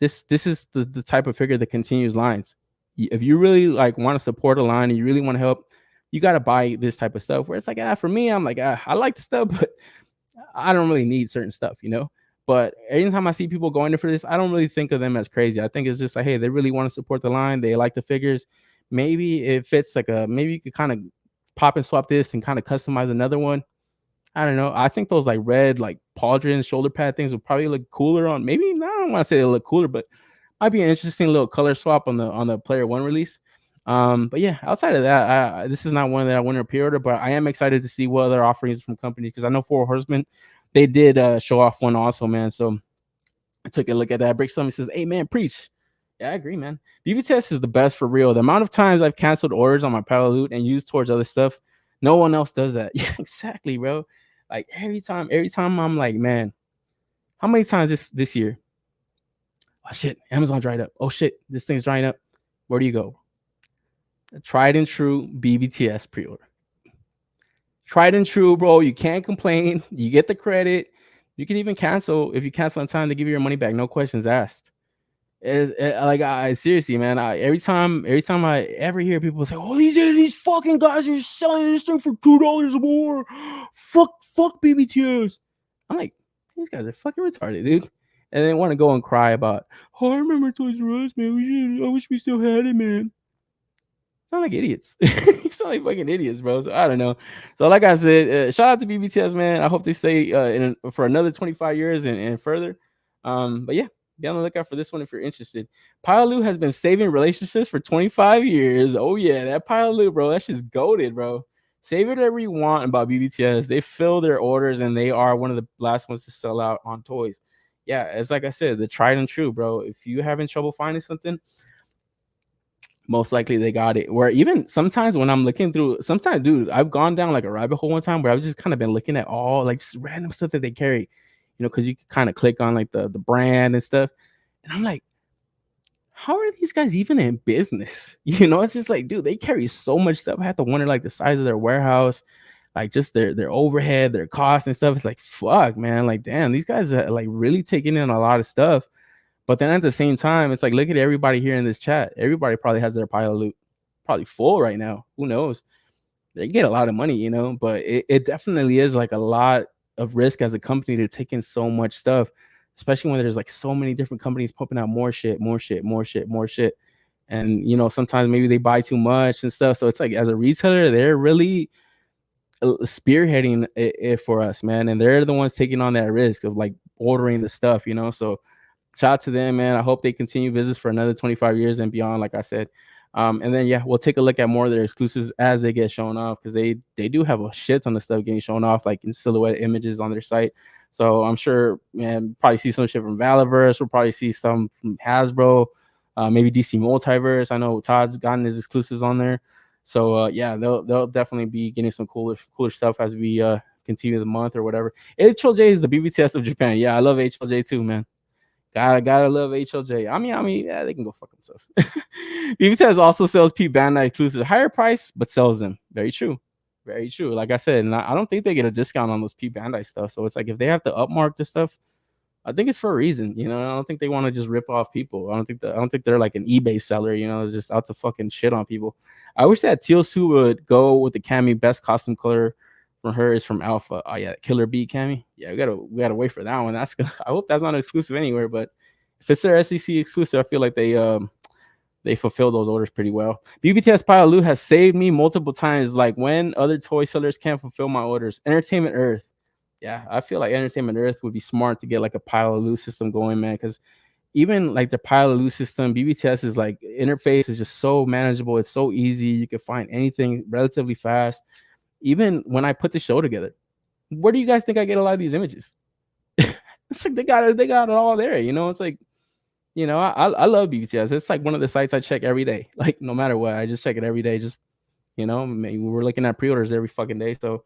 [SPEAKER 2] this is the type of figure that continues lines. If you really like want to support a line and you really want to help, you got to buy this type of stuff where it's like, for me, I'm like, I like the stuff, but I don't really need certain stuff, you know. But anytime I see people going in for this, I don't really think of them as crazy. I think it's just like, hey, they really want to support the line. They like the figures. Maybe it fits like maybe you could kind of pop and swap this and kind of customize another one. I don't know. I think those like red, like pauldron shoulder pad things would probably look cooler on. Maybe I don't want to say they look cooler, but might be an interesting little color swap on the Player One release. But yeah, outside of that, this is not one that I want to pre-order, but I am excited to see what other offerings from companies, because I know for Horsemen, they did show off one also, man. So I took a look at that. Brick Summit says, "Hey man, preach." Yeah, I agree, man. BBTS is the best for real. The amount of times I've canceled orders on my Pile of Loot and used towards other stuff, no one else does that. Yeah, exactly, bro. Like every time I'm like, man, how many times this year? Oh shit, Amazon dried up. Oh shit, this thing's drying up. Where do you go? A tried and true BBTS pre-order. Tried and true, bro. You can't complain. You get the credit. You can even cancel if you cancel on time. To give you your money back, no questions asked. I seriously, man. Every time I ever hear people say, "Oh, these fucking guys are selling this thing for $2 more," fuck BBTS. I'm like, these guys are fucking retarded, dude. And they want to go and cry about, "Oh, I remember Toys R Us, man. I wish we still had it, man." Sound like idiots. You sound like fucking idiots, bro. So I don't know. So like I said, shout out to BBTS, man. I hope they stay for another 25 years and further. But yeah, be on the lookout for this one if you're interested. Pialoo has been saving relationships for 25 years. Oh yeah, that Pialoo, bro. That shit's goated, bro. Say whatever you want about BBTS. They fill their orders and they are one of the last ones to sell out on toys. Yeah, it's like I said, the tried and true, bro. If you having trouble finding something, most likely they got it. Where even sometimes when I'm looking through, sometimes, dude, I've gone down like a rabbit hole one time where I've just kind of been looking at all like just random stuff that they carry, because you can kind of click on like the brand and stuff. And I'm like, how are these guys even in business? It's just like, dude, they carry so much stuff. I have to wonder like the size of their warehouse, like just their overhead, their costs and stuff. It's like, fuck, man. Like, damn, these guys are like really taking in a lot of stuff. But then at the same time, it's like, look at everybody here in this chat. Everybody probably has their pile of loot probably full right now. Who knows? They get a lot of money, but it definitely is like a lot of risk as a company to take in so much stuff, especially when there's like so many different companies pumping out more shit. And, sometimes maybe they buy too much and stuff. So it's like, as a retailer, they're really spearheading it for us, man. And they're the ones taking on that risk of like ordering the stuff, So shout out to them, man. I hope they continue business for another 25 years and beyond, like I said. And then, yeah, we'll take a look at more of their exclusives as they get shown off, because they do have a shit ton of stuff getting shown off, like in silhouette images on their site. So I'm sure, man, probably see some shit from Valaverse. We'll probably see some from Hasbro, maybe DC Multiverse. I know Todd's gotten his exclusives on there. So, yeah, they'll definitely be getting some cooler stuff as we continue the month or whatever. HLJ is the BBTS of Japan. Yeah, I love HLJ too, man. Gotta love HLJ. I mean, yeah, they can go fuck themselves. BBTS also sells P Bandai exclusive, higher price, but sells them. Very true. Like I said, and I don't think they get a discount on those P Bandai stuff. So it's like, if they have to upmark the stuff, I think it's for a reason. I don't think they want to just rip off people. I don't think they're like an eBay seller. It's just out to fucking shit on people. I wish that Teal Sue would go with the Cammy best costume color. From her is from Alpha. Oh yeah, Killer Bee Cammy. Yeah, we gotta wait for that one. I hope that's not exclusive anywhere, but if it's their SEC exclusive, I feel like they fulfill those orders pretty well. BBTS Pialoo has saved me multiple times, like when other toy sellers can't fulfill my orders. Entertainment Earth. Yeah, I feel like Entertainment Earth would be smart to get like a Pialoo system going, man, because even like the Pialoo system, BBTS is like interface is just so manageable. It's so easy. You can find anything relatively fast. Even when I put the show together, where do you guys think I get a lot of these images? It's like they got it all there. It's like, I love BBTS. It's like one of the sites I check every day. Like no matter what, I just check it every day. Just maybe we're looking at pre-orders every fucking day. So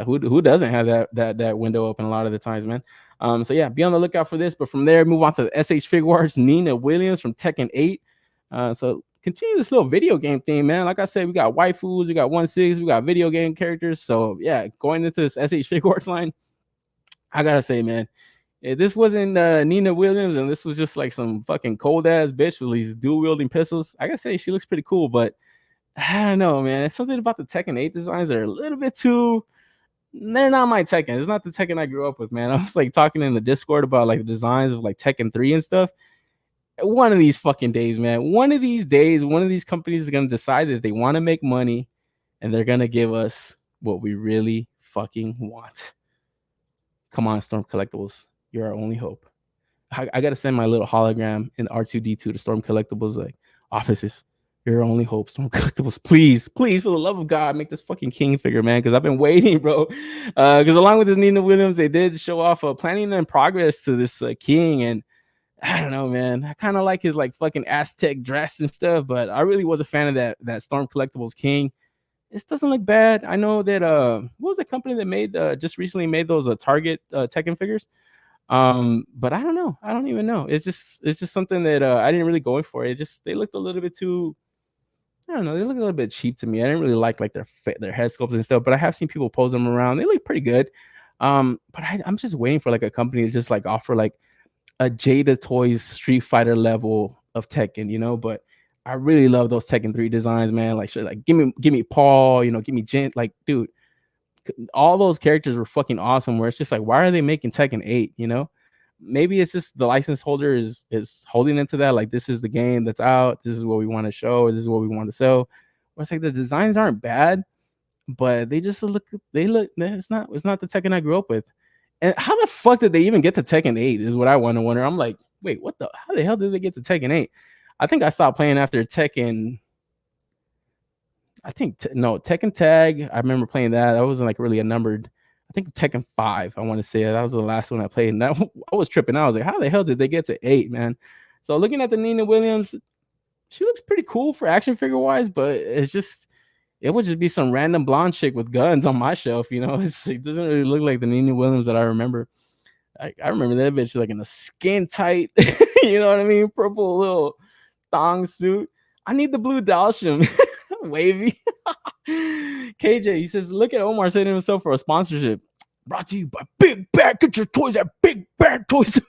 [SPEAKER 2] who doesn't have that window open a lot of the times, man? So yeah, be on the lookout for this. But from there, move on to the S.H.FIGUARTS, Nina Williams from Tekken 8. So continue this little video game theme, man. Like I said, we got waifus, we got 1/6, we got video game characters. So yeah, going into this S.H.FIGUARTS line, I gotta say, man, if this wasn't Nina Williams and this was just like some fucking cold ass bitch with these dual wielding pistols, I gotta say she looks pretty cool. But I don't know, man. It's something about the Tekken 8 designs that are a little bit too they're not my Tekken. It's not the Tekken I grew up with, man. I was like talking in the Discord about like the designs of like Tekken 3 and stuff. One of these fucking days, man. One of these days, one of these companies is gonna decide that they want to make money, and they're gonna give us what we really fucking want. Come on, Storm Collectibles, you're our only hope. I gotta send my little hologram in R2D2 to Storm Collectibles like offices. Your only hope, Storm Collectibles. Please, please, for the love of God, make this fucking King figure, man. Because I've been waiting, bro. Because along with this Nina Williams, they did show off a planning in progress to this King, and I don't know, man. I kind of like his like fucking Aztec dress and stuff, but I really was a fan of that Storm Collectibles King. This doesn't look bad. I know that what was the company that made just recently made those Target Tekken figures? But I don't know. I don't even know. It's just something that I didn't really go in for. It just they looked a little bit too. I don't know. They look a little bit cheap to me. I didn't really like their head sculpts and stuff. But I have seen people pose them around. They look pretty good. But I'm just waiting for like a company to just like offer like a Jada Toys Street Fighter level of Tekken, you know. But I really love those Tekken 3 designs, man. Like, sure, like give me Paul, you know, give me Jin. Like, dude, all those characters were fucking awesome. Where it's just like, why are they making Tekken 8? You know, maybe it's just the license holder is holding them to that. Like, this is the game that's out. This is what we want to show. This is what we want to sell. Where it's like the designs aren't bad, but they just look. They look. It's not the Tekken I grew up with. And how the fuck did they even get to Tekken 8 is what I want to wonder. I'm like, wait, how the hell did they get to Tekken 8? I think I stopped playing after Tekken. I think Tekken Tag. I remember playing that. That wasn't like really a numbered. I think Tekken 5. I want to say that was the last one I played. And that, I was tripping out. I was like, how the hell did they get to 8, man? So looking at the Nina Williams, she looks pretty cool for action figure wise, but it would just be some random blonde chick with guns on my shelf, you know. It doesn't really look like the Nina Williams that I remember. I remember that bitch like in a skin tight, you know what I mean? Purple little thong suit. I need the blue Dalsham. Wavy. KJ, he says, look at Omar setting himself for a sponsorship. Brought to you by Big Bad. Get your toys at Big Bad Toys.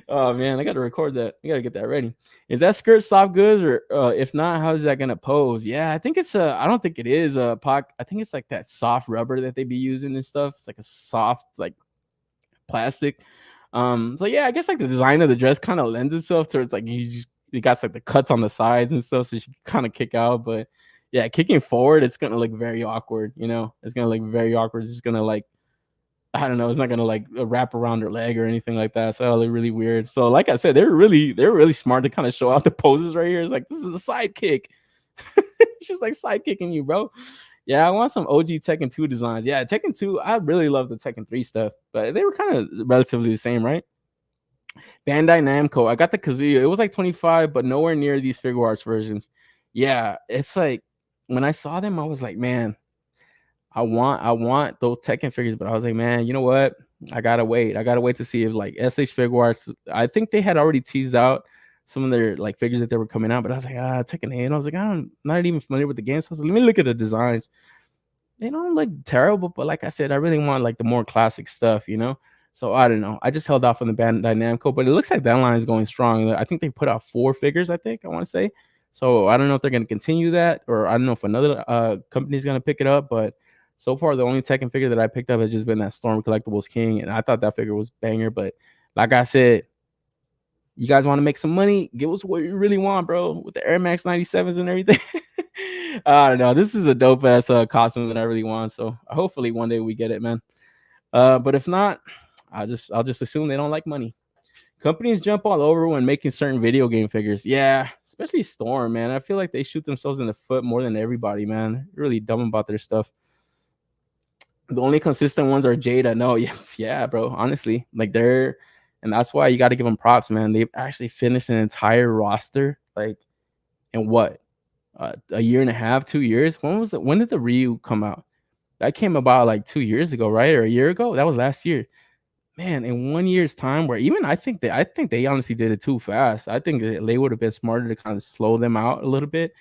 [SPEAKER 2] Oh man, I gotta record that. I gotta get that ready. Is that skirt soft goods, or if not, how is that gonna pose? Yeah, I think it's I don't think it is a POC. I think it's like that soft rubber that they be using and stuff. It's like a soft like plastic. So yeah, I guess like the design of the dress kind of lends itself to it's like you got like the cuts on the sides and stuff, so she can kind of kick out. But yeah, kicking forward, it's gonna look very awkward. You know, it's gonna look very awkward. It's just gonna like, I don't know, it's not gonna like wrap around her leg or anything like that. So it'll look really weird. So like I said, they're really smart to kind of show out the poses right here. It's like, this is a side kick. She's like side kicking you, bro. Yeah, I want some OG Tekken 2 designs. Yeah, Tekken 2, I really love the Tekken 3 stuff, but they were kind of relatively the same, right? Bandai Namco, I got the Kazuya. It was like 25, but nowhere near these Figuarts versions. Yeah, it's like when I saw them, I was like, man, I want those Tekken figures, but I was like, man, you know what? I gotta wait. I gotta wait to see if like S.H.FIGUARTS. I think they had already teased out some of their like figures that they were coming out, but I was like, Tekken 8. And I was like, I'm not even familiar with the game. So I was like, let me look at the designs. They don't look terrible, but like I said, I really want like the more classic stuff, you know? So I don't know. I just held off on the Bandai Namco, but it looks like that line is going strong. I think they put out 4 figures, I want to say. So I don't know if they're going to continue that, or I don't know if another company is going to pick it up, but so far the only Tekken figure that I picked up has just been that Storm Collectibles King, and I thought that figure was banger. But like I said, you guys want to make some money, give us what you really want, bro, with the Air Max 97s and everything. I don't know. This is a dope ass costume that I really want. So hopefully one day we get it, man. But if not, I'll just assume they don't like money. Companies jump all over when making certain video game figures. Yeah, especially Storm, man. I feel like they shoot themselves in the foot more than everybody, man. They're really dumb about their stuff. The only consistent ones are Jada. No, yeah, bro. Honestly, like and that's why you got to give them props, man. They've actually finished an entire roster, like, in what, a year and a half, 2 years. When did the Ryu come out? That came about like 2 years ago, right? Or a year ago? That was last year. Man, in 1 year's time, where even I think they honestly did it too fast. I think they would have been smarter to kind of slow them out a little bit.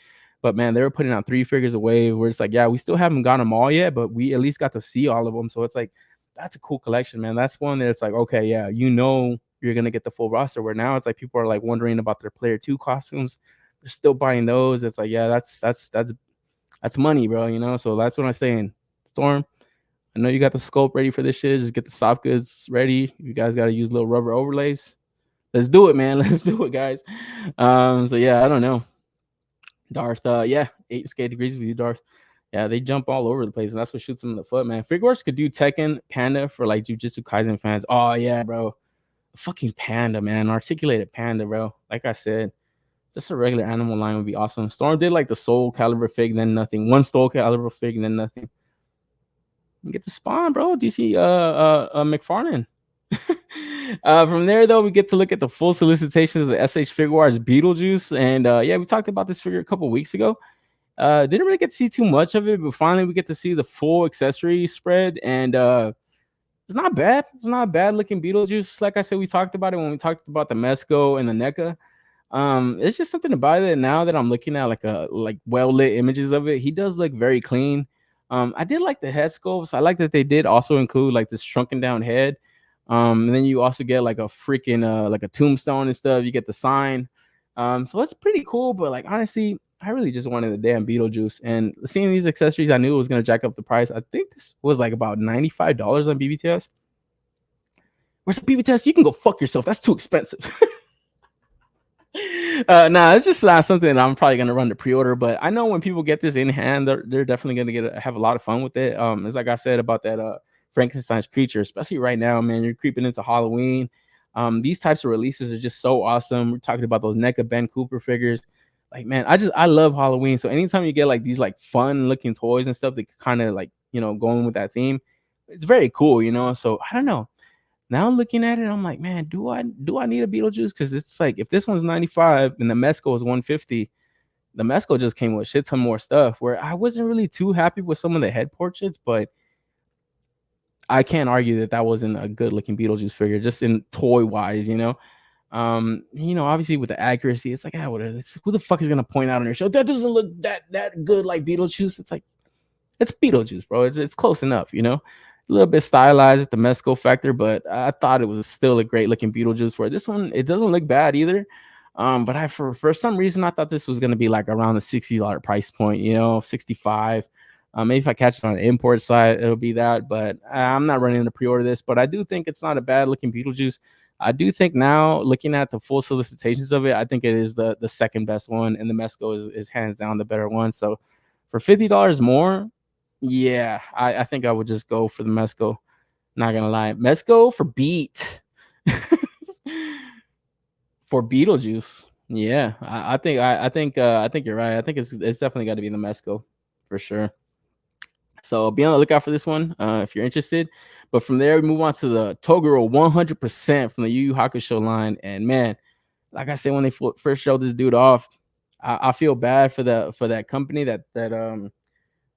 [SPEAKER 2] But man, they were putting out 3 figures away where it's like, yeah, we still haven't got them all yet, but we at least got to see all of them. So it's like, that's a cool collection, man. That's one that it's like, okay, yeah, you know, you're going to get the full roster, where now it's like people are like wondering about their player 2 costumes. They're still buying those. It's like, yeah, that's money, bro, you know? So that's what I'm saying. Storm, I know you got the sculpt ready for this shit. Just get the soft goods ready. You guys got to use little rubber overlays. Let's do it, man. Let's do it, guys. So yeah, I don't know. Darth, yeah, 8 degrees with you, Darth. Yeah, they jump all over the place, and that's what shoots them in the foot, man. Figuarts could do Tekken Panda for like Jujutsu Kaisen fans. Oh yeah, bro. Fucking panda, man. Articulated panda, bro. Like I said, just a regular animal line would be awesome. Storm did like the Soul Calibur fig, then nothing. One Soul Calibur fig, then nothing. You get the Spawn, bro. DC McFarlane. From there, though, we get to look at the full solicitations of the S.H.FIGUARTS Beetlejuice. And yeah, we talked about this figure a couple weeks ago. Didn't really get to see too much of it, but finally we get to see the full accessory spread. And it's not bad. It's not bad looking Beetlejuice. Like I said, we talked about it when we talked about the Mesco and the NECA. It's just something about it now that I'm looking at like well lit images of it. He does look very clean. I did like the head sculpts. I like that they did also include like this shrunken down head. And then you also get like a freaking like a tombstone and stuff. You get the sign. So it's pretty cool. But like honestly, I really just wanted the damn Beetlejuice. And seeing these accessories, I knew it was gonna jack up the price. I think this was like about $95 on BBTS. Where's the BBTS? You can go fuck yourself. That's too expensive. Nah, it's just not something I'm probably gonna run to pre-order. But I know when people get this in hand, they're definitely gonna have a lot of fun with it. As like I said about that Frankenstein's creature, especially right now, man, you're creeping into Halloween. These types of releases are just so awesome. We're talking about those NECA Ben Cooper figures. Like, man, I love Halloween. So anytime you get like these like fun looking toys and stuff that kind of like, you know, going with that theme, it's very cool, you know. So I don't know. Now looking at it, I'm like, man, do I need a Beetlejuice? Because it's like if this one's 95 and the Mesco is 150, the Mesco just came with shit ton more stuff. Where I wasn't really too happy with some of the head portraits, but I can't argue that that wasn't a good looking Beetlejuice figure, just in toy wise, you know. You know, obviously with the accuracy, it's like, ah, whatever. Who the fuck is gonna point out on your show that doesn't look that good like Beetlejuice? It's like, it's Beetlejuice, bro. It's close enough, you know. A little bit stylized at the Mesco factor, but I thought it was still a great looking Beetlejuice. Where this one, it doesn't look bad either. But I for some reason I thought this was gonna be like around the $60 price point, you know, 65. Maybe if I catch it on the import side, it'll be that. But I'm not running to pre-order this. But I do think it's not a bad looking Beetlejuice. I do think now, looking at the full solicitations of it, I think it is the second best one, and the Mesco is hands down the better one. So for $50 more, yeah, I think I would just go for the Mesco. Not gonna lie, Mesco for beat for Beetlejuice. Yeah, I think you're right. I think it's definitely got to be the Mesco for sure. So be on the lookout for this one if you're interested. But from there, we move on to the Toguro 100% from the YuYu Hakusho line. And man, like I said, when they first showed this dude off, I feel bad for that company that I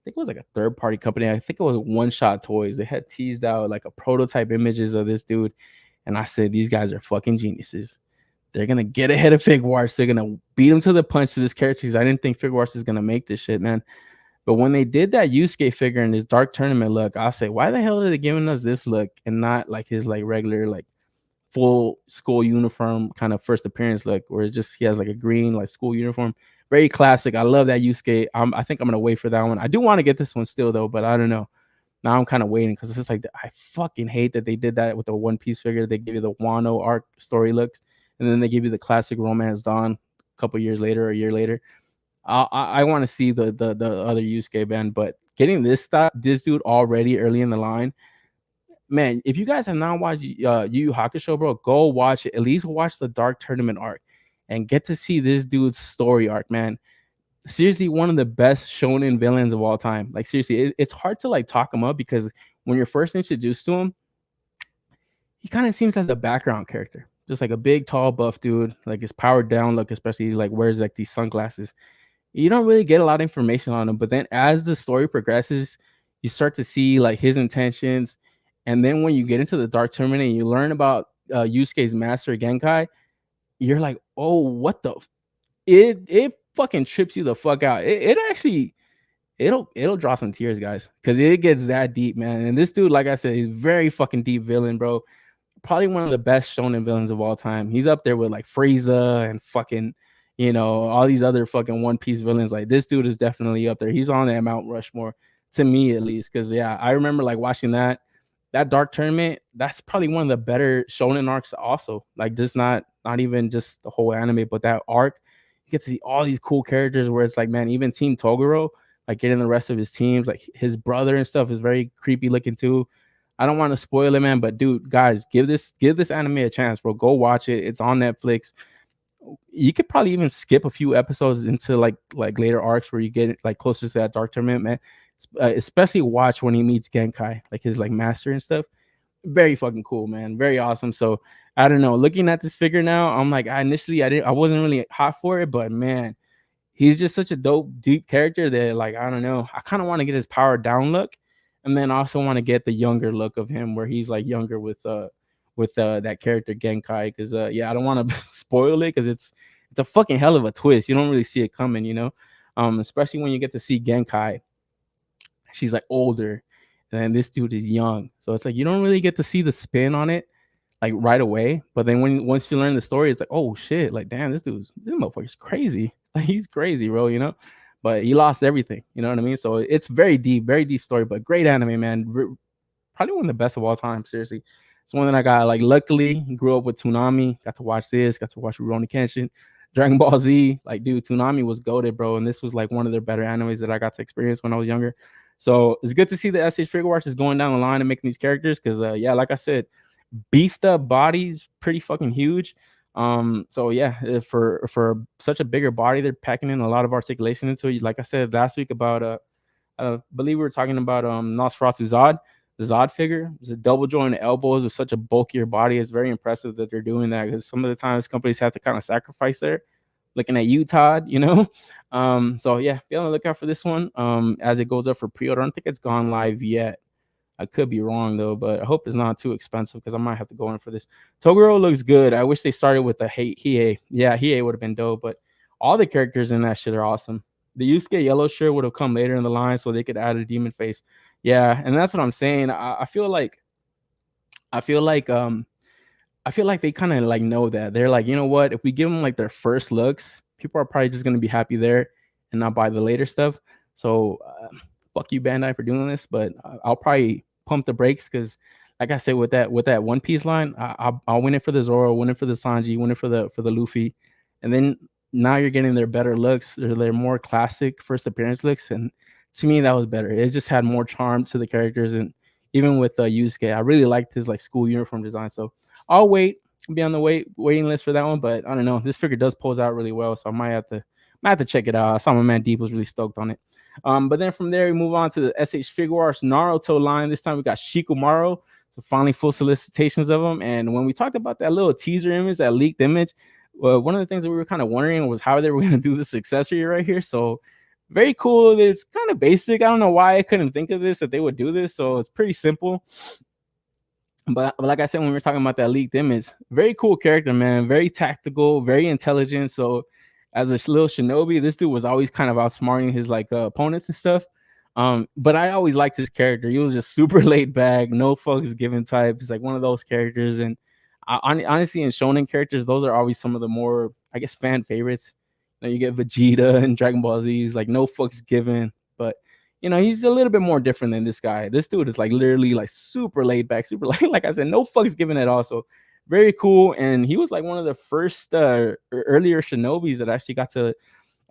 [SPEAKER 2] think it was like a third party company. I think it was One Shot Toys. They had teased out like a prototype images of this dude, and I said these guys are fucking geniuses. They're gonna get ahead of Figuarts. They're gonna beat him to the punch to this character. Because I didn't think Figuarts is gonna make this shit, man. But when they did that Yusuke figure in this dark tournament look, I say, why the hell are they giving us this look and not like his like regular like full school uniform kind of first appearance look, where it's just he has like a green like school uniform, very classic. I love that Yusuke. I think I'm gonna wait for that one. I do want to get this one still though, but I don't know. Now I'm kind of waiting because it's just like I fucking hate that they did that with the One Piece figure. They give you the Wano arc story looks, and then they give you the classic Romance Dawn a couple years later or a year later. I want to see the other Yusuke band, but getting this dude already early in the line, man. If you guys have not watched YuYu Hakusho, bro, go watch it. At least watch the Dark Tournament arc and get to see this dude's story arc, man. Seriously, one of the best shonen villains of all time. Like seriously, it's hard to like talk him up because when you're first introduced to him, he kind of seems as a background character, just like a big, tall, buff dude, like his powered down look, especially like wears like these sunglasses. You don't really get a lot of information on him, but then as the story progresses, you start to see like his intentions, and then when you get into the Dark Tournament and you learn about Yusuke's master Genkai, you're like, oh, what the? It fucking trips you the fuck out. It actually it'll draw some tears, guys, because it gets that deep, man. And this dude, like I said, he's very fucking deep villain, bro. Probably one of the best shonen villains of all time. He's up there with like Frieza and fucking, you know, all these other fucking One Piece villains. Like this dude is definitely up there. He's on that Mount Rushmore. to me at least. Because yeah, I remember like watching that Dark Tournament. That's probably one of the better shonen arcs. Also, like just not even just the whole anime, but that arc. You get to see all these cool characters where it's like, man, even Team Toguro, like getting the rest of his teams, like his brother and stuff is very creepy looking too. I don't want to spoil it, man, but dude, guys, give this anime a chance, bro. Go watch it. It's on Netflix. You could probably even skip a few episodes into like later arcs where you get like closer to that Dark Tournament, man. Especially watch when he meets Genkai, like his like master and stuff. Very fucking cool, man. Very awesome. So I don't know. Looking at this figure now, I'm like, I wasn't really hot for it, but man, he's just such a dope, deep character that like I don't know. I kind of want to get his power down look, and then also want to get the younger look of him where he's like younger with that character Genkai. Because yeah, I don't want to spoil it because it's a fucking hell of a twist. You don't really see it coming, you know. Especially when you get to see Genkai. She's like older, and then this dude is young. So it's like you don't really get to see the spin on it like right away. But then once you learn the story, it's like, oh shit, like damn, this motherfucker's crazy. Like he's crazy, bro, you know. But he lost everything, you know what I mean? So it's very deep story, but great anime, man. Probably one of the best of all time. Seriously, it's one that I got like luckily grew up with Toonami. Got to watch this. Got to watch Rurouni Kenshin, Dragon Ball Z. Like, dude, Toonami was goated, bro, and this was like one of their better animes that I got to experience when I was younger. So it's good to see the S.H.FIGUARTS is going down the line and making these characters because yeah, like I said, beefed up bodies, pretty fucking huge. So yeah, for such a bigger body, they're packing in a lot of articulation into it. Like I said last week about I believe we were talking about Nosferatu Zod, the Zod figure. It's a double jointed elbows with such a bulkier body. It's very impressive that they're doing that because some of the times companies have to kind of sacrifice there. Looking at you, Todd, you know. So yeah, be on the lookout for this one. As it goes up for pre-order. I don't think it's gone live yet. I could be wrong though, but I hope it's not too expensive because I might have to go in for this. Toguro looks good. I wish they started with the Hiei. Yeah, Hiei would have been dope, but all the characters in that shit are awesome. The Yusuke yellow shirt would have come later in the line so they could add a demon face. Yeah, and that's what I'm saying. I feel like they kind of like know that they're like, you know what? If we give them like their first looks, people are probably just gonna be happy there and not buy the later stuff. So fuck you, Bandai, for doing this, but I'll probably pump the brakes because, like I said, with that One Piece line, I'll win it for the Zoro, win it for the Sanji, win it for the Luffy, and then now you're getting their better looks or their more classic first appearance looks, and to me that was better. It just had more charm to the characters, and even with Yusuke, I really liked his like school uniform design. So I'll be on the waiting list for that one, but I don't know. This figure does pose out really well, so I might have to check it out. I saw my man Deep was really stoked on it. But then from there we move on to the S.H.FIGUARTS Naruto line. This time we got Shikamaru. So finally full solicitations of him. And when we talked about that little teaser image, that leaked image, well, one of the things that we were kind of wondering was how they were going to do this accessory right here. So very cool. It's kind of basic. I don't know why I couldn't think of this, that they would do this. So it's pretty simple. But like I said, when we were talking about that leaked image, very cool character, man. Very tactical, very intelligent. So as a little shinobi, this dude was always kind of outsmarting his like opponents and stuff. But I always liked his character. He was just super laid back, no fucks given type. He's like one of those characters. And honestly, in shonen characters, those are always some of the more, I guess, fan favorites. You get Vegeta and Dragon Ball Z. He's like no fucks given, but you know, he's a little bit more different than this guy. This dude is like literally like super laid back, super like I said, no fucks given at all. So very cool. And he was like one of the first earlier shinobis that actually got to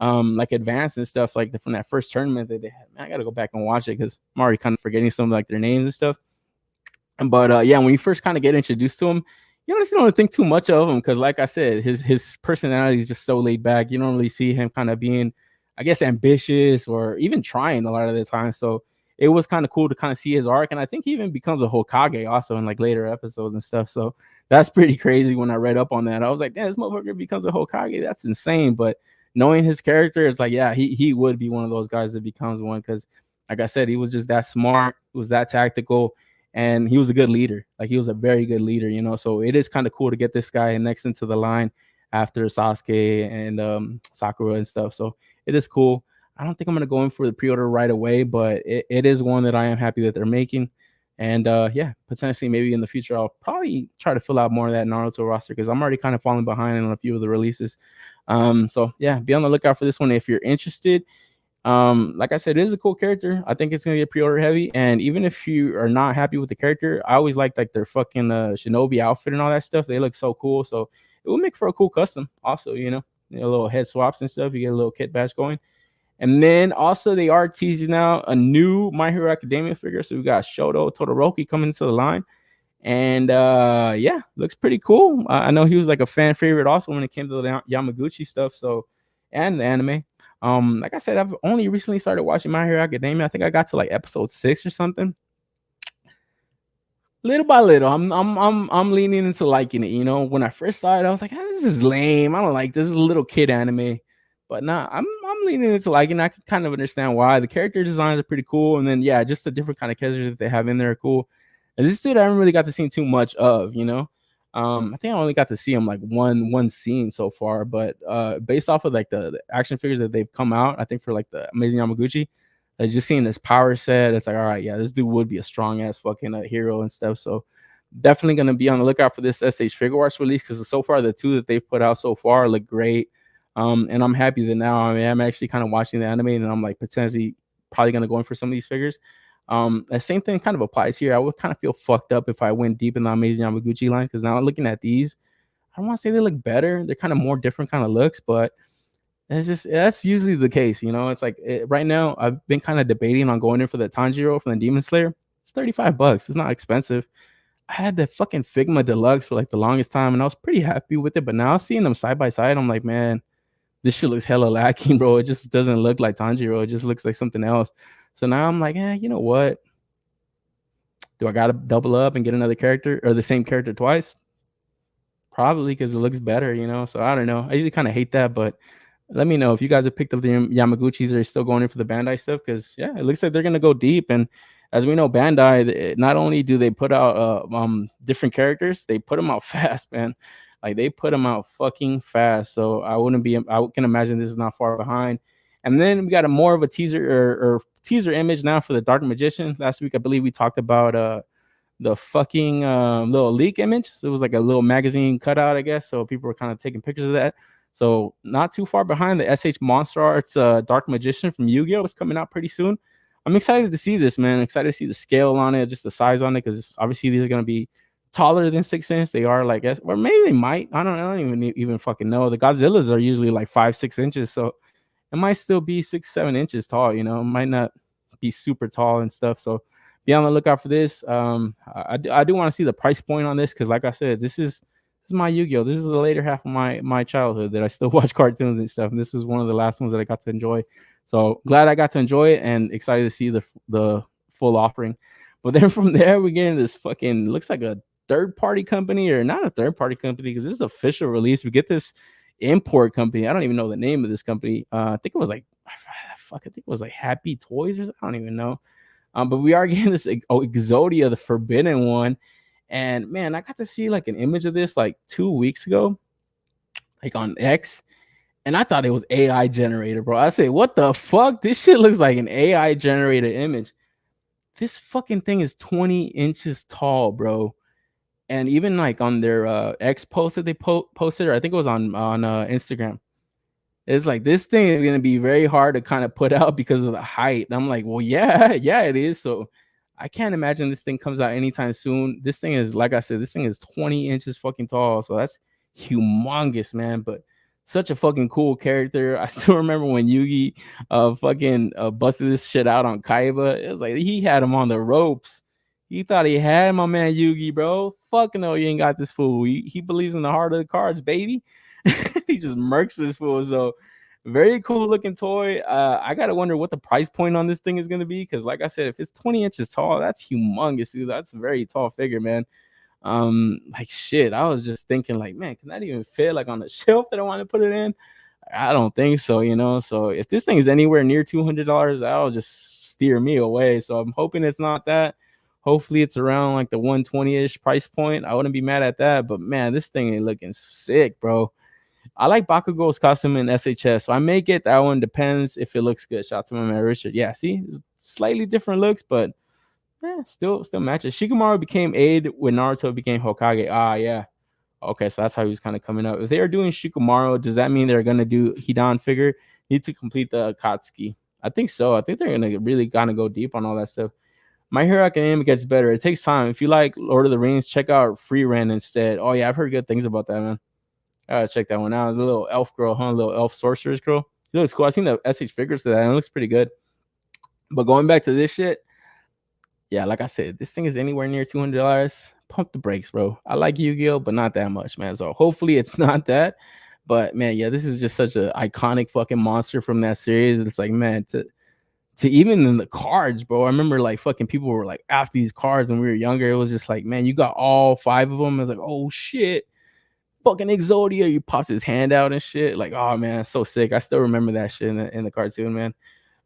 [SPEAKER 2] like advance and stuff like from that first tournament that they had. Man, I gotta go back and watch it because I'm already kind of forgetting some of like their names and stuff. But yeah, when you first kind of get introduced to him, you honestly don't think too much of him because, like I said, his personality is just so laid back. You don't really see him kind of being, I guess, ambitious or even trying a lot of the time. So it was kind of cool to kind of see his arc. And I think he even becomes a Hokage also in like later episodes and stuff. So that's pretty crazy when I read up on that. I was like, damn, this motherfucker becomes a Hokage. That's insane. But knowing his character, it's like, yeah, he would be one of those guys that becomes one because, like I said, he was just that smart, was that tactical, and he was a good leader. Like he was a very good leader, you know. So it is kind of cool to get this guy next into the line after Sasuke and Sakura and stuff. So it is cool. I don't think I'm going to go in for the pre-order right away, but it is one that I am happy that they're making. And yeah, potentially maybe in the future, I'll probably try to fill out more of that Naruto roster because I'm already kind of falling behind on a few of the releases. So yeah, be on the lookout for this one if you're interested. Like I said, it is a cool character. I think it's gonna get pre-order heavy. And even if you are not happy with the character, I always liked like their fucking shinobi outfit and all that stuff. They look so cool. So it will make for a cool custom. Also, little head swaps and stuff. You get a little kit bash going. And then also they are teasing out a new My Hero Academia figure. So we got Shoto Todoroki coming to the line. And yeah, looks pretty cool. I know he was like a fan favorite also when it came to the Yamaguchi stuff. So, and the anime. Like I said, I've only recently started watching My Hero Academia. I think I got to like episode 6 or something. Little by little, I'm leaning into liking it. When I first started, I was like, this is lame. I don't like this. Is a little kid anime. But nah, I'm leaning into liking it. I can kind of understand why. The character designs are pretty cool. And then yeah, just the different kind of characters that they have in there are cool. And this dude I haven't really got to see too much of, I think I only got to see him like one scene so far, but based off of like the action figures that they've come out, I think for like the Amazing Yamaguchi, just seeing this power set, it's like, all right, yeah, this dude would be a strong ass fucking hero and stuff. So definitely gonna be on the lookout for this S.H.FIGUARTS release, because so far the two that they've put out so far look great. And I'm happy that now I'm actually kind of watching the anime, and I'm like potentially probably gonna go in for some of these figures. The same thing kind of applies here. I would kind of feel fucked up if I went deep in the Amazing Yamaguchi line, because now looking at these, I don't want to say they look better. They're kind of more different kind of looks, but that's usually the case. It's like right now I've been kind of debating on going in for the Tanjiro from the Demon Slayer. It's $35. It's not expensive. I had the fucking Figma Deluxe for like the longest time, and I was pretty happy with it. But now seeing them side by side, I'm like, man, this shit looks hella lacking, bro. It just doesn't look like Tanjiro. It just looks like something else. So now I'm like, you know what? Do I got to double up and get another character or the same character twice? Probably, because it looks better, So I don't know. I usually kind of hate that, but let me know if you guys have picked up the Yamaguchis or are still going in for the Bandai stuff, because yeah, it looks like they're gonna go deep. And as we know, Bandai, not only do they put out different characters, they put them out fast, man. Like they put them out fucking fast. So I can imagine this is not far behind. And then we got more of a teaser or teaser image now for the Dark Magician. Last week, I believe we talked about the fucking little leak image. So it was like a little magazine cutout, I guess. So people were kind of taking pictures of that. So not too far behind, the SH Monster Arts Dark Magician from Yu-Gi-Oh! Is coming out pretty soon. I'm excited to see this, man. Excited to see the scale on it, just the size on it, because obviously these are going to be taller than 6 inches. They are like, or maybe they might. I don't even fucking know. The Godzillas are usually like 5-6 inches. So it might still be 6-7 inches tall, It might not be super tall and stuff. So be on the lookout for this. I do want to see the price point on this, because like I said, this is my Yu-Gi-Oh! This is the later half of my childhood that I still watch cartoons and stuff. And this is one of the last ones that I got to enjoy. So glad I got to enjoy it, and excited to see the full offering. But then from there, we get into this fucking, looks like a third-party company, or not a third-party company, because this is official release. We get this import company. I don't even know the name of this company. I think it was like, I think it was like Happy Toys, or something. I don't even know. But we are getting this Exodia, the Forbidden One. And man, I got to see like an image of this like 2 weeks ago, like on X. And I thought it was AI generated, bro. I said, what the fuck? This shit looks like an AI generated image. This fucking thing is 20 inches tall, bro. And even like on their X post that they posted, or I think it was on Instagram, it's like, this thing is going to be very hard to kind of put out because of the height. And I'm like, well, yeah, it is. So I can't imagine this thing comes out anytime soon. This thing is, like I said, this thing is 20 inches fucking tall. So that's humongous, man. But such a fucking cool character. I still remember when Yugi fucking busted this shit out on Kaiba. It was like he had him on the ropes. He thought he had my man Yugi, bro. Fuck no, you ain't got this fool. He believes in the heart of the cards, baby. He just murks this fool. So very cool looking toy. I gotta wonder what the price point on this thing is gonna be, because like I said, if it's 20 inches tall, that's humongous, dude. That's a very tall figure, man. Like shit, I was just thinking like, man, can that even fit like on the shelf that I want to put it in? I don't think so, So if this thing is anywhere near $200, that'll just steer me away. So I'm hoping it's not that. Hopefully it's around like the 120-ish price point. I wouldn't be mad at that. But man, this thing is looking sick, bro. I like Bakugo's costume in SHS, so I may get that one. Depends if it looks good. Shout out to my man Richard. Yeah, see, it's slightly different looks, but still matches. Shikamaru became Aide when Naruto became Hokage. Yeah. Okay, so that's how he was kind of coming up. If they are doing Shikamaru, does that mean they're gonna do Hidan figure? Need to complete the Akatsuki. I think so. I think they're gonna really kind of go deep on all that stuff. My Hero Academia gets better. It takes time. If you like Lord of the Rings, check out Free Rent instead. Oh yeah, I've heard good things about that, man. I gotta check that one out. The little elf girl, huh? Little elf sorceress girl. It looks cool. I seen the S.H. figures to that, and it looks pretty good. But going back to this shit, yeah, like I said, this thing is anywhere near $200. Pump the brakes, bro. I like Yu-Gi-Oh, but not that much, man. So hopefully it's not that. But man, yeah, this is just such an iconic fucking monster from that series. It's like, man, to even in the cards, bro. I remember like fucking people were like after these cards when we were younger. It was just like, man, you got all 5 of them. It was like, oh shit, fucking Exodia. You pops his hand out and shit. Like, oh man, it's so sick. I still remember that shit in the cartoon, man.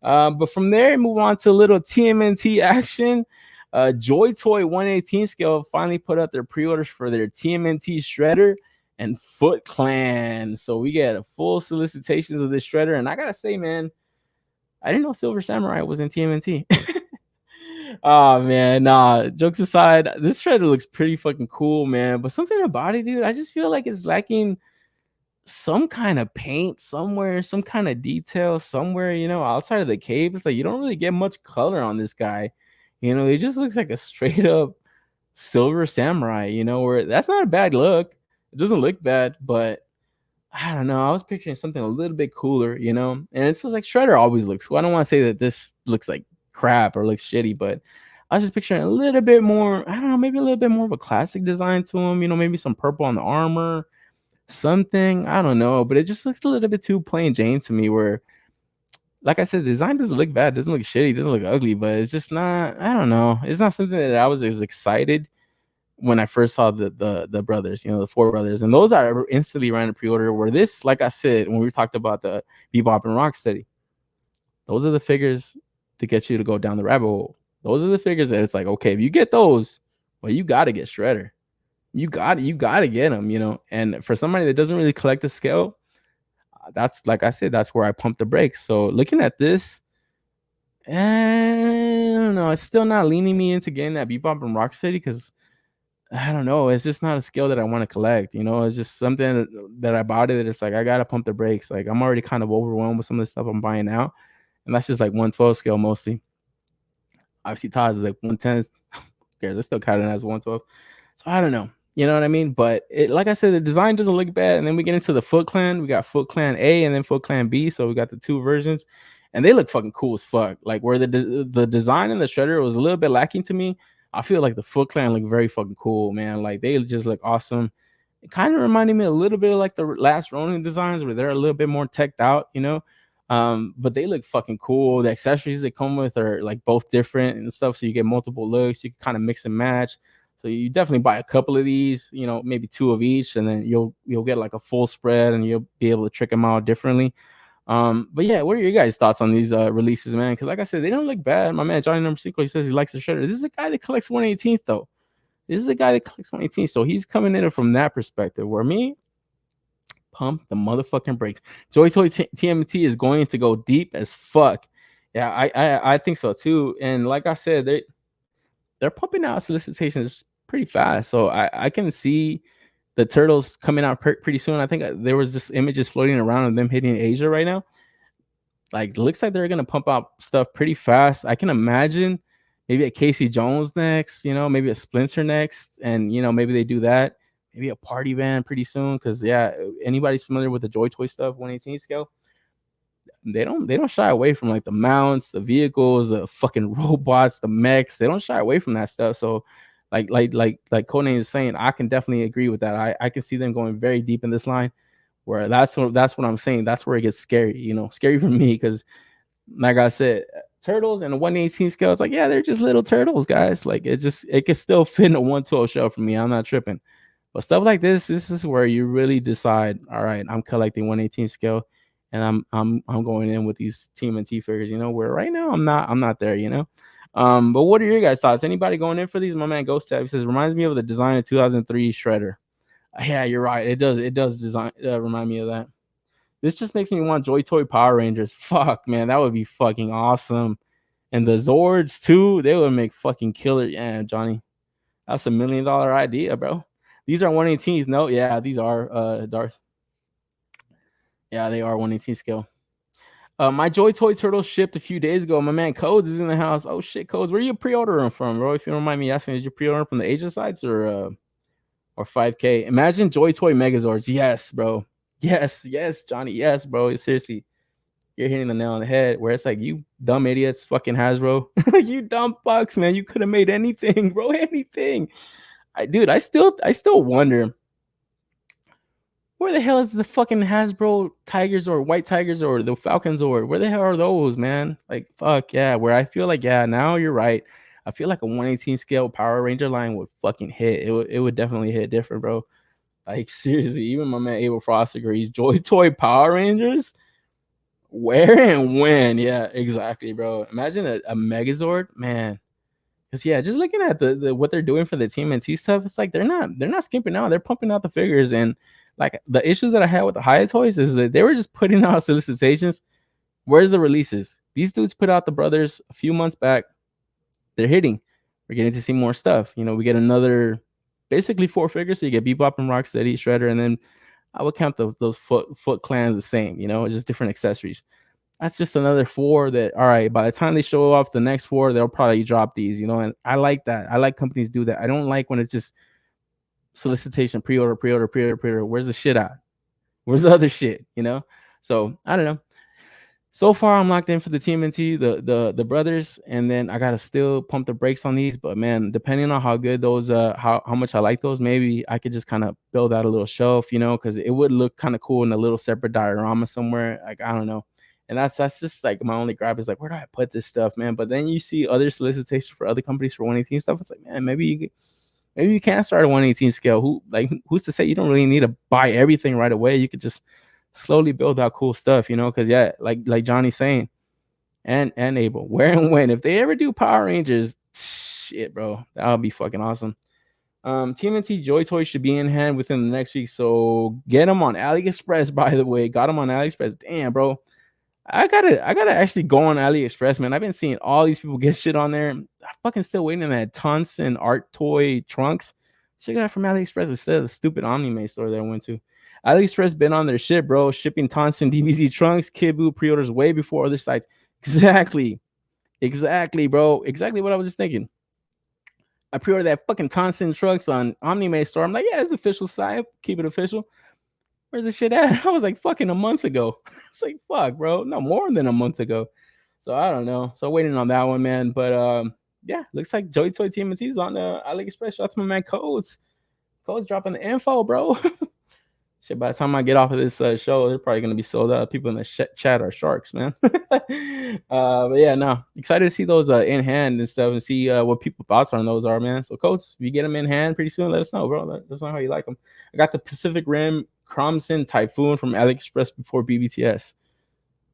[SPEAKER 2] But from there, move on to a little TMNT action. Joy Toy 118 scale finally put out their pre-orders for their TMNT Shredder and Foot Clan. So we get a full solicitations of this Shredder, and I gotta say, man, I didn't know Silver Samurai was in TMNT. Oh man, nah. Jokes aside, this Shredder looks pretty fucking cool, man. But something about it, dude, I just feel like it's lacking some kind of paint somewhere, some kind of detail somewhere, outside of the cape. It's like you don't really get much color on this guy. He just looks like a straight up Silver Samurai, where that's not a bad look. It doesn't look bad, but I don't know. I was picturing something a little bit cooler, and it's just like Shredder always looks cool. I don't want to say that this looks like crap or looks shitty, but I was just picturing a little bit more, I don't know, maybe a little bit more of a classic design to him, maybe some purple on the armor, something, I don't know, but it just looks a little bit too plain Jane to me, where like I said, the design doesn't look bad, doesn't look shitty, doesn't look ugly, but it's just not, I don't know, it's not something that I was as excited when I first saw the brothers, the 4 brothers, and those I instantly ran a pre-order. Where this, like I said, when we talked about the Bebop and Rocksteady, those are the figures to get you to go down the rabbit hole. Those are the figures that it's like, okay, if you get those, well, you got to get Shredder. You got to get them, And for somebody that doesn't really collect the scale, that's, like I said, that's where I pump the brakes. So looking at this, I don't know, it's still not leaning me into getting that Bebop and Rocksteady because I don't know, it's just not a skill that I want to collect. It's just something that I bought it that it's like I gotta pump the brakes. Like I'm already kind of overwhelmed with some of the stuff I'm buying now, and that's just like 112 scale mostly. Obviously, Taz is like 110. Who cares? They're still counting as 112. So I don't know. You know what I mean? But like I said, the design doesn't look bad. And then we get into the Foot Clan. We got Foot Clan A and then Foot Clan B. So we got the 2 versions, and they look fucking cool as fuck. Like where the design in the Shredder was a little bit lacking to me, I feel like the Foot Clan look very fucking cool, man. Like they just look awesome. It kind of reminded me a little bit of like the last Ronin designs where they're a little bit more teched out, but they look fucking cool. The accessories they come with are like both different and stuff, so you get multiple looks. You can kind of mix and match. So you definitely buy a couple of these, maybe 2 of each, and then you'll get like a full spread, and you'll be able to trick them out differently. But yeah, what are your guys' thoughts on these releases, man? Because like I said, they don't look bad. My man Johnny Number Cinco, he says he likes the Shredder. This is a guy that collects 118th though. This is a guy that collects 118th, so he's coming in from that perspective. Where me, pump the motherfucking brakes. Joy Toy TMNT is going to go deep as fuck. Yeah, I think so too. And like I said, they're pumping out solicitations pretty fast, so I can see the turtles coming out pretty soon. I think there was just images floating around of them hitting Asia right now. Like, looks like they're gonna pump out stuff pretty fast. I can imagine maybe a Casey Jones next, maybe a Splinter next, and maybe they do that. Maybe a party van pretty soon, because yeah, anybody's familiar with the Joy Toy stuff, 118 scale, they don't shy away from like the mounts, the vehicles, the fucking robots, the mechs. They don't shy away from that stuff. So like Codename is saying, I can definitely agree with that. I can see them going very deep in this line, where that's what I'm saying. That's where it gets scary, scary for me, because like I said, turtles and a 118 scale, it's like, yeah, they're just little turtles, guys. Like it can still fit in a 112 shell for me. I'm not tripping. But stuff like this is where you really decide, all right, I'm collecting 118 scale, and I'm going in with these TMNT figures, where right now I'm not there, But what are your guys' thoughts? Anybody going in for these? My man Ghost Tab says, reminds me of the design of 2003 Shredder. Yeah, you're right. It does design remind me of that. This just makes me want Joy Toy Power Rangers. Fuck, man, that would be fucking awesome. And the Zords too, they would make fucking killer. Yeah, Johnny, that's $1 million idea, bro. These are 118th. No, yeah, these are Darth. Yeah, they are 118 scale. My Joy Toy Turtle shipped a few days ago. My man Codes is in the house. Oh shit, Codes, where are you pre-ordering from, bro? If you don't mind me asking, is you pre-ordering from the Asian sites or 5K? Imagine Joy Toy Megazords. Yes, bro. Yes, Johnny. Yes, bro. Seriously, you're hitting the nail on the head. Where it's like, you dumb idiots, fucking Hasbro, you dumb fucks, man. You could have made anything, bro. Anything. Dude, I still wonder, where the hell is the fucking Hasbro Tigers or White Tigers or the Falcons, or where the hell are those, man? Like, fuck yeah. Where I feel like, yeah, now you're right. I feel like a 118 scale Power Ranger line would fucking hit. It would definitely hit different, bro. Like, seriously, even my man Abel Frost agrees. Joy Toy Power Rangers? Where and when? Yeah, exactly, bro. Imagine a Megazord, man. Because yeah, just looking at the what they're doing for the TMNT stuff, it's like they're not skimping out. They're pumping out the figures. And like, the issues that I had with the Hyatt toys is that they were just putting out solicitations. Where's the releases? These dudes put out the brothers a few months back. They're hitting. We're getting to see more stuff. You know, we get another basically 4 figures. So you get Bebop and Rocksteady, Shredder, and then I would count those foot clans the same. You know, just different accessories. That's just another 4 that, all right, by the time they show off the next 4, they'll probably drop these, you know. And I like that. I like companies do that. I don't like when it's just solicitation, pre-order. Where's the shit at? Where's the other shit, you know? So I don't know. So far, I'm locked in for the TMNT, the brothers, and then I gotta still pump the brakes on these. But man, depending on how good those, how much I like those, maybe I could just kind of build out a little shelf, you know, because it would look kind of cool in a little separate diorama somewhere. Like, I don't know, and that's just like my only grab is like, where do I put this stuff, man? But then you see other solicitations for other companies for 118 stuff. It's like, man, maybe you can start a 118 scale. Who's to say you don't really need to buy everything right away? You could just slowly build out cool stuff, you know, because yeah, like Johnny's saying, and Abel, where and when, if they ever do Power Rangers, shit, bro, that would be fucking awesome. TMNT Joy Toys should be in hand within the next week, so get them on AliExpress. By the way, got them on AliExpress. Damn, bro, I gotta actually go on AliExpress, man. I've been seeing all these people get shit on there. I'm fucking still waiting on that Tonson art toy trunks. Check it out from AliExpress instead of the stupid Omni-May store that I went to. AliExpress been on their shit, bro. Shipping Tonson DBZ trunks, Kid Buu pre-orders way before other sites. Exactly, bro. Exactly what I was just thinking. I pre-ordered that fucking Tonson trunks on Omni-May store. I'm like, yeah, it's official site. Keep it official. Where's the shit at? I was like, fucking a month ago. It's like, fuck, bro. No, more than a month ago. So I don't know. So waiting on that one, man. But yeah, looks like Joy Toy TMNT is on AliExpress. Shout out to my man Codes. Codes dropping the info, bro. Shit, by the time I get off of this show, they're probably gonna be sold out. People in the chat are sharks, man. But yeah, no, excited to see those in hand and stuff, and see what people's thoughts on those are, man. So, Coach, if you get them in hand pretty soon, let us know, bro. Let us know how you like them. I got the Pacific Rim Crimson Typhoon from AliExpress before BBTS.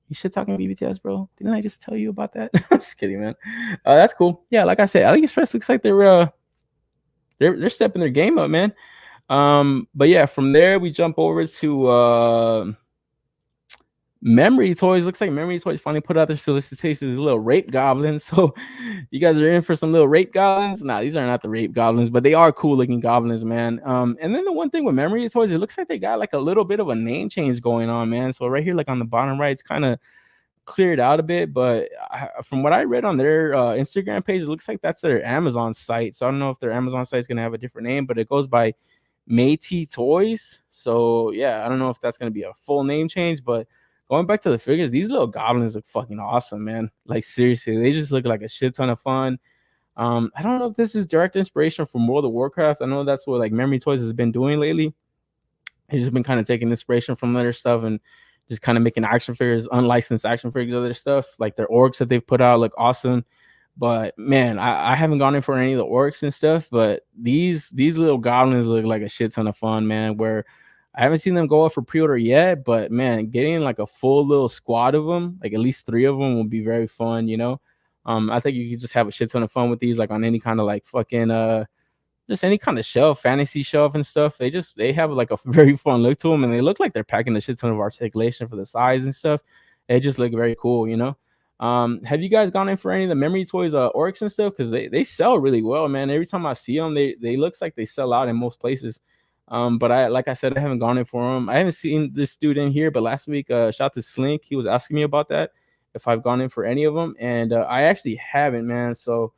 [SPEAKER 2] You should talking BBTS, bro. Didn't I just tell you about that? I'm just kidding, man. That's cool. Yeah, like I said, AliExpress looks like they're stepping their game up, man. But yeah, from there we jump over to Memory Toys. Looks like Memory Toys finally put out their solicitations, little rape goblins. So you guys are in for some little rape goblins. Nah, these are not the rape goblins, but they are cool looking goblins, man. And then the one thing with Memory Toys, it looks like they got like a little bit of a name change going on, man. So right here, like on the bottom right, it's kind of cleared out a bit, but from what I read on their Instagram page, it looks like that's their Amazon site. So I don't know if their Amazon site is gonna have a different name, but it goes by Métis Toys. So yeah, I don't know if that's gonna be a full name change, but going back to the figures, these little goblins look fucking awesome, man. Like seriously, they just look like a shit ton of fun. I don't know if this is direct inspiration from World of Warcraft. I know that's what like Memory Toys has been doing lately. He's just been kind of taking inspiration from other stuff and just kind of making action figures, unlicensed action figures, other stuff. Like their orcs that they've put out look awesome. But man, I haven't gone in for any of the orcs and stuff, but these little goblins look like a shit ton of fun, man. Where I haven't seen them go up for pre-order yet, but man, getting like a full little squad of them, like at least 3 of them, will be very fun, you know. I think you could just have a shit ton of fun with these, like on any kind of like fucking just any kind of shelf, fantasy shelf and stuff. They have like a very fun look to them, and they look like they're packing a shit ton of articulation for the size and stuff. They just look very cool, you know. Have you guys gone in for any of the Memory Toys orcs and stuff? Because they sell really well, man. Every time I see them, they looks like they sell out in most places. But like I said, I haven't gone in for them. I haven't seen this dude in here, but last week, shout out to Slink, he was asking me about that, if I've gone in for any of them, and I actually haven't, man. So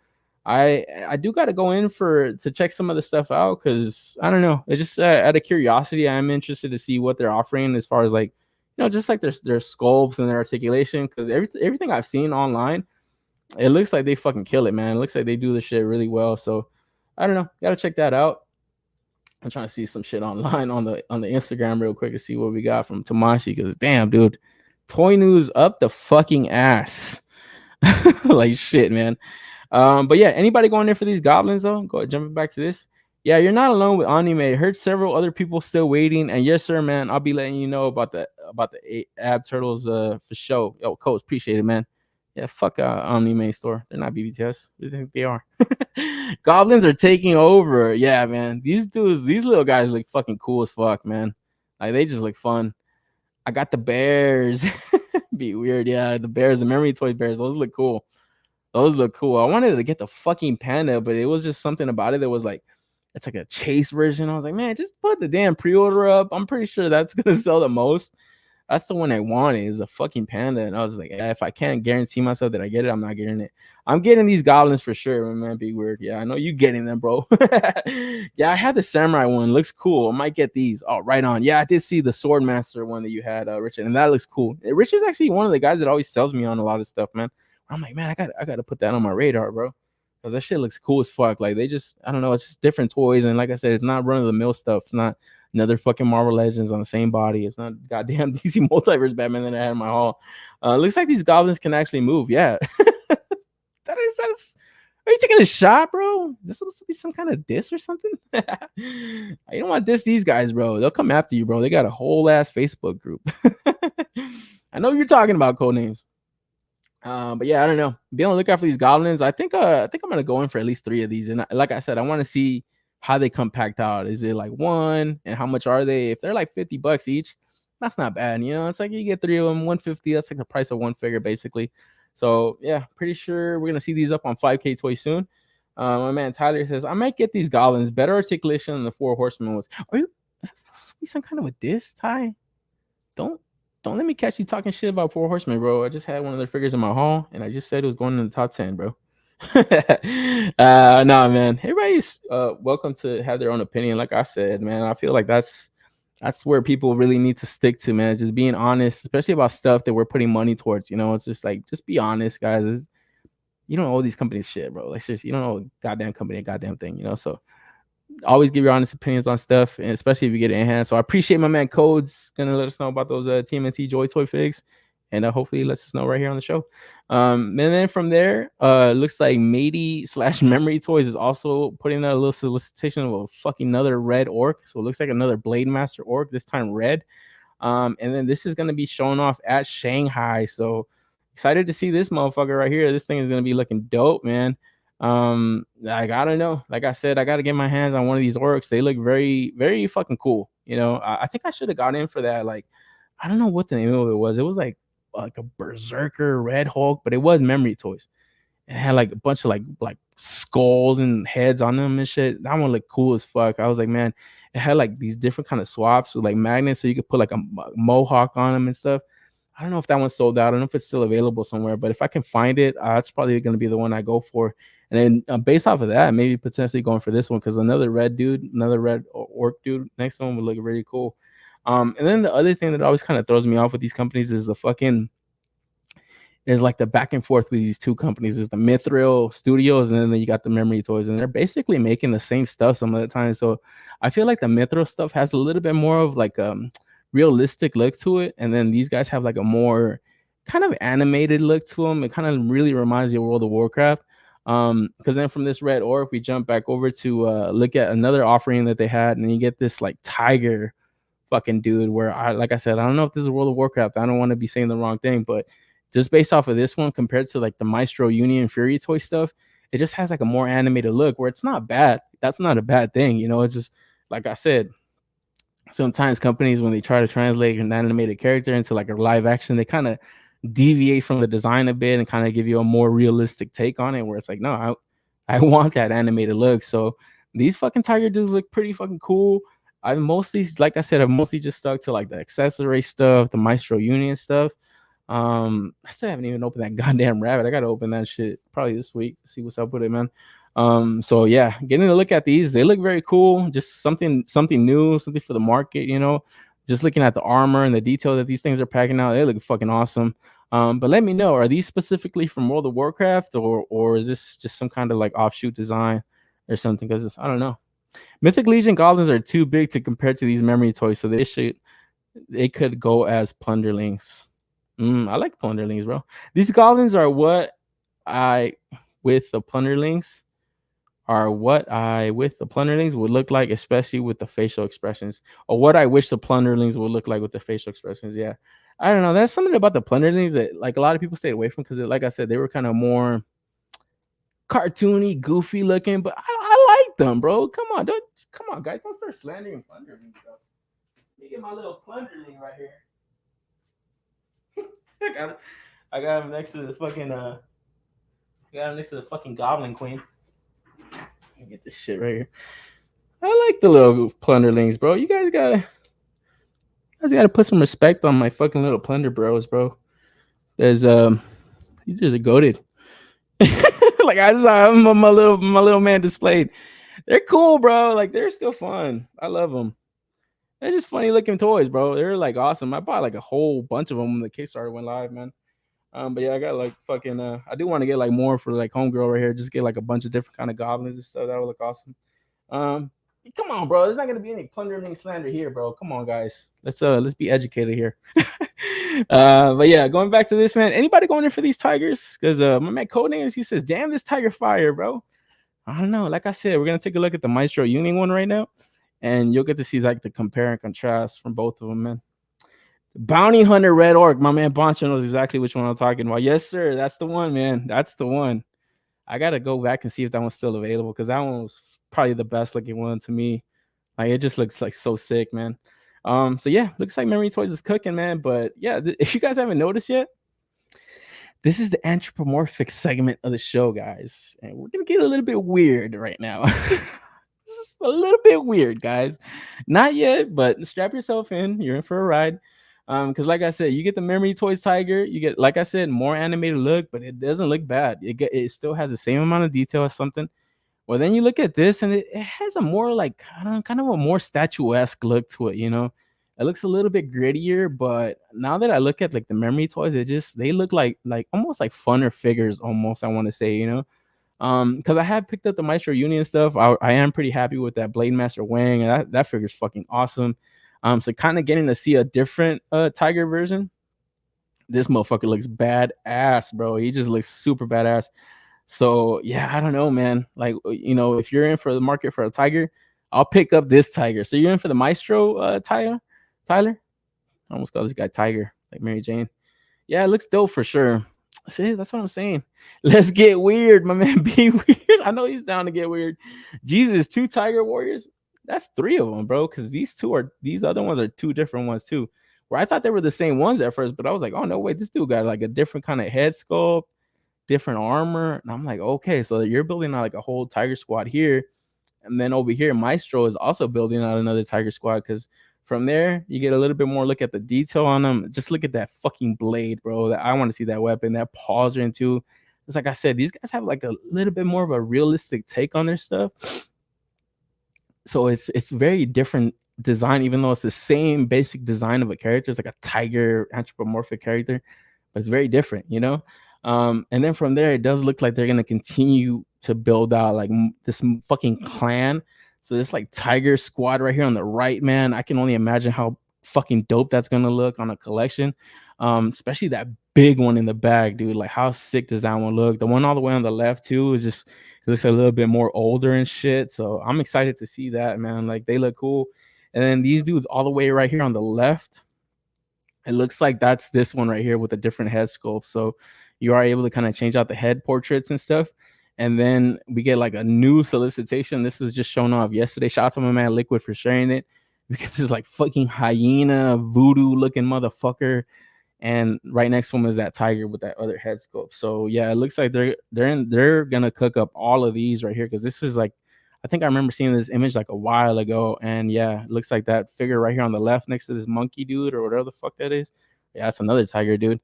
[SPEAKER 2] I do got to go in to check some of the stuff out, because I don't know, it's just out of curiosity. I'm interested to see what they're offering as far as like, just like their sculpts and their articulation, because everything I've seen online, it looks like they fucking kill it, man. It looks like they do the shit really well. So I don't know, gotta check that out. I'm trying to see some shit online on the Instagram real quick to see what we got from Tamashi, because damn, dude, toy news up the fucking ass. Like shit, man. But yeah, anybody going there for these goblins though? Jumping back to this. Yeah, you're not alone with anime. Heard several other people still waiting, and yes, sir, man. I'll be letting you know about the Ab Turtles for show. Yo, Coach, appreciate it, man. Yeah, fuck anime store. They're not BBTS. Who do you think they are? Goblins are taking over. Yeah, man. These dudes, these little guys look fucking cool as fuck, man. Like they just look fun. I got the bears. Be weird, yeah. The bears, the memory toy bears. Those look cool. Those look cool. I wanted to get the fucking panda, but it was just something about it that was like, it's like a chase version. I was like, man, just put the damn pre-order up. I'm pretty sure that's gonna sell the most. That's the one I wanted, is a fucking panda. And I was like, if I can't guarantee myself that I get it, I'm not getting it. I'm getting these goblins for sure, man. Be weird. Yeah, I know you getting them, bro. Yeah, I had the samurai one. Looks cool. I might get these. Oh, right on. Yeah, I did see the sword master one that you had, Richard, and that looks cool. Richard's actually one of the guys that always sells me on a lot of stuff, man. I'm like, man, I got to put that on my radar, bro, because that shit looks cool as fuck. Like they just, I don't know, it's just different toys, and like I said, it's not run of the mill stuff. It's not another fucking Marvel Legends on the same body. It's not goddamn DC Multiverse Batman that I had in my haul. Looks like these goblins can actually move. Yeah. that is. Are you taking a shot, bro? This supposed to be some kind of diss or something? You don't want to diss these guys, bro. They'll come after you, bro. They got a whole ass Facebook group. I know what you're talking about, code names. But yeah, I don't know. Be on the lookout for these goblins. I think I'm gonna go in for at least 3 of these. And like I said, I want to see how they come packed out. Is it like one, and how much are they? If they're like $50 each, that's not bad. It's like you get 3 of them, 150. That's like the price of one figure, basically. So yeah, pretty sure we're gonna see these up on 5K Toy soon. My man Tyler says I might get these goblins. Better articulation than the 4 Horsemen was. Is that supposed to be some kind of a diss, Ty? Don't let me catch you talking shit about 4 Horsemen, bro. I just had one of their figures in my haul, and I just said it was going in the top 10, bro. No, man. Everybody's welcome to have their own opinion. Like I said, man, I feel like that's where people really need to stick to, man. Just being honest, especially about stuff that we're putting money towards. It's just like, just be honest, guys. You don't owe these companies shit, bro. Like seriously, you don't owe a goddamn company a goddamn thing, So always give your honest opinions on stuff, and especially if you get it in hand. So I appreciate my man Code's gonna let us know about those TMNT Joy Toy figs, and hopefully he lets us know right here on the show. And then from there, looks like Matey/Memory Toys is also putting out a little solicitation of a fucking another red orc. So it looks like another Blade Master orc, this time red. And then this is gonna be shown off at Shanghai. So excited to see this motherfucker right here. This thing is gonna be looking dope, man. Like I don't know. Like I said, I got to get my hands on one of these orcs. They look very, very fucking cool. I think I should have got in for that. Like, I don't know what the name of it was. It was like a Berserker Red Hulk, but it was Memory Toys. It had like a bunch of like skulls and heads on them and shit. That one looked cool as fuck. I was like, man, it had like these different kind of swaps with like magnets, so you could put like a mohawk on them and stuff. I don't know if that one's sold out. I don't know if it's still available somewhere, but if I can find it, that's probably going to be the one I go for. And then based off of that, maybe potentially going for this one, because another red orc dude next to him would look really cool. And then the other thing that always kind of throws me off with these companies is like the back and forth with these two companies is the Mithril Studios, and then you got the Memory Toys, and they're basically making the same stuff some of the time. So I feel like the Mithril stuff has a little bit more of like realistic look to it, and then these guys have like a more kind of animated look to them. It kind of really reminds you of World of Warcraft. Because then from this red orc, we jump back over to look at another offering that they had, and you get this like tiger fucking dude where like I said, I don't know if this is World of Warcraft. I don't want to be saying the wrong thing, but just based off of this one compared to like the Maestro Union Fury toy stuff, it just has like a more animated look where it's not bad. That's not a bad thing. It's just, like I said, sometimes companies, when they try to translate an animated character into like a live action, they kind of deviate from the design a bit and kind of give you a more realistic take on it, where it's like, no, I want that animated look. So these fucking tiger dudes look pretty fucking cool. I've mostly, like I said, I've mostly just stuck to like the accessory stuff, the Maestro Union stuff. I still haven't even opened that goddamn rabbit. I gotta open that shit probably this week, see what's up with it, man. So yeah, getting a look at these, they look very cool. Just something new, something for the market, you know. Just looking at the armor and the detail that these things are packing out, they look fucking awesome. But let me know, are these specifically from World of Warcraft, or is this just some kind of like offshoot design or something? Because I don't know. Mythic Legion goblins are too big to compare to these memory toys, so they could go as plunderlings. I like plunderlings, bro. These goblins are what I with the plunderlings would look like, especially with the facial expressions, or what I wish the plunderlings would look like with the facial expressions. Yeah, I don't know. That's something about the plunderlings that like a lot of people stayed away from because, like I said, they were kind of more cartoony, goofy looking. But I like them, bro. Come on, guys, don't start slandering plunderlings, bro. Let me get my little plunderling right here. I got him next to the fucking Goblin Queen. Let me get this shit right here. I like the little plunderlings, bro. You guys gotta put some respect on my fucking little plunder bros, bro. These are goated. Like I just have my little man displayed. They're cool, bro. Like they're still fun. I love them. They're just funny looking toys, bro. They're like awesome. I bought like a whole bunch of them when the Kickstarter went live, man. But yeah, I got like fucking. I do want to get like more for like homegirl right here. Just get like a bunch of different kind of goblins and stuff. That would look awesome. Come on, bro. There's not gonna be any plundering slander here, bro. Come on, guys. Let's be educated here. But yeah, going back to this, man. Anybody going in for these tigers? Because my man Codenames, he says, "Damn, this tiger fire, bro." I don't know. Like I said, we're gonna take a look at the Maestro Union one right now, and you'll get to see like the compare and contrast from both of them, man. Bounty Hunter Red Orc, my man Boncho knows exactly which one I'm talking about. Yes, sir. That's the one, man. That's the one. I gotta go back and see if that one's still available because that one was probably the best looking one to me. Like it just looks like so sick, man. So yeah, looks like Memory Toys is cooking, man. But yeah, if you guys haven't noticed yet, this is the anthropomorphic segment of the show, guys, and we're gonna get a little bit weird right now. Just a little bit weird, guys. Not yet, but strap yourself in. You're in for a ride. Because like I said, you get the Memory Toys Tiger. You get, like I said, more animated look, but it doesn't look bad. It still has the same amount of detail as something. Well, then you look at this, and it has a more like kind of a more statuesque look to it. You know, it looks a little bit grittier. But now that I look at like the Memory Toys, they look like almost like funner figures. Almost, I want to say, you know. Because I have picked up the Maestro Union stuff. I am pretty happy with that Blade Master Wang, and that figure's fucking awesome. So kind of getting to see a different Tiger version. This motherfucker looks badass, bro. He just looks super badass. So yeah, I don't know, man. Like, you know, if you're in for the market for a Tiger, I'll pick up this Tiger. So you're in for the Maestro Tyler? I almost call this guy Tiger, like Mary Jane. Yeah, it looks dope for sure. See, that's what I'm saying. Let's get weird, my man. Be weird. I know he's down to get weird. Jesus, 2 Tiger Warriors. That's 3 of them, bro. Because these other ones are 2 different ones too. Where I thought they were the same ones at first, but I was like, oh no, wait, this dude got like a different kind of head sculpt, different armor. And I'm like, okay, so you're building out like a whole Tiger squad here. And then over here, Maestro is also building out another Tiger squad because from there, you get a little bit more look at the detail on them. Just look at that fucking blade, bro. I want to see that weapon, that pauldron too. It's like I said, these guys have like a little bit more of a realistic take on their stuff. So it's very different design, even though it's the same basic design of a character. It's like a tiger anthropomorphic character, but it's very different, you know? And then from there, it does look like they're going to continue to build out like this fucking clan. So this like Tiger squad right here on the right, man, I can only imagine how fucking dope that's gonna look on a collection. Especially that big one in the back, dude. Like how sick does that one look? The one all the way on the left too is just, it looks a little bit more older and shit. So I'm excited to see that, man. Like they look cool. And then these dudes all the way right here on the left, it looks like that's this one right here with a different head sculpt. So you are able to kind of change out the head portraits and stuff. And then we get like a new solicitation. This is just shown off yesterday. Shout out to my man Liquid for sharing it. Because this like fucking hyena voodoo looking motherfucker. And right next to him is that tiger with that other head sculpt. So yeah, it looks like they're gonna cook up all of these right here. Because this is like, I think I remember seeing this image like a while ago, and yeah, it looks like that figure right here on the left next to this monkey dude or whatever the fuck that is. Yeah, that's another tiger dude.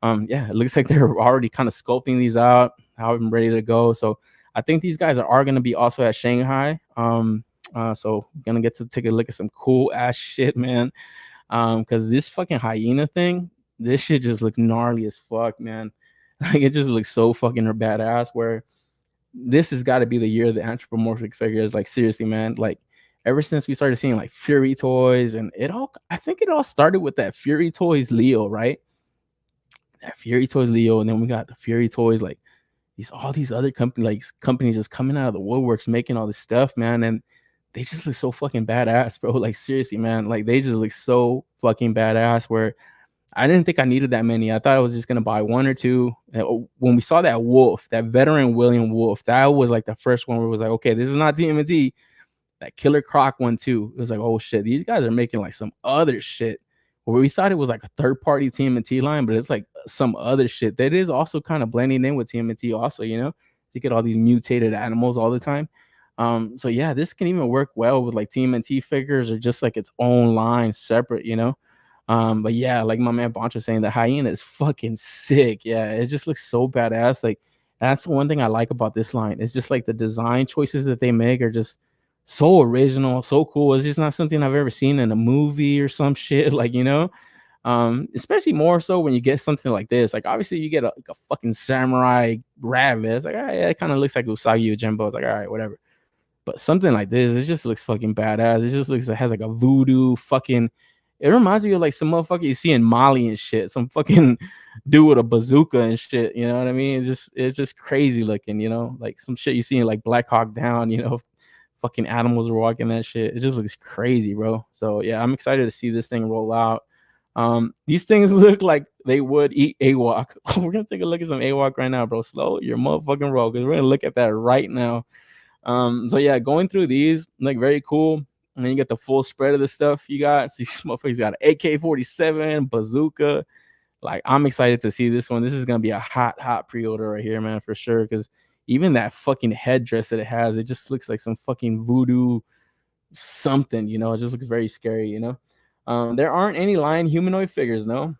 [SPEAKER 2] Yeah, it looks like they're already kind of sculpting these out, how I'm ready to go. So I think these guys are going to be also at Shanghai. So gonna get to take a look at some cool ass shit, man. Because this fucking hyena thing, this shit just looks gnarly as fuck, man. Like it just looks so fucking badass. Where this has got to be the year of the anthropomorphic figures. Like seriously, man. Like ever since we started seeing like Furry toys, and I think it all started with that Furry toys Leo, right? That Furry toys Leo, and then we got the Furry toys like all these other companies just coming out of the woodworks making all this stuff, man, and they just look so fucking badass, bro. Like seriously, man, like they just look so fucking badass. Where I didn't think I needed that many. I thought I was just gonna buy one or two. When we saw that Wolf, that veteran William Wolf, that was like the first one where it was like, okay, this is not TMNT. That Killer Croc one too. It was like, oh shit, these guys are making like some other shit. Where we thought it was like a third party TMNT line, but it's like some other shit that is also kind of blending in with TMNT. Also, you know, you get all these mutated animals all the time. So yeah, this can even work well with like TMNT figures or just like its own line separate, you know. But yeah, like my man Boncho saying, the hyena is fucking sick. Yeah, it just looks so badass. Like that's the one thing I like about this line. It's just like the design choices that they make are just so original, so cool. It's just not something I've ever seen in a movie or some shit. Like, you know, especially more so when you get something like this. Like obviously you get like a fucking samurai rabbit. It's like, all right, yeah, it kind of looks like Usagi Yojimbo. It's like, all right, whatever. But something like this, it just looks fucking badass. It just looks like it has like a voodoo fucking. It reminds me of like some motherfucker you see in Mali and shit. Some fucking dude with a bazooka and shit. You know what I mean? It's just crazy looking. You know, like some shit you see in like Black Hawk Down. You know, fucking animals are walking that shit. It just looks crazy, bro. So yeah, I'm excited to see this thing roll out. These things look like they would eat AWOC. We're gonna take a look at some AWOC right now, bro. Slow your motherfucking roll, because we're gonna look at that right now. So yeah, going through these, like very cool. And then you get the full spread of the stuff you got. So these motherfuckers got an AK-47, bazooka. Like I'm excited to see this one. This is gonna be a hot pre-order right here, man, for sure. Because even that fucking headdress that it has, it just looks like some fucking voodoo something, you know. It just looks very scary, you know. There aren't any lion humanoid figures, no.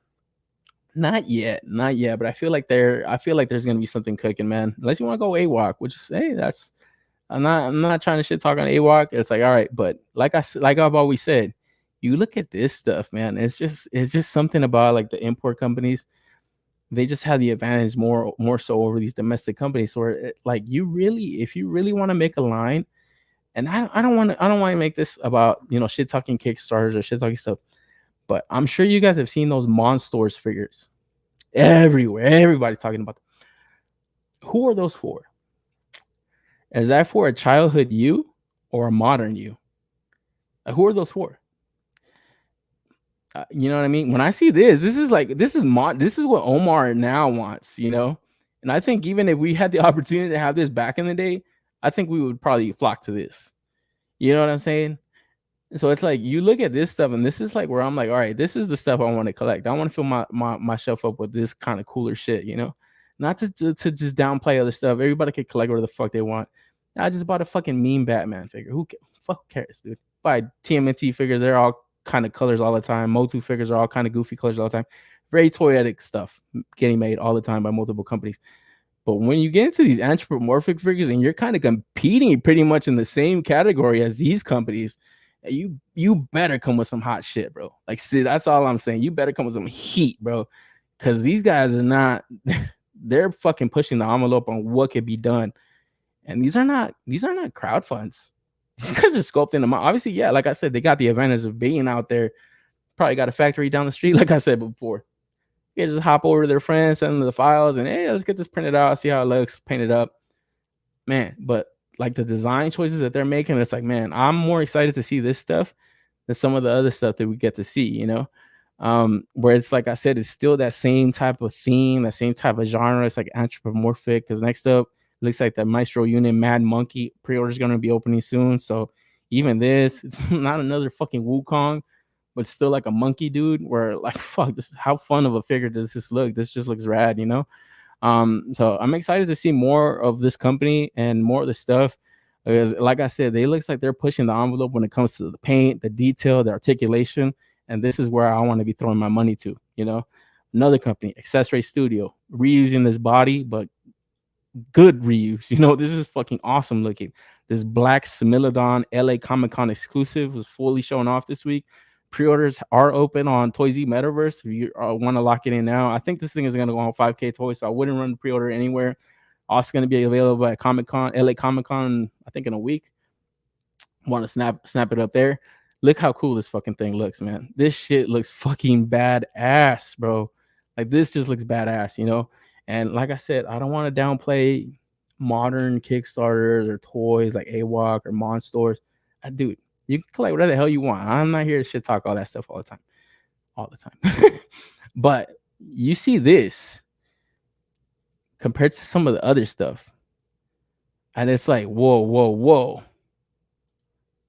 [SPEAKER 2] Not yet. But I feel like there's gonna be something cooking, man. Unless you want to go AWOC, which is hey, that's I'm not trying to shit talk on AWOC. It's like, all right, but like I've always said, you look at this stuff, man. It's just something about like the import companies. They just have the advantage more so over these domestic companies. So like if you really want to make a line, and I don't want to make this about, you know, shit talking Kickstarters or shit talking stuff, but I'm sure you guys have seen those Monsters figures everywhere. Everybody talking about them. Who are those for? Is that for a childhood you or a modern you? Who are those for? You know what I mean? When I see this is what Omar now wants, you know? And I think even if we had the opportunity to have this back in the day, I think we would probably flock to this. You know what I'm saying? So it's like you look at this stuff, and this is like where I'm like, all right, this is the stuff I want to collect. I want to fill my shelf up with this kind of cooler shit, you know? Not to just downplay other stuff. Everybody can collect whatever the fuck they want. I just bought a fucking mean Batman figure. Who cares, dude? Buy TMNT figures. They're all kind of colors all the time. Motu figures are all kind of goofy colors all the time. Very toyetic stuff getting made all the time by multiple companies. But when you get into these anthropomorphic figures and you're kind of competing pretty much in the same category as these companies, you better come with some hot shit, bro. Like, see, that's all I'm saying. You better come with some heat, bro. Because these guys are not, they're fucking pushing the envelope on what could be done. And these are not crowd funds. These guys are sculpting them out. Obviously, yeah, like I said, they got the advantage of being out there. Probably got a factory down the street, like I said before. You just hop over to their friends, send them the files, and hey, let's get this printed out, see how it looks, paint it up. Man, but like the design choices that they're making, it's like, man, I'm more excited to see this stuff than some of the other stuff that we get to see, you know? Where it's like I said, it's still that same type of theme, that same type of genre. It's like anthropomorphic. Because next up, looks like the Maestro Unit Mad Monkey pre-order is going to be opening soon. So even this, it's not another fucking Wukong, but still like a monkey dude. Where like, fuck, this, how fun of a figure does this look? This just looks rad, you know. So I'm excited to see more of this company and more of the stuff. Because, like I said, they looks like they're pushing the envelope when it comes to the paint, the detail, the articulation, and this is where I want to be throwing my money to. Another company, Accessory Studio, reusing this body, but good reuse. This is fucking awesome looking. This black Smilodon LA Comic Con exclusive was fully shown off this week. Pre-orders are open on Toy Z Metaverse. If you want to lock it in now, I think this thing is going to go on 5K Toys, so I wouldn't run the pre-order anywhere. Also going to be available at Comic Con, LA Comic Con, I think in a week. Want to snap it up there. Look how cool this fucking thing looks, man. This shit looks fucking badass, bro. Like, this just looks badass, And like I said, I don't want to downplay modern Kickstarters or toys like AWOC or Monstores. Dude, you can collect whatever the hell you want. I'm not here to shit talk all that stuff all the time. But you see this compared to some of the other stuff, and it's like, whoa.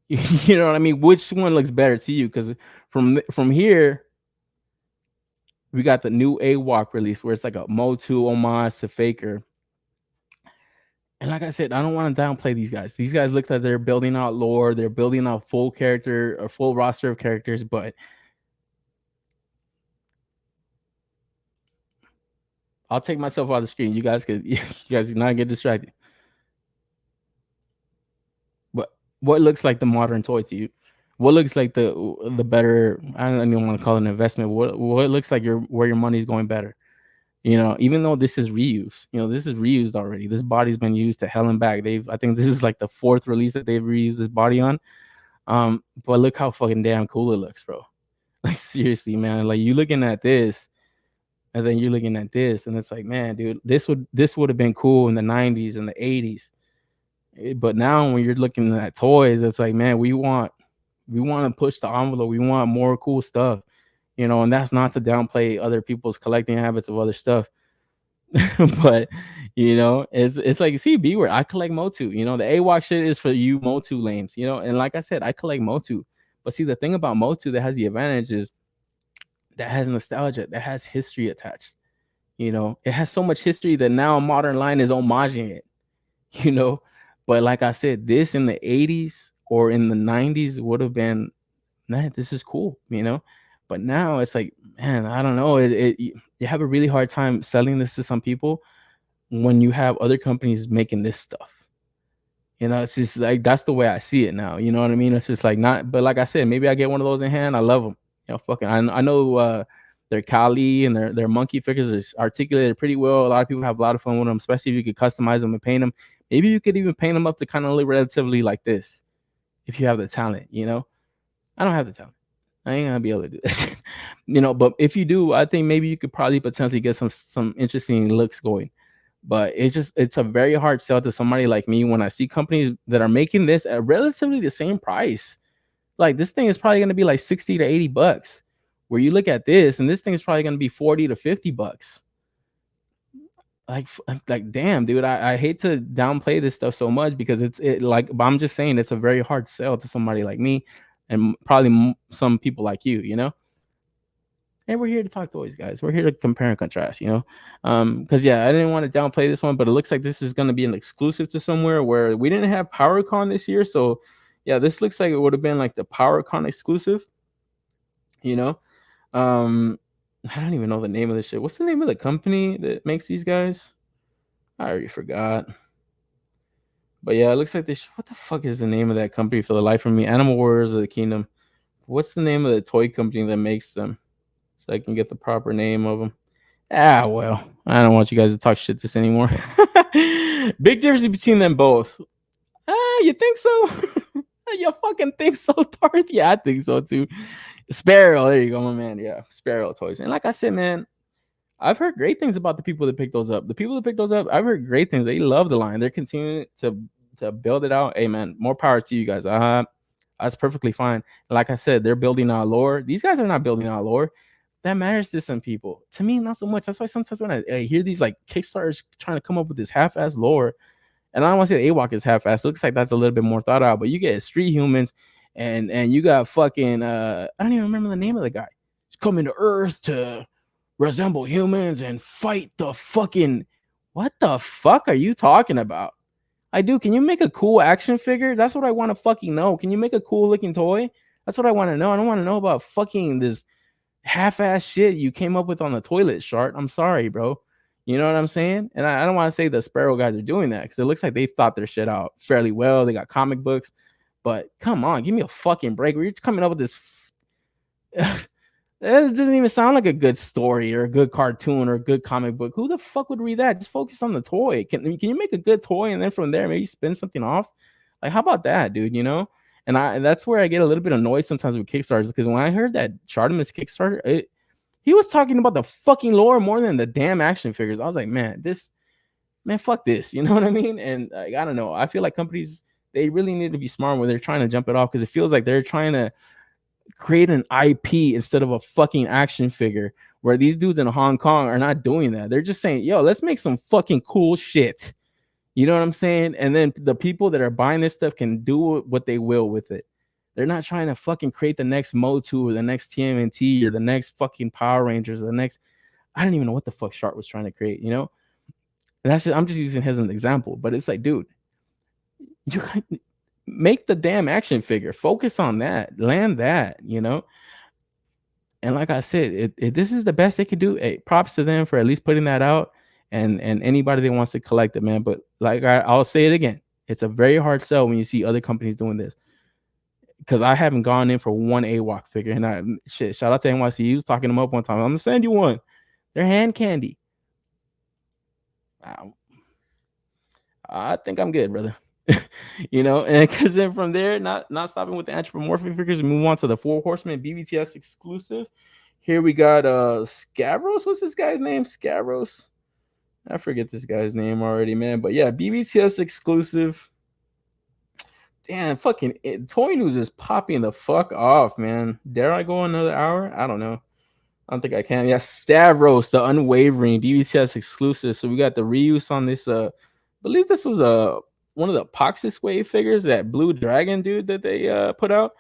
[SPEAKER 2] You know what I mean? Which one looks better to you? Because from here, we got the new AWOC release where it's like a Motu homage to Faker. And like I said, I don't want to downplay these guys. These guys look like they're building out lore. They're building out full roster of characters. But I'll take myself off the screen. You guys do not get distracted. But what looks like the modern toy to you? What looks like the better? I don't even want to call it an investment. What looks like where your money is going better? Even though this is reused, this is reused already. This body's been used to hell and back. I think this is like the 4th release that they've reused this body on. But look how fucking damn cool it looks, bro. Like, seriously, man. Like, you looking at this, and then you're looking at this, and it's like, man, dude, this would have been cool in the 90s and the 80s. But now when you're looking at toys, it's like, man, we want to push the envelope. We want more cool stuff. And that's not to downplay other people's collecting habits of other stuff. But, it's like, see, B word, I collect Motu. The AWOC shit is for you Motu lames, and like I said, I collect Motu. But see, the thing about Motu that has the advantage is that has nostalgia, that has history attached. It has so much history that now a modern line is homaging it, But like I said, this in the 80s or in the 90s would have been, man, this is cool, But now it's like, man, I don't know. You have a really hard time selling this to some people when you have other companies making this stuff. It's just like, that's the way I see it now. You know what I mean? It's just like, not, but like I said, maybe I get one of those in hand. I love them. Fucking, I know their Kali and their monkey figures is articulated pretty well. A lot of people have a lot of fun with them, especially if you could customize them and paint them. Maybe you could even paint them up to kind of look relatively like this if you have the talent. I don't have the talent. I ain't gonna be able to do that. But if you do, I think maybe you could probably potentially get some interesting looks going. But it's a very hard sell to somebody like me when I see companies that are making this at relatively the same price. Like, this thing is probably going to be like $60 to $80, where you look at this and this thing is probably going to be $40 to $50. Like, damn, dude, I hate to downplay this stuff so much because but I'm just saying it's a very hard sell to somebody like me and probably some people like you, And we're here to talk toys, guys. We're here to compare and contrast, because yeah, I didn't want to downplay this one, but it looks like this is going to be an exclusive to somewhere where we didn't have PowerCon this year. So yeah, this looks like it would have been like the PowerCon exclusive, I don't even know the name of this shit. What's the name of the company that makes these guys? I already forgot. But yeah, it looks like this. What the fuck is the name of that company for the life of me? Animal Warriors of the Kingdom. What's the name of the toy company that makes them? So I can get the proper name of them. Well, I don't want you guys to talk shit this anymore. Big difference between them both. You think so? You fucking think so, Darth? Yeah, I think so too. Sparrow, there you go, my man. Yeah, Sparrow toys. And like I said, man, I've heard great things about the people that picked those up. The people that picked those up, I've heard great things. They love the line. They're continuing to build it out. Hey, man, more power to you guys. That's perfectly fine. Like I said, they're building out lore. These guys are not building out lore. That matters to some people. To me, not so much. That's why sometimes when I hear these like Kickstarters trying to come up with this half-ass lore, and I don't want to say the AWOC is half-ass. It looks like that's a little bit more thought out. But you get Street Humans, and you got fucking I don't even remember the name of the guy. He's coming to Earth to resemble humans and fight the fucking. What the fuck are you talking about? I do. Can you make a cool action figure? That's what I want to fucking know. Can you make a cool looking toy? That's what I want to know. I don't want to know about fucking this half-ass shit you came up with on the toilet, Shart. I'm sorry, bro. You know what I'm saying? And I don't want to say the Sparrow guys are doing that, because it looks like they thought their shit out fairly well. They got comic books, but come on, give me a fucking break. We're just coming up with this. This doesn't even sound like a good story or a good cartoon or a good comic book. Who the fuck would read that? Just focus on the toy. Can you make a good toy and then from there maybe spin something off? Like, how about that, dude? You know? And that's where I get a little bit annoyed sometimes with Kickstarters, because when I heard that Chartemus Kickstarter, he was talking about the fucking lore more than the damn action figures. I was like, man, fuck this. You know what I mean? And I don't know. I feel like companies, they really need to be smart when they're trying to jump it off, because it feels like they're trying to create an IP instead of a fucking action figure, where these dudes in Hong Kong are not doing that. They're just saying, yo, let's make some fucking cool shit. You know what I'm saying? And then the people that are buying this stuff can do what they will with it. They're not trying to fucking create the next Motu or the next TMNT or the next fucking Power Rangers or the next, I don't even know what the fuck Shark was trying to create, you know? And that's just, I'm just using his as an example, but it's like, dude, you make the damn action figure, focus on that, land that, you know? And like I said, this is the best they can do. Hey, props to them for at least putting that out, and anybody that wants to collect it, man. But like I'll say it again, it's a very hard sell when you see other companies doing this, because I haven't gone in for one AWOC figure. And shout out to NYC. He was talking them up one time. I'm gonna send you one. They're hand candy. I think I'm good, brother. You know, and because then from there, not stopping with the anthropomorphic figures, we move on to the Four Horsemen BBTS exclusive. Here we got Scavros. What's this guy's name? Scavros. I forget this guy's name already, man. But yeah, BBTS exclusive. Damn, fucking Toy News is popping the fuck off, man. Dare I go another hour? I don't know. I don't think I can. Yeah, Stavros, the Unwavering BBTS exclusive. So we got the reuse on this. I believe this was one of the Poxis Wave figures, that blue dragon dude that they put out.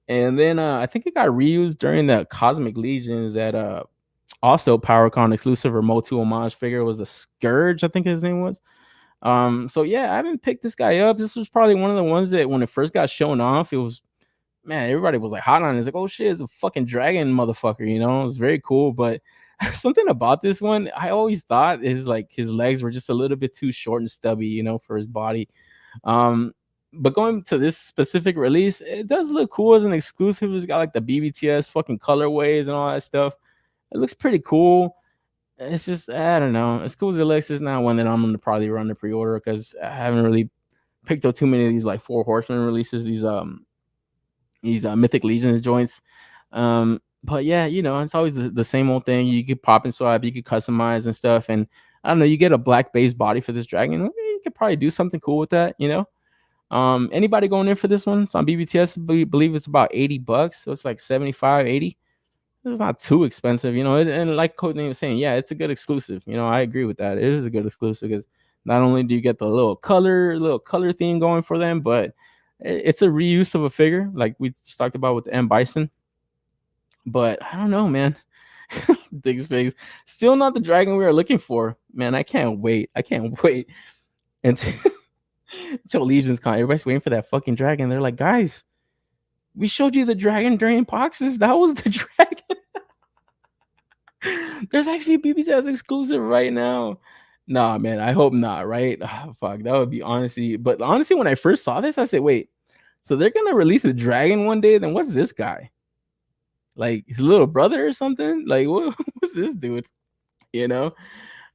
[SPEAKER 2] And then I think it got reused during the Cosmic Legions that also PowerCon exclusive or Motu homage figure was the Scourge, I think his name was. So yeah, I haven't picked this guy up. This was probably one of the ones that when it first got shown off, it was, man, everybody was like hot on it. It's like, oh shit, it's a fucking dragon motherfucker, you know? It was very cool. But something about this one, I always thought is like his legs were just a little bit too short and stubby, you know, for his body. But going to this specific release, it does look cool as an exclusive. It's got like the BBTS fucking colorways and all that stuff. It looks pretty cool. It's just, I don't know. As cool as it looks, it's not one that I'm gonna probably run the pre-order, because I haven't really picked up too many of these like Four Horsemen releases. These Mythic Legions joints. But yeah, you know, it's always the same old thing. You could pop and swap, you could customize and stuff. And I don't know, you get a black base body for this dragon. You could probably do something cool with that, you know. Anybody going in for this one? It's on BBTS. I believe it's about $80, so it's like 75, 80. It's not too expensive, you know. And like Codename was saying, yeah, it's a good exclusive. You know, I agree with that. It is a good exclusive, because not only do you get the little color theme going for them, but it's a reuse of a figure, like we just talked about with the M Bison. But I don't know, man. Diggs Figs, still not the dragon we are looking for, man. I can't wait until Legions Con. Everybody's waiting for that fucking dragon. They're like, guys, we showed you the dragon during Poxes. That was the dragon. There's actually a BBTS exclusive right now. Nah, man, I hope not, right? Oh, fuck, that would be honestly. But honestly, when I first saw this, I said, wait, so they're gonna release a dragon one day? Then what's this guy? Like his little brother or something? Like what's this dude? You know?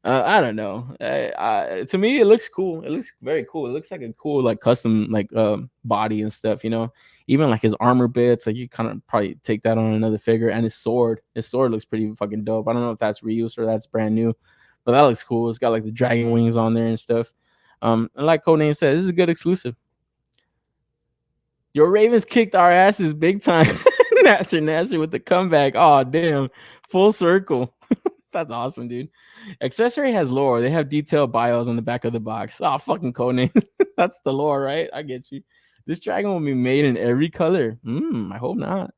[SPEAKER 2] I don't know. To me, it looks cool. It looks very cool. It looks like a cool, like custom, like body and stuff. You know, even like his armor bits. Like you kind of probably take that on another figure. And his sword. His sword looks pretty fucking dope. I don't know if that's reused or that's brand new, but that looks cool. It's got like the dragon wings on there and stuff. And like Codename said, this is a good exclusive. Your Ravens kicked our asses big time. Nasser with the comeback. Oh damn, full circle. That's awesome, dude. Accessory has lore. They have detailed bios on the back of the box. Oh, fucking codename. That's the lore, right? I get you. This dragon will be made in every color. I hope not.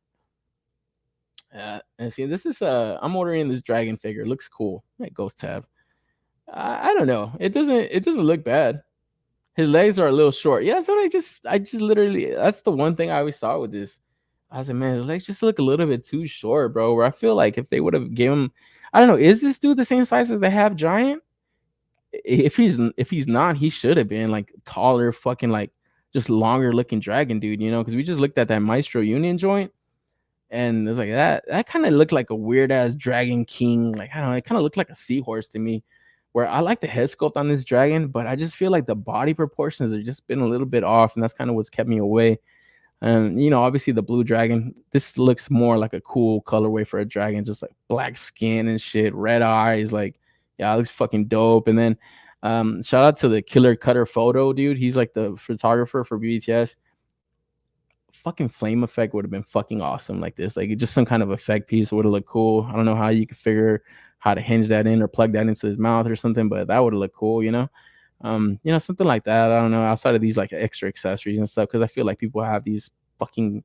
[SPEAKER 2] And see, this is I'm ordering this dragon figure. It looks cool. That Ghost tab. I don't know. It doesn't look bad. his legs are a little short. Yeah, so I just literally, that's the one thing I always saw with this. I was like, man, his legs just look a little bit too short, bro. Where I feel like if they would have given him, I don't know, is this dude the same size as the half giant? If he's not, he should have been like taller, fucking like just longer looking dragon dude, you know? Because we just looked at that Maestro Union joint, and it's like that kind of looked like a weird ass dragon king. Like I don't know, it kind of looked like a seahorse to me. Where I like the head sculpt on this dragon, but I just feel like the body proportions have just been a little bit off, and that's kind of what's kept me away. And you know, obviously the blue dragon, this looks more like a cool colorway for a dragon, just like black skin and shit, red eyes, like yeah, it looks fucking dope. And then shout out to the Killer Cutter Photo, dude. He's like the photographer for BBTS. Fucking flame effect would have been fucking awesome like this. Like just some kind of effect piece would have looked cool. I don't know how you could figure how to hinge that in or plug that into his mouth or something, but that would have looked cool, you know? Something like that. I don't know, outside of these like extra accessories and stuff, because I feel like people have these fucking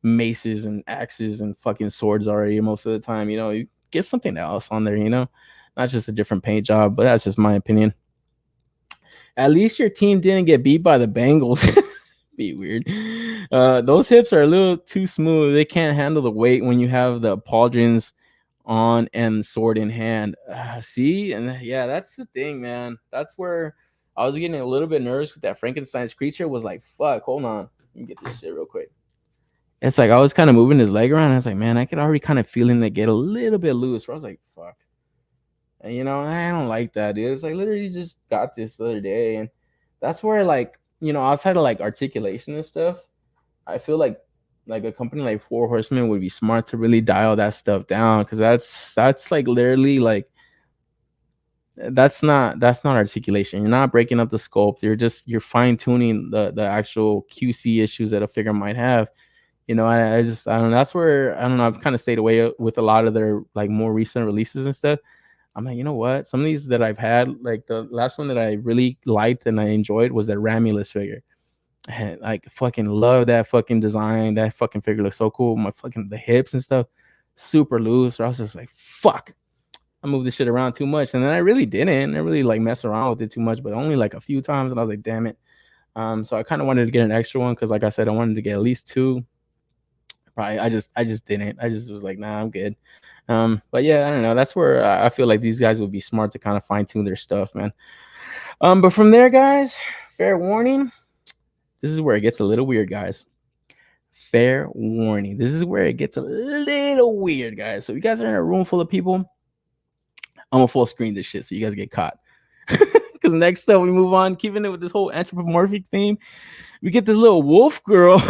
[SPEAKER 2] maces and axes and fucking swords already most of the time. You know, you get something else on there, you know, not just a different paint job, but that's just my opinion. At least your team didn't get beat by the Bengals. Be weird. Those hips are a little too smooth. They can't handle the weight when you have the pauldrons on and sword in hand. See, and yeah, that's the thing, man. That's where I was getting a little bit nervous with that Frankenstein's creature. Was like, fuck, hold on, let me get this shit real quick. It's like I was kind of moving his leg around. And I was like, man, I could already kind of feel him to get a little bit loose. So I was like, fuck. And you know, I don't like that, dude. It's like literally just got this the other day, and that's where like, you know, outside of like articulation and stuff, I feel like a company like Four Horsemen would be smart to really dial that stuff down, because that's like literally like that's not articulation. You're not breaking up the sculpt. You're fine tuning the actual QC issues that a figure might have. You know, I don't know. That's where I don't know. I've kind of stayed away with a lot of their like more recent releases and stuff. I'm like, you know what? Some of these that I've had, like the last one that I really liked and I enjoyed was that Ramulus figure. And like fucking love that fucking design. That fucking figure looks so cool. My fucking the hips and stuff, super loose. So I was just like, fuck. I moved this shit around too much, and then I really didn't. I really like mess around with it too much, but only like a few times. And I was like, damn it. So I kind of wanted to get an extra one because, like I said, I wanted to get at least two. Probably, I just didn't. I just was like, nah, I'm good. But yeah, I don't know. That's where I feel like these guys would be smart to kind of fine tune their stuff, man. But from there, guys, fair warning. This is where it gets a little weird, guys. Fair warning. This is where it gets a little weird, guys. So you guys are in a room full of people. I'm gonna full screen this shit so you guys get caught. Because next up we move on, keeping it with this whole anthropomorphic theme. We get this little wolf girl.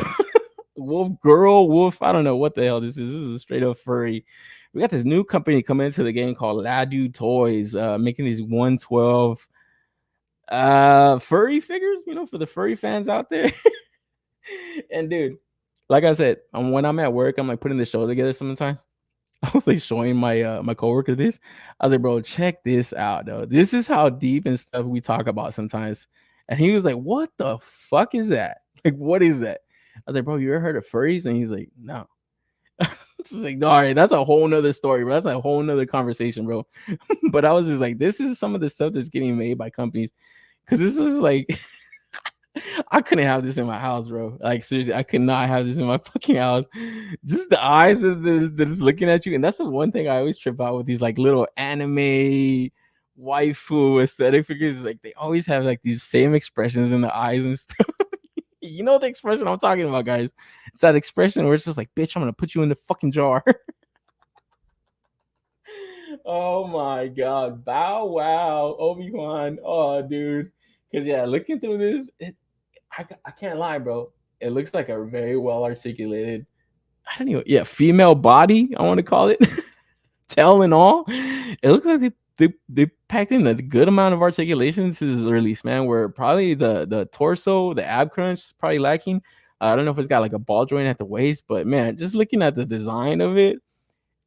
[SPEAKER 2] Wolf. I don't know what the hell this is. This is a straight up furry. We got this new company coming into the game called Ladu Toys, making these 112 furry figures, you know, for the furry fans out there. And dude, like I said, when I'm at work, I'm like putting the show together sometimes. I was like showing my coworker this. I was like, bro, check this out, though. This is how deep and stuff we talk about sometimes. And he was like, what the fuck is that? Like, what is that? I was like, bro, you ever heard of furries? And he's like, no. It's like, all right, that's a whole nother story, bro. That's a whole nother conversation, bro. But I was just like, this is some of the stuff that's getting made by companies. Because this is like, I couldn't have this in my house, bro. Like, seriously, I could not have this in my fucking house. Just the eyes that is looking at you. And that's the one thing I always trip out with these like little anime waifu aesthetic figures. Is like they always have like these same expressions in the eyes and stuff. You know the expression I'm talking about, guys. It's that expression where it's just like, bitch, I'm gonna put you in the fucking jar. Oh my god. Bow wow. Obi-Wan. Oh, dude. Because yeah, looking through this, I can't lie, bro. It looks like a very well articulated, I don't even, yeah, female body, I want to call it. Tail and all. It looks like they packed in a good amount of articulation to this release, man. Where probably the torso, the ab crunch is probably lacking. I don't know if it's got like a ball joint at the waist, but man, just looking at the design of it,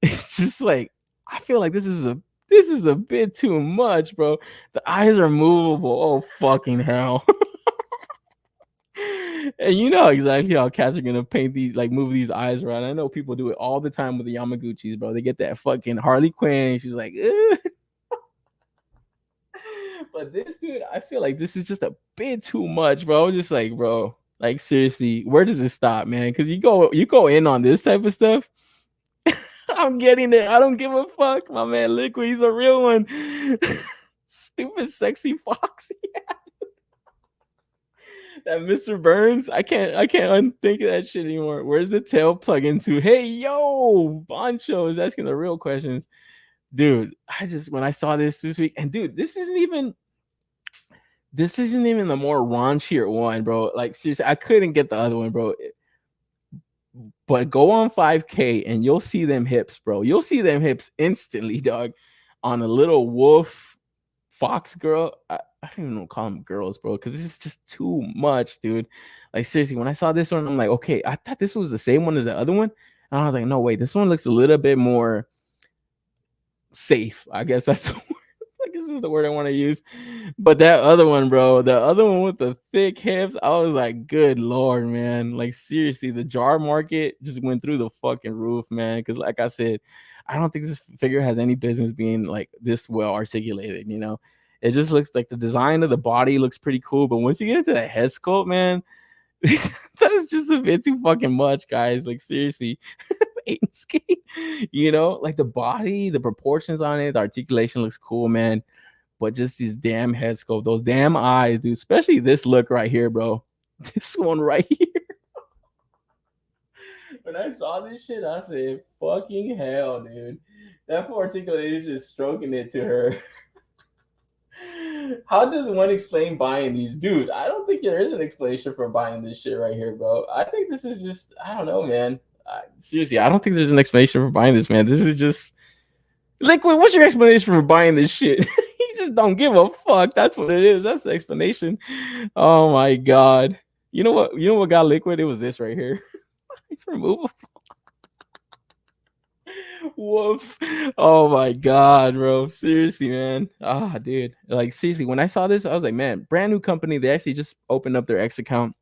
[SPEAKER 2] it's just like I feel like this is a bit too much, bro. The eyes are movable. Oh fucking hell. And you know exactly how cats are gonna paint these, like move these eyes around. I know people do it all the time with the Yamaguchis, bro. They get that fucking Harley Quinn. She's like, ugh. But this dude, I feel like this is just a bit too much, bro. I'm just like, bro, like seriously, where does it stop, man? Because you go in on this type of stuff. I'm getting it. I don't give a fuck. My man Liquid, he's a real one. Stupid sexy fox. That Mr. Burns, I can't unthink of that shit anymore. Where's the tail plug into? Hey yo, Boncho is asking the real questions. Dude, when I saw this week, and dude, this isn't even the more raunchier one, bro. Like seriously, I couldn't get the other one, bro. But go on 5K and you'll see them hips, bro. You'll see them hips instantly, dog. On a little wolf fox girl. I don't even know what to call them girls, bro, because this is just too much, dude. Like seriously, when I saw this one, I'm like, okay, I thought this was the same one as the other one. And I was like, no, wait, this one looks a little bit more safe. I guess that's the word. Like this is the word I want to use. But that other one, bro, the other one with the thick hips, I was like, good lord, man. Like seriously, the jar market just went through the fucking roof, man. Because like I said, I don't think this figure has any business being like this well articulated, you know. It just looks like the design of the body looks pretty cool, but once you get into the head sculpt, man, that's just a bit too fucking much, guys. Like seriously. You know, like the body, the proportions on it, the articulation looks cool, man. But just these damn head sculpt, those damn eyes, dude. Especially this look right here, bro. This one right here. When I saw this shit, I said, "Fucking hell, dude!" That for articulated is just stroking it to her. How does one explain buying these, dude? I don't think there is an explanation for buying this shit right here, bro. I think this is just, I don't know, man. Seriously, I don't think there's an explanation for buying this, man. This is just Liquid. What's your explanation for buying this shit? You just don't give a fuck. That's what it is. That's the explanation. Oh my god. You know what? You know what got Liquid? It was this right here. It's removable. Woof. Oh my god, bro. Seriously, man. Ah, dude. Like seriously, when I saw this, I was like, man, brand new company. They actually just opened up their X account.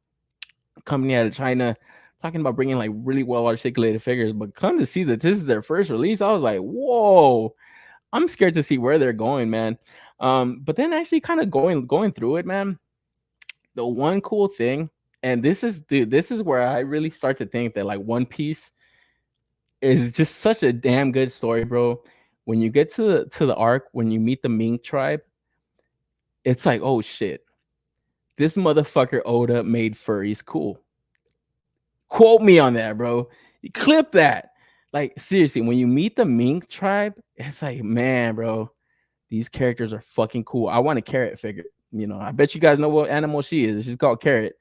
[SPEAKER 2] Company out of China, talking about bringing like really well articulated figures. But come to see that this is their first release, I was like, whoa. I'm scared to see where they're going, man. But then actually kind of going through it, man. The one cool thing, and this is where I really start to think that like One Piece is just such a damn good story, bro. When you get to the arc, when you meet the Mink tribe, it's like, oh shit, this motherfucker Oda made furries cool. Quote me on that, bro. Clip that. Like seriously, when you meet the Mink tribe, it's like, man, bro, these characters are fucking cool. I want a Carrot figure. You know, I bet you guys know what animal she is. She's called Carrot.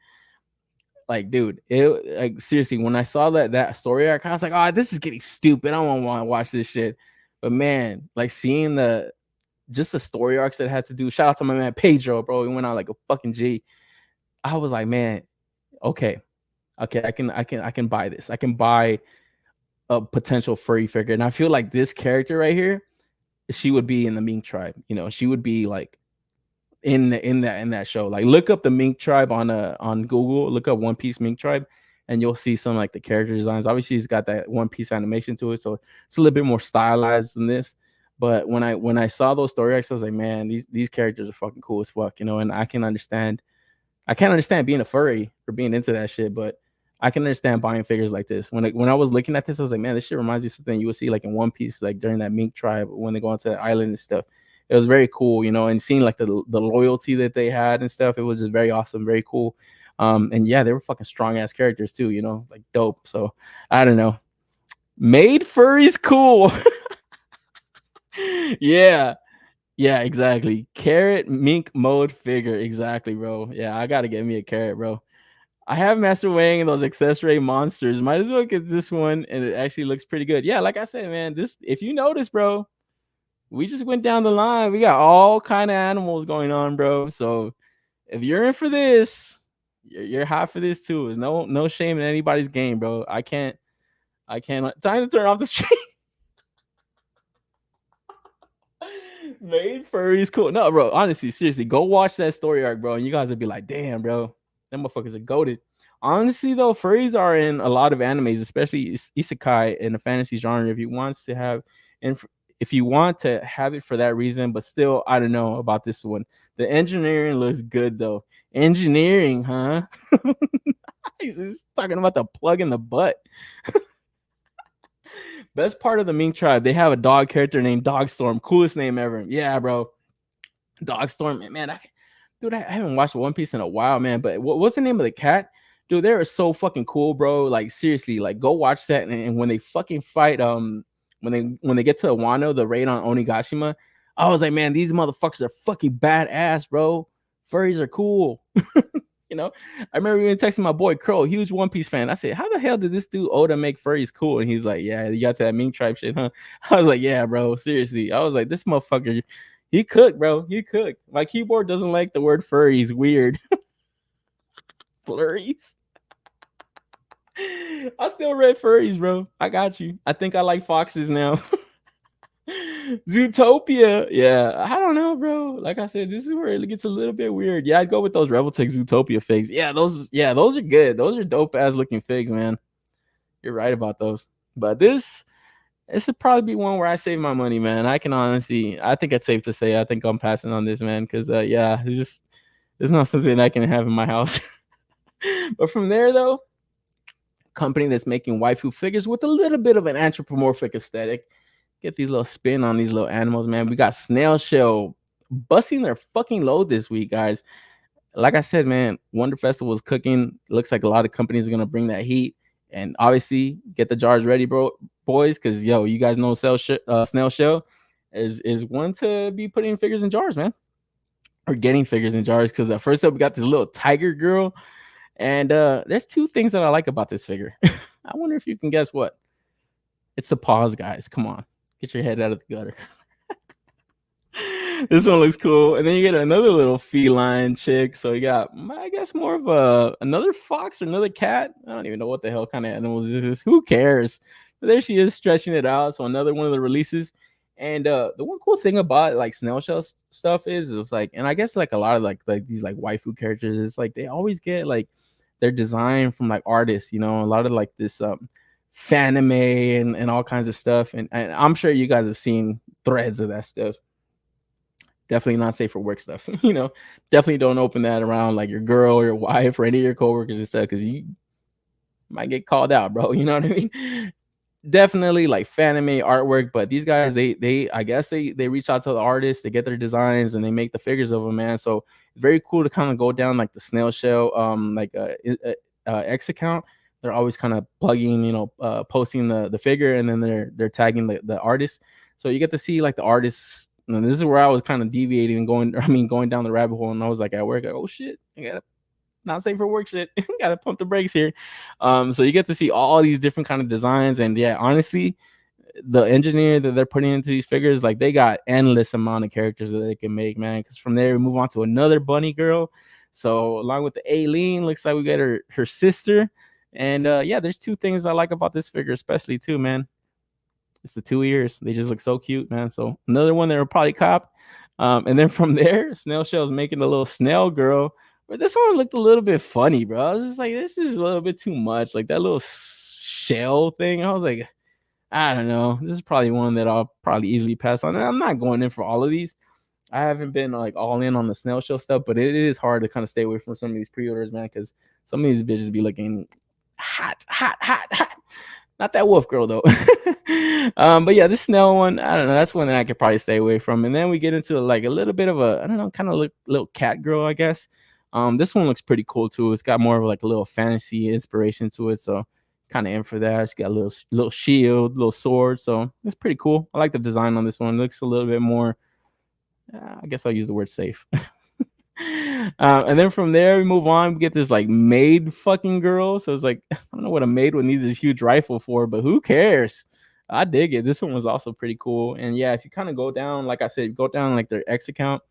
[SPEAKER 2] Like, dude, it like seriously, when I saw that story arc, I was like, oh, this is getting stupid. I don't want to watch this shit. But man, like seeing the story arcs that had to do. Shout out to my man Pedro, bro. He went out like a fucking G. I was like, man, okay, I can buy this. I can buy a potential furry figure, and I feel like this character right here, she would be in the Mink tribe. You know, she would be like in that show. Like look up the Mink tribe on Google, look up One Piece Mink tribe, and you'll see some like the character designs. Obviously, he's got that One Piece animation to it, so it's a little bit more stylized than this. But when I saw those story arcs, I was like, man, these characters are fucking cool as fuck, you know. And I can't understand being a furry or being into that shit, but I can understand buying figures like this. When I was looking at this, I was like, man, this shit reminds me of something you would see like in One Piece, like during that Mink tribe when they go onto the island and stuff. It was very cool, you know, and seeing like the loyalty that they had and stuff. It was just very awesome, very cool. And yeah, they were fucking strong ass characters too, you know, like dope. So I don't know. Made furries cool. Yeah, exactly. Carrot Mink mode figure, exactly, bro. Yeah, I gotta get me a Carrot, bro. I have Master Wang and those accessory monsters. Might as well get this one, and it actually looks pretty good. Yeah, like I said, man, this, if you notice, bro, we just went down the line. We got all kind of animals going on, bro. So if you're in for this, you're hot for this too. There's no shame in anybody's game, bro. I can't. Time to turn off the stream. Made furries cool. No, bro. Honestly, seriously, go watch that story arc, bro, and you guys will be like, damn, bro, them motherfuckers are goated. Honestly, though, furries are in a lot of animes, especially isekai in the fantasy genre. If you want to have if you want to have it for that reason, but still, I don't know about this one. The engineering looks good though. Engineering, huh? He's just talking about the plug in the butt. Best part of the Mink tribe, they have a dog character named Dogstorm. Coolest name ever. Yeah, bro. Dogstorm, man. I haven't watched One Piece in a while, man. But what's the name of the cat? Dude, they are so fucking cool, bro. Like seriously, like go watch that. And when they fucking fight, when they get to Wano, the raid on Onigashima, I was like, man, these motherfuckers are fucking badass, bro. Furries are cool. You know, I remember even texting my boy Crow, huge One Piece fan. I said, how the hell did this dude Oda make furries cool? And he's like, yeah, you got that Mink tribe shit, huh? I was like, yeah, bro, seriously. I was like, this motherfucker, he cooked, bro. He cooked. My keyboard doesn't like the word furries. Weird. Flurries. I still read furries, bro. I got you. I think I like foxes now. Zootopia. Yeah, I don't know, bro. Like I said, this is where it gets a little bit weird. Yeah, I'd go with those Revoltech Zootopia figs. Yeah, those are good. Those are dope ass looking figs, man. You're right about those. But this would probably be one where I save my money, man. I think it's safe to say I think I'm passing on this, man, because yeah, it's not something I can have in my house. But from there, though, company that's making waifu figures with a little bit of an anthropomorphic aesthetic. Get these little spin on these little animals, man. We got Snail Shell busting their fucking load this week, guys. Like I said, man, Wonder Festival is cooking. Looks like a lot of companies are gonna bring that heat, and obviously get the jars ready, bro, boys, because you guys know Snail Shell is one to be putting figures in jars, man, or getting figures in jars. Because first up, we got this little tiger girl, and there's two things that I like about this figure. I wonder if you can guess what. It's the paws, guys. Come on. Get your head out of the gutter. This one looks cool. And then you get another little feline chick. So you got, I guess, more of another fox or another cat. I don't even know what the hell kind of animals this is. Who cares? But there she is stretching it out. So another one of the releases. And the one cool thing about like Snail Shell stuff is it's like, and I guess like a lot of like these like waifu characters, it's like they always get like their design from like artists, a lot of like this fanime and all kinds of stuff, and I'm sure you guys have seen threads of that stuff. Definitely not safe for work stuff. Definitely don't open that around like your girl or your wife or any of your coworkers and stuff, because you might get called out, bro. You know what I mean? Definitely like fanime artwork, but these guys, they I guess they reach out to the artists, they get their designs, and they make the figures of them, man. So very cool to kind of go down like the Snail Shell X account. They're always kind of plugging, posting the figure, and then they're tagging the artist. So you get to see like the artists. And this is where I was kind of deviating and going down the rabbit hole. And I was like at work, oh shit, I gotta not safe for work shit. Gotta pump the brakes here. So you get to see all these different kind of designs. And yeah, honestly, the engineer that they're putting into these figures, like they got endless amount of characters that they can make, man. Because from there we move on to another bunny girl. So along with the Aileen, looks like we got her sister. And yeah, there's two things I like about this figure, especially too, man. It's the 2 ears. They just look so cute, man. So another one that will probably cop. And then from there, Snail Shell is making a little snail girl. But this one looked a little bit funny, bro. I was just like, this is a little bit too much. Like that little shell thing. I was like, I don't know. This is probably one that I'll probably easily pass on. And I'm not going in for all of these. I haven't been like all in on the Snail Shell stuff, but it is hard to kind of stay away from some of these pre-orders, man, because some of these bitches be looking hot. Not that wolf girl though. But yeah, this snail one, I don't know. That's one that I could probably stay away from. And then we get into like a little bit of a, I don't know, kind of little cat girl, I guess. This one looks pretty cool too. It's got more of like a little fantasy inspiration to it, so kind of in for that. It's got a little shield, little sword, so it's pretty cool. I like the design on this one. It looks a little bit more. I guess I'll use the word safe. And then from there we move on. We get this like maid fucking girl. So it's like, I don't know what a maid would need this huge rifle for, but who cares? I dig it. This one was also pretty cool. And yeah, if you kind of go down, like I said, go down like their X account,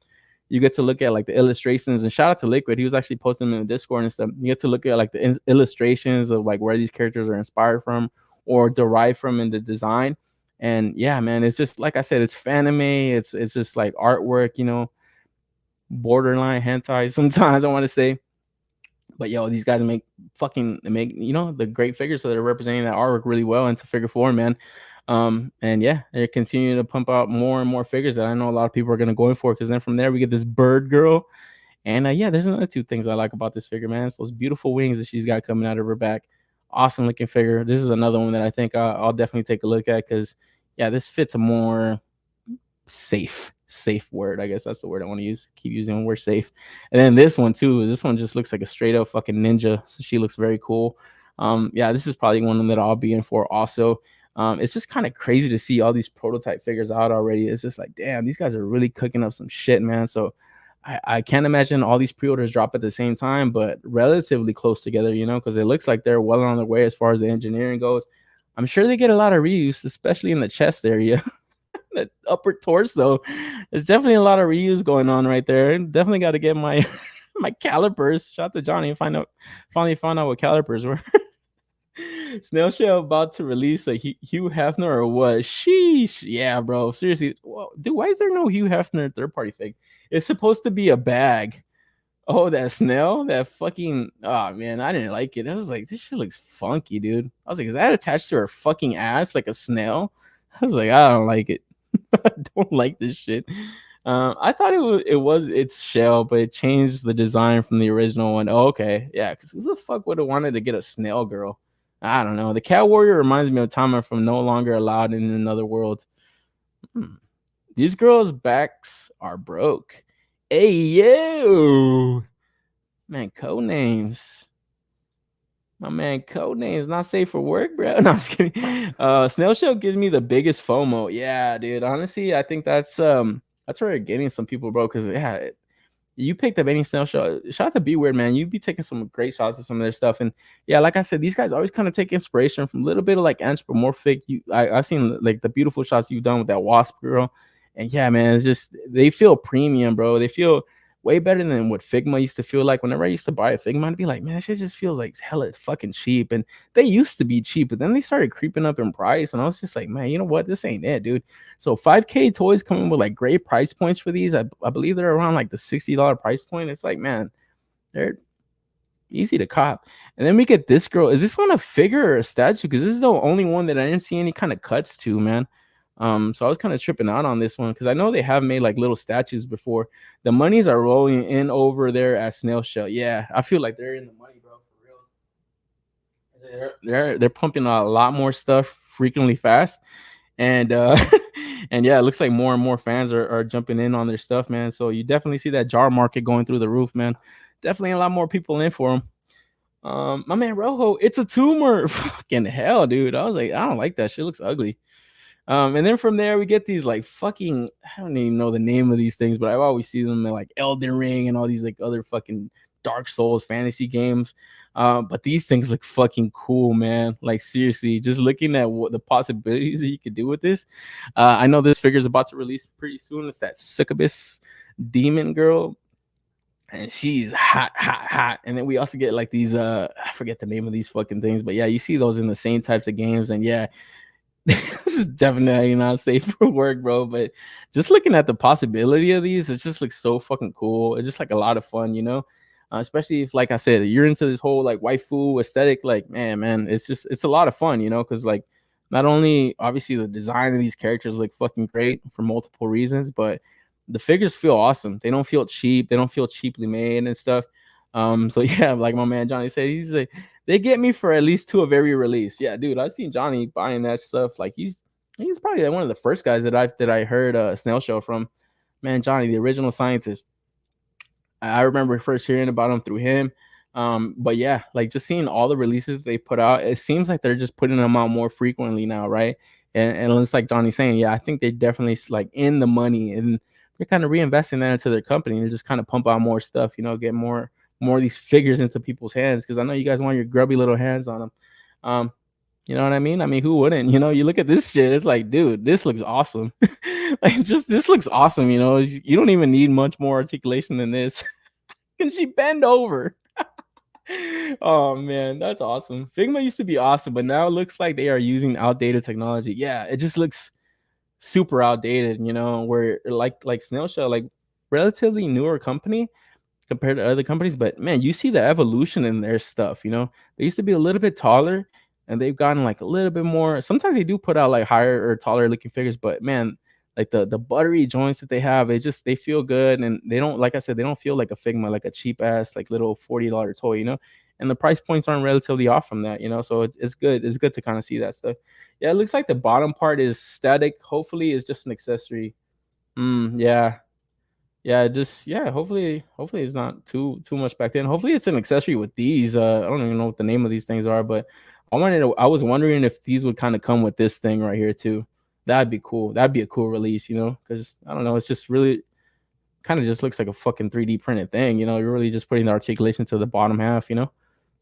[SPEAKER 2] you get to look at like the illustrations. And shout out to Liquid, he was actually posting them in the Discord and stuff. You get to look at like the illustrations of like where these characters are inspired from or derived from in the design. And yeah, man, it's just like I said, it's fanime. It's just like artwork, borderline hentai sometimes, I want to say. But yo, these guys make the great figures, so they're representing that artwork really well into figure form, man. And yeah, they're continuing to pump out more and more figures that I know a lot of people are gonna go in for, because then from there we get this bird girl. And yeah, there's another two things I like about this figure, man. It's those beautiful wings that she's got coming out of her back. Awesome looking figure. This is another one that I think I'll definitely take a look at, because yeah, this fits a more safe word. I guess that's the word I want to use. Keep using the word safe. And then this one too. This one just looks like a straight up fucking ninja. So she looks very cool. Yeah, this is probably one that I'll be in for also. It's just kind of crazy to see all these prototype figures out already. It's just like, damn, these guys are really cooking up some shit, man. So I can't imagine all these pre-orders drop at the same time, but relatively close together, because it looks like they're well on their way as far as the engineering goes. I'm sure they get a lot of reuse, especially in the chest area. The upper torso. There's definitely a lot of reuse going on right there. Definitely got to get my my calipers. Shout out to Johnny and finally found out what calipers were. Snail Shell about to release a Hugh Hefner or what? Sheesh. Yeah, bro. Seriously. Well, dude, why is there no Hugh Hefner third party fig? It's supposed to be a bag. Oh, that snail? That fucking. Oh, man. I didn't like it. I was like, this shit looks funky, dude. I was like, is that attached to her fucking ass like a snail? I was like, I don't like it. I don't like this shit. I thought it was its shell, but it changed the design from the original one. Oh, okay. Yeah, because who the fuck would have wanted to get a snail girl? I don't know. The Cat Warrior reminds me of Tama from No Longer Allowed in Another World. These girls' backs are broke. Hey, yo. Man, code names. My man, Codename's not safe for work, bro. No, I'm just kidding. Snail Shell gives me the biggest FOMO. Yeah, dude. Honestly, I think that's where you're getting some people, bro. Because yeah, you picked up any Snail Shell. Shout out to Be Weird, man. You'd be taking some great shots of some of their stuff. And yeah, like I said, these guys always kind of take inspiration from a little bit of like Anthropomorphic. I've seen like the beautiful shots you've done with that Wasp girl. And yeah, man, it's just they feel premium, bro. They feel way better than what Figma used to feel like. Whenever I used to buy a Figma, I'd be like, man, that shit just feels like hella fucking cheap. And they used to be cheap, but then they started creeping up in price. And I was just like, man, you know what? This ain't it, dude. So 5K toys coming with like great price points for these. I believe they're around like the $60 price point. It's like, man, they're easy to cop. And then we get this girl. Is this one a figure or a statue? Because this is the only one that I didn't see any kind of cuts to, man. So I was kind of tripping out on this one because I know they have made like little statues before. The monies are rolling in over there at Snail Shell. Yeah, I feel like they're in the money, bro, for real. They're pumping out a lot more stuff frequently fast. And and yeah, it looks like more and more fans are jumping in on their stuff, man. So you definitely see that jar market going through the roof, man. Definitely a lot more people in for them. My man Rojo, it's a tumor. Fucking hell, dude. I was like, I don't like that shit. It looks ugly. And then from there we get these like fucking, I don't even know the name of these things, but I always see them in like Elden Ring and all these like other fucking Dark Souls fantasy games. But these things look fucking cool, man. Like seriously, just looking at what the possibilities that you could do with this. I know this figure is about to release pretty soon. It's that Succubus demon girl. And she's hot. And then we also get like these I forget the name of these fucking things, but yeah, you see those in the same types of games. And yeah, this is definitely not safe for work, bro. But just looking at the possibility of these, it just looks so fucking cool. It's just like a lot of fun, especially if, like I said, you're into this whole like waifu aesthetic. Like, man, it's a lot of fun, because like not only obviously the design of these characters look fucking great for multiple reasons, but the figures feel awesome. They don't feel cheap. They don't feel cheaply made and stuff. So yeah, like my man Johnny said, he's like, they get me for at least two of every release. Yeah, dude, I've seen Johnny buying that stuff. Like he's probably one of the first guys that I heard Snail Shell from. Man, Johnny, the original scientist. I remember first hearing about him through him. But yeah, like just seeing all the releases they put out, it seems like they're just putting them out more frequently now, right? And it's like Johnny's saying, yeah, I think they definitely like in the money and they're kind of reinvesting that into their company. They're just kind of pump out more stuff, get more of these figures into people's hands, because I know you guys want your grubby little hands on them. You know what I mean? I mean, who wouldn't? You look at this shit, it's like, dude, this looks awesome. Like, just this looks awesome. You don't even need much more articulation than this. Can she bend over? Oh man, that's awesome. Figma used to be awesome, but now it looks like they are using outdated technology. Yeah, it just looks super outdated. Where like Snail Shell, like relatively newer company. compared to other companies. But man, you see the evolution in their stuff. You know, they used to be a little bit taller, and they've gotten like a little bit more. Sometimes they do put out like higher or taller looking figures, but man, like the buttery joints that they have, they feel good, and they don't, like I said, they don't feel like a Figma, like a cheap ass like little $40 toy, you know. And the price points aren't relatively off from that, you know. So it's good. It's good to kind of see that stuff. Yeah, it looks like the bottom part is static. Hopefully, it's just an accessory. Yeah, yeah, just yeah. Hopefully it's not too much back then. Hopefully, it's an accessory with these. I don't even know what the name of these things are, but I was wondering if these would kind of come with this thing right here too. That'd be cool. That'd be a cool release, you know, because I don't know. It's just really kind of just looks like a fucking 3D printed thing, you know. You're really just putting the articulation to the bottom half, you know.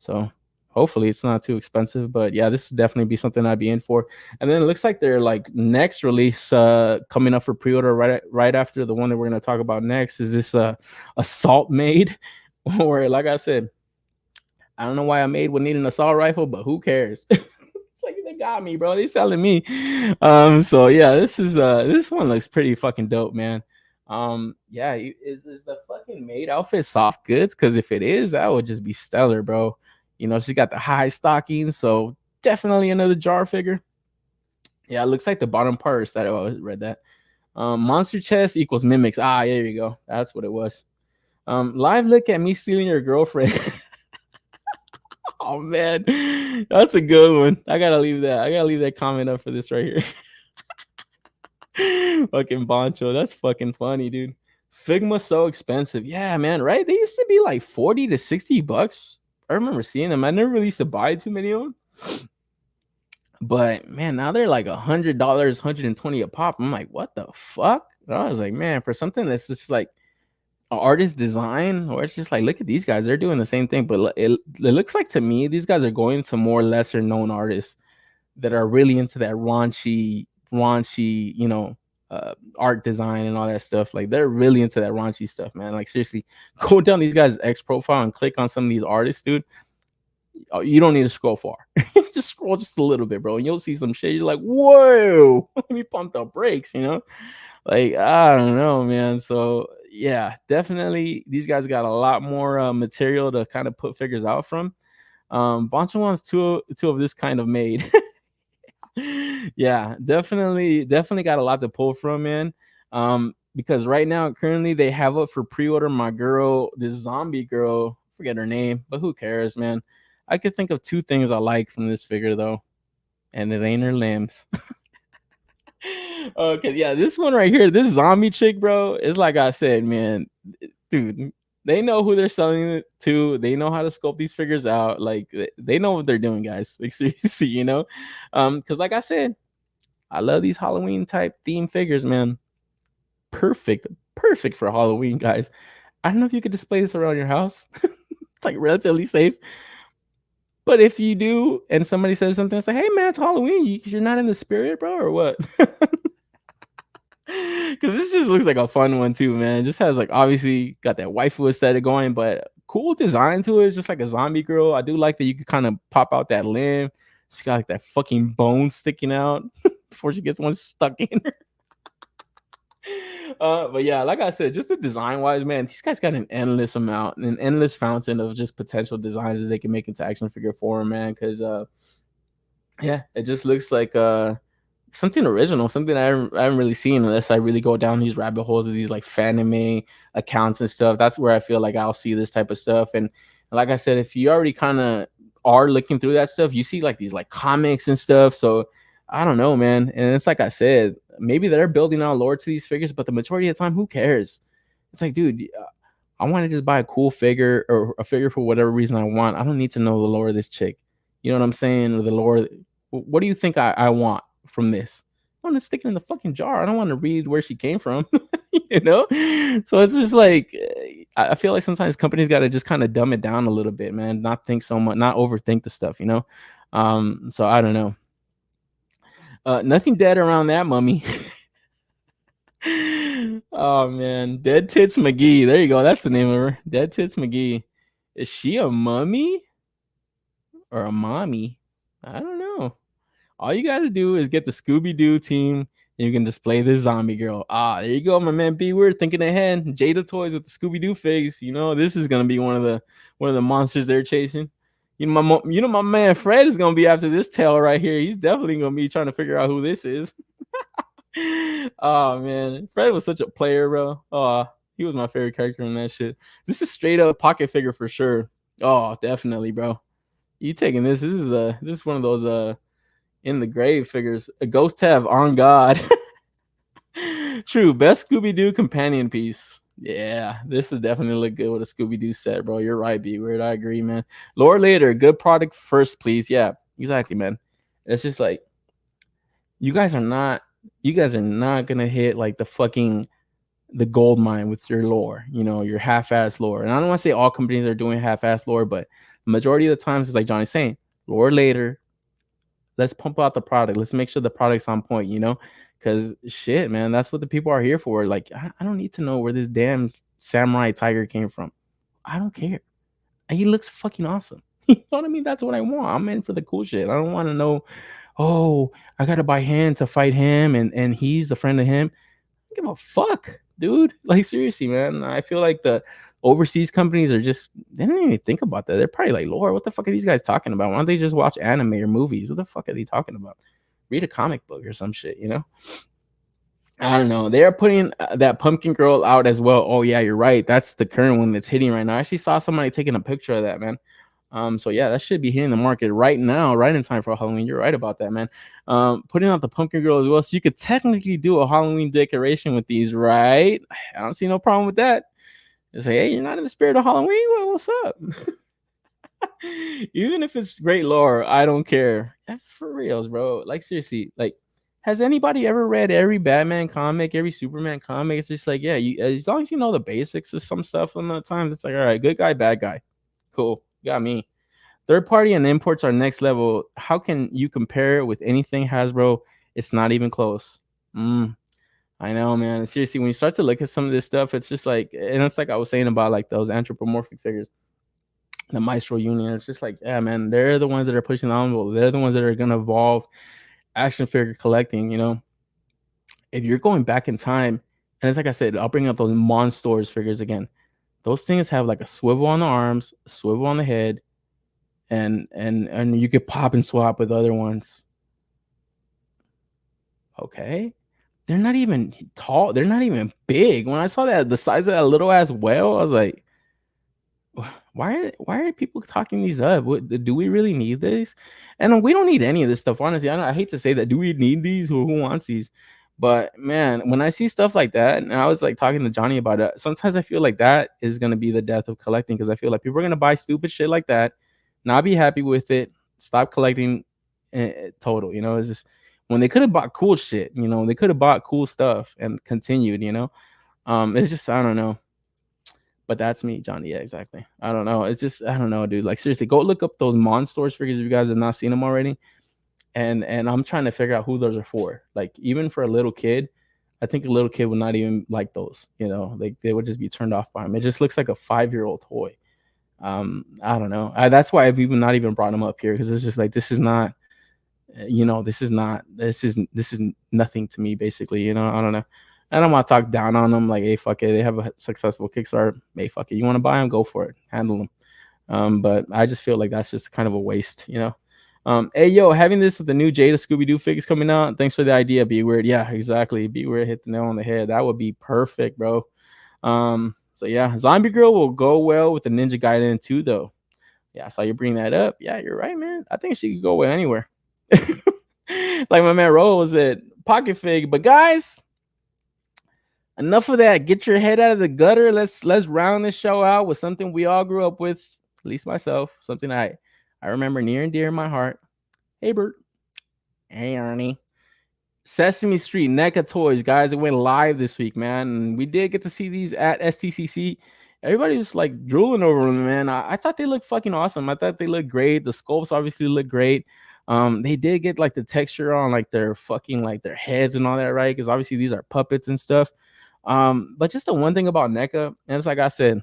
[SPEAKER 2] So hopefully it's not too expensive, but yeah, this would definitely be something I'd be in for. And then it looks like their like next release coming up for pre-order right after the one that we're going to talk about next is this assault made where, like I said, I don't know why I made would need an assault rifle, but who cares? It's like they got me, bro. They selling me. So yeah, this one looks pretty fucking dope, man. Yeah, is the fucking maid outfit soft goods? Because if it is, that would just be stellar, bro. You know, she got the high stockings, so definitely another jar figure. Yeah, it looks like the bottom part is that. I always read that. Monster chest equals mimics. Ah, there you go. That's what it was. Live look at me stealing your girlfriend. Oh man, that's a good one. I gotta leave that comment up for this right here. Fucking Boncho, that's fucking funny, dude. Figma so expensive. Yeah, man, right? They used to be like 40 to 60 bucks. I remember seeing them. I never really used to buy too many of them. But man, now they're like $100, 120 a pop. I'm like, what the fuck? And I was like, man, for something that's just like artist design, or it's just like, look at these guys, they're doing the same thing. But it looks like to me, these guys are going to more lesser known artists that are really into that raunchy, you know, art design and all that stuff. Like they're really into that raunchy stuff, man. Like seriously, go down these guys' X profile and click on some of these artists, dude. Oh, you don't need to scroll far. Just scroll just a little bit, bro, and you'll see some shit. You're like, whoa, let me pump the brakes, you know? Like, I don't know, man. So yeah, definitely these guys got a lot more material to kind of put figures out from. Boncho wants two of this kind of made. Yeah, definitely got a lot to pull from, man. Because right now, currently, they have up for pre-order my girl, this zombie girl, forget her name, but who cares, man? I could think of two things I like from this figure though, and it ain't her limbs. Because yeah, this one right here, this zombie chick, bro, is like I said, man, dude. They know who they're selling it to. They know how to sculpt these figures out. Like they know what they're doing, guys. Like seriously, you know. Because like I said, I love these Halloween type theme figures, man. Perfect for Halloween, guys. I don't know if you could display this around your house, like relatively safe. But if you do, and somebody says something, it's like, "Hey, man, it's Halloween. You're not in the spirit, bro, or what?" Because this just looks like a fun one too, man. It just has like obviously got that waifu aesthetic going, but cool design to it. It's just like a zombie girl. I do like that you could kind of pop out that limb. She's got like that fucking bone sticking out before she gets one stuck in her. But yeah, like I said, just the design wise, man, these guys got an endless fountain of just potential designs that they can make into action figure form, man. Because yeah, it just looks like something original, something I haven't really seen unless I really go down these rabbit holes of these like fanime accounts and stuff. That's where I feel like I'll see this type of stuff. And like I said, if you already kind of are looking through that stuff, you see like these like comics and stuff. So I don't know, man. And it's like I said, maybe they're building out lore to these figures, but the majority of the time, who cares? It's like, dude, I want to just buy a cool figure or a figure for whatever reason I want. I don't need to know the lore of this chick. You know what I'm saying? Or the lore. What do you think I want from this? I want to stick it in the fucking jar. I don't want to read where she came from, you know? So it's just like, I feel like sometimes companies got to just kind of dumb it down a little bit, man. Not think so much, not overthink the stuff, you know? So I don't know. Nothing dead around that mummy. Oh man, Dead Tits McGee. There you go. That's the name of her. Dead Tits McGee. Is she a mummy or a mommy? I don't know. All you got to do is get the Scooby Doo team You can display this zombie girl. Ah, there you go, my man. B Word thinking ahead. Jada Toys with the Scooby Doo face. You know, this is gonna be one of the monsters they're chasing. You know, my man Fred is gonna be after this tail right here. He's definitely gonna be trying to figure out who this is. Oh man, Fred was such a player, bro. Oh, he was my favorite character in that shit. This is straight up pocket figure for sure. Oh, definitely, bro. You taking this? This is one of those in the grave figures. A ghost tab on God. True, best Scooby Doo companion piece. Yeah, this is definitely look good with a Scooby Doo set, bro. You're right, B Weird. I agree, man. Lore later, good product first, please. Yeah, exactly, man. It's just like you guys are not gonna hit like the gold mine with your lore, you know, your half-ass lore. And I don't want to say all companies are doing half-ass lore, but the majority of the times it's like Johnny's saying, lore later. Let's pump out the product. Let's make sure the product's on point, you know? Because shit, man, that's what the people are here for. Like, I don't need to know where this damn samurai tiger came from. I don't care. He looks fucking awesome. You know what I mean? That's what I want. I'm in for the cool shit. I don't want to know, oh, I gotta buy him to fight him and he's a friend of him. I don't give a fuck, dude. Like, seriously, man. I feel like the overseas companies are just, they don't even think about that. They're probably like, Lord, what the fuck are these guys talking about? Why don't they just watch anime or movies? What the fuck are they talking about? Read a comic book or some shit, you know? I don't know. They are putting that pumpkin girl out as well. Oh yeah, you're right. That's the current one that's hitting right now. I actually saw somebody taking a picture of that, man. So yeah, that should be hitting the market right now, right in time for Halloween. You're right about that, man. Putting out the pumpkin girl as well, so you could technically do a Halloween decoration with these, right? I don't see no problem with that. Just say, hey, you're not in the spirit of Halloween. Well, what's up? Even if it's great lore, I don't care. For reals, bro. Like seriously, like has anybody ever read every Batman comic, every Superman comic? It's just like, yeah, you, as long as you know the basics of some stuff, and the times it's like, all right, good guy, bad guy, cool, got me. Third party and imports are next level. How can you compare it with anything Hasbro? It's not even close. I know, man. Seriously, when you start to look at some of this stuff, it's just like, and it's like I was saying about like those anthropomorphic figures, the Maestro Union. It's just like, yeah, man, they're the ones that are pushing the envelope. They're the ones that are gonna evolve action figure collecting. You know, if you're going back in time, and it's like I said, I'll bring up those Monsters figures again. Those things have like a swivel on the arms, a swivel on the head, and you could pop and swap with other ones. Okay. They're not even tall. They're not even big. When I saw that the size of that little ass whale, I was like, why are people talking these up? Do we really need this? And we don't need any of this stuff, honestly. I hate to say that. Do we need these? Who wants these? But man, when I see stuff like that, and I was like talking to Johnny about it, sometimes I feel like that is gonna be the death of collecting, because I feel like people are gonna buy stupid shit like that, not be happy with it, stop collecting. Total, you know, it's just when they could have bought cool shit, you know, they could have bought cool stuff and continued, you know. It's just, I don't know. But that's me, Johnny. Yeah, exactly. I don't know. It's just, I don't know, dude. Like seriously, go look up those Monsters figures if you guys have not seen them already. And I'm trying to figure out who those are for. Like even for a little kid, I think a little kid would not even like those. You know, like they would just be turned off by them. It just looks like a 5-year-old toy. I don't know. That's why I've even not even brought them up here, because it's just like, this is not, you know, this is nothing to me, basically. You know, I don't know. I don't want to talk down on them. Like, hey, fuck it. They have a successful Kickstarter. Hey, fuck it. You want to buy them? Go for it. Handle them. But I just feel like that's just kind of a waste, you know. Hey, yo, having this with the new Jada Scooby-Doo figures coming out. Thanks for the idea, Be Weird. Yeah, exactly. Be Weird hit the nail on the head. That would be perfect, bro. So yeah, Zombie Girl will go well with the Ninja Gaiden too, though. Yeah, I saw you bring that up. Yeah, you're right, man. I think she could go well anywhere. Like my man Ro was at Pocket Fig. But guys, enough of that. Get your head out of the gutter. Let's round this show out with something we all grew up with, at least myself. Something I remember near and dear in my heart. Hey, Bert. Hey, Ernie. Sesame Street NECA toys, guys. It went live this week, man. And we did get to see these at STCC. Everybody was like drooling over them, man. I thought they looked fucking awesome. I thought they looked great. The sculpts obviously look great. They did get like the texture on like their fucking like their heads and all that, right? Because obviously these are puppets and stuff. But just the one thing about NECA, and it's like I said,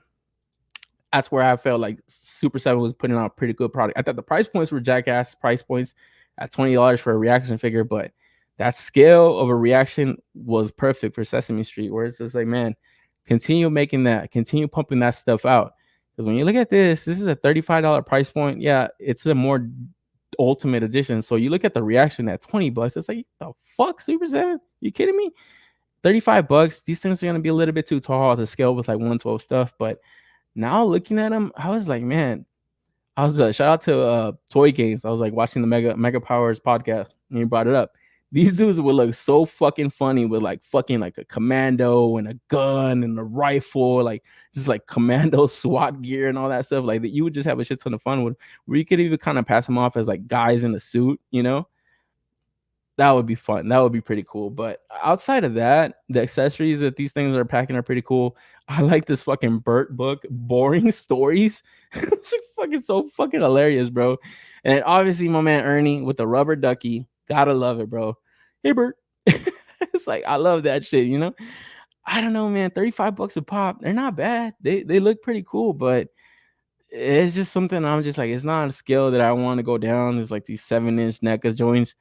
[SPEAKER 2] that's where I felt like Super 7 was putting out a pretty good product. I thought the price points were jackass price points at $20 for a reaction figure, but that scale of a reaction was perfect for Sesame Street, where it's just like, man, continue making that, continue pumping that stuff out. Because when you look at this is a $35 price point. Yeah, it's a more ultimate edition. So you look at the reaction at $20, it's like, the fuck, Super 7? You kidding me? $35. These things are gonna be a little bit too tall to scale with like 112 stuff. But now looking at them, I was like, man, I was shout out to Toy Games. I was like watching the Mega Powers podcast, and you brought it up. These dudes would look so fucking funny with like fucking like a commando and a gun and a rifle, like just like commando SWAT gear and all that stuff. Like that, you would just have a shit ton of fun with. Where you could even kind of pass them off as like guys in a suit, you know. That would be fun. That would be pretty cool. But outside of that, the accessories that these things are packing are pretty cool. I like this fucking Bert book, Boring Stories. It's like fucking so fucking hilarious, bro. And obviously, my man Ernie with the rubber ducky. Gotta love it, bro. Hey, Bert. It's like, I love that shit, you know? I don't know, man. $35 a pop. They're not bad. They look pretty cool, but it's just something I'm just like, it's not a scale that I want to go down. It's like these 7-inch NECA joints.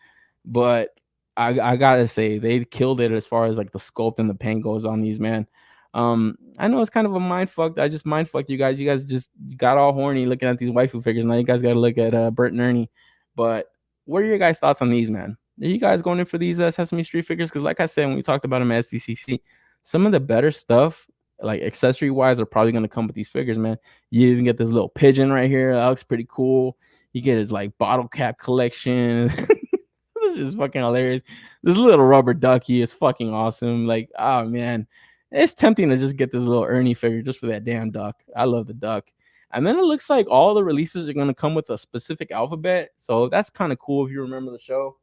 [SPEAKER 2] But I gotta say, they killed it as far as like the sculpt and the paint goes on these, man. I know it's kind of a mind fuck. I just mind fucked you guys. You guys just got all horny looking at these waifu figures. Now you guys gotta look at Bert and Ernie. But what are your guys' thoughts on these, man? Are you guys going in for these Sesame Street figures? Because like I said, when we talked about them at SDCC, some of the better stuff, like accessory wise, are probably gonna come with these figures, man. You even get this little pigeon right here. That looks pretty cool. You get his like bottle cap collection. This is fucking hilarious. This little rubber ducky is fucking awesome. Like, oh man, it's tempting to just get this little Ernie figure just for that damn duck. I love the duck. And then it looks like all the releases are gonna come with a specific alphabet, so that's kind of cool if you remember the show.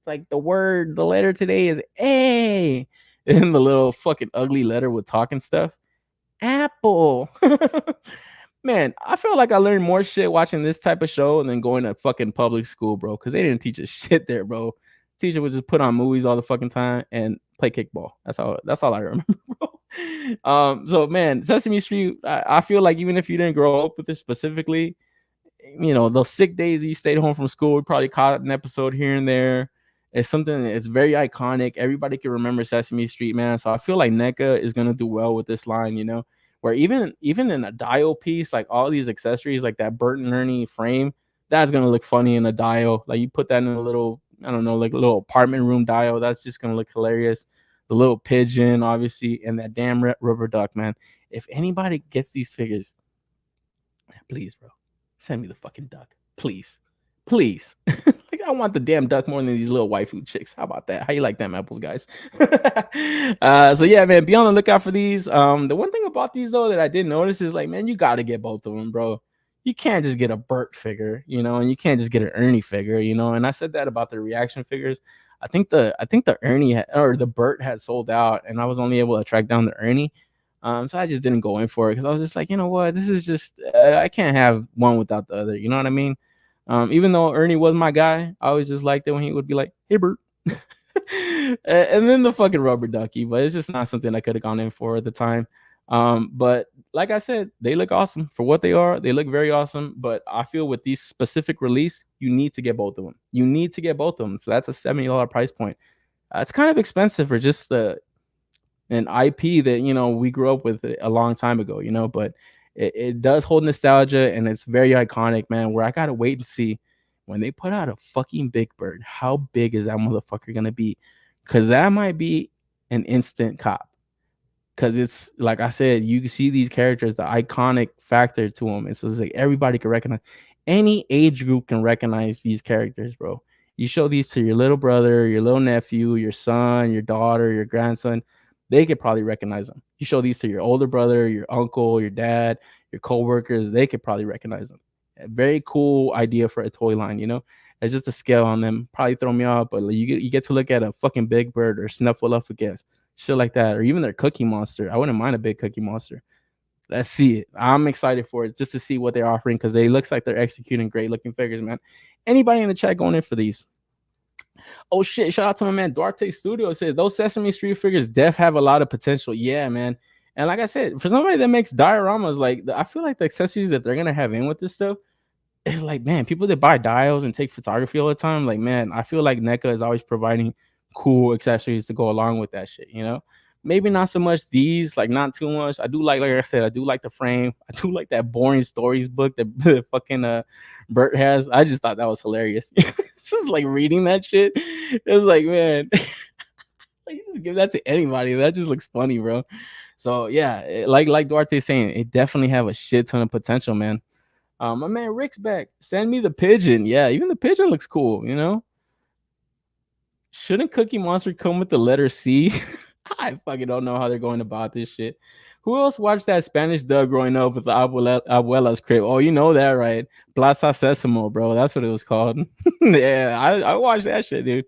[SPEAKER 2] Like the letter today is A, and the little fucking ugly letter with talking stuff. Apple. Man, I feel like I learned more shit watching this type of show than going to fucking public school, bro. Because they didn't teach us shit there, bro. Teacher would just put on movies all the fucking time and play kickball. That's all I remember, bro. So man, Sesame Street. I feel like even if you didn't grow up with it specifically, you know, those sick days that you stayed home from school, we probably caught an episode here and there. It's something that's very iconic. Everybody can remember Sesame Street, man. So I feel like NECA is gonna do well with this line, you know. Where even in a dial piece, like all these accessories, like that Bert and Ernie frame, that's gonna look funny in a dial. Like you put that in a little, I don't know, like a little apartment room dial. That's just gonna look hilarious. The little pigeon, obviously, and that damn rubber duck, man. If anybody gets these figures, please, bro, send me the fucking duck, please. Like, I want the damn duck more than these little waifu chicks. How about that? How you like them apples, guys? So yeah, man, be on the lookout for these. The one thing about these though that I did notice is like, man, you gotta get both of them, bro. You can't just get a Bert figure, you know, and you can't just get an Ernie figure, you know. And I said that about the reaction figures. I think the Ernie or the Bert had sold out, and I was only able to track down the Ernie. So I just didn't go in for it because I was just like, you know what, this is just I can't have one without the other. You know what I mean? Even though Ernie was my guy, I always just liked it when he would be like, "Hey, Bert," and then the fucking rubber ducky. But it's just not something I could have gone in for at the time. But like I said, they look awesome for what they are. They look very awesome. But I feel with these specific release, you need to get both of them. You need to get both of them. So that's a $70 price point. It's kind of expensive for just an IP that, you know, we grew up with a long time ago, you know, but it does hold nostalgia and it's very iconic, man, where I gotta wait and see when they put out a fucking Big Bird, how big is that motherfucker gonna be? Because that might be an instant cop. Because it's like I said, you see these characters, the iconic factor to them. And so it's like everybody can recognize, any age group can recognize these characters, bro. You show these to your little brother, your little nephew, your son, your daughter, your grandson, they could probably recognize them. You show these to your older brother, your uncle, your dad, your coworkers, they could probably recognize them. A very cool idea for a toy line, you know. It's just a scale on them. Probably throw me off, but you get to look at a fucking Big Bird or Snuffleupagus, shit like that, or even their Cookie Monster. I wouldn't mind a big Cookie Monster. Let's see it. I'm excited for it just to see what they're offering because they looks like they're executing great looking figures, man. Anybody in the chat going in for these? Oh shit! Shout out to my man Duarte Studio. Said those Sesame Street figures def have a lot of potential. Yeah, man. And like I said, for somebody that makes dioramas, like I feel like the accessories that they're gonna have in with this stuff, it's like, man, people that buy dials and take photography all the time, like, man, I feel like NECA is always providing cool accessories to go along with that shit, you know. Maybe not so much these, like not too much. I do like I said, I do like the frame. I do like that boring stories book that the fucking Bert has. I just thought that was hilarious. It's just like reading that shit. It's like, man, like, you just give that to anybody. That just looks funny, bro. So yeah, like Duarte's saying, it definitely have a shit ton of potential, man. My man Rick's back. Send me the pigeon. Yeah, even the pigeon looks cool, you know. Shouldn't Cookie Monster come with the letter C? I fucking don't know how they're going about this shit. Who else watched that Spanish dub growing up with the Abuela's crib? Oh, you know that, right? Plaza Sesamo, bro. That's what it was called. Yeah, I watched that shit, dude.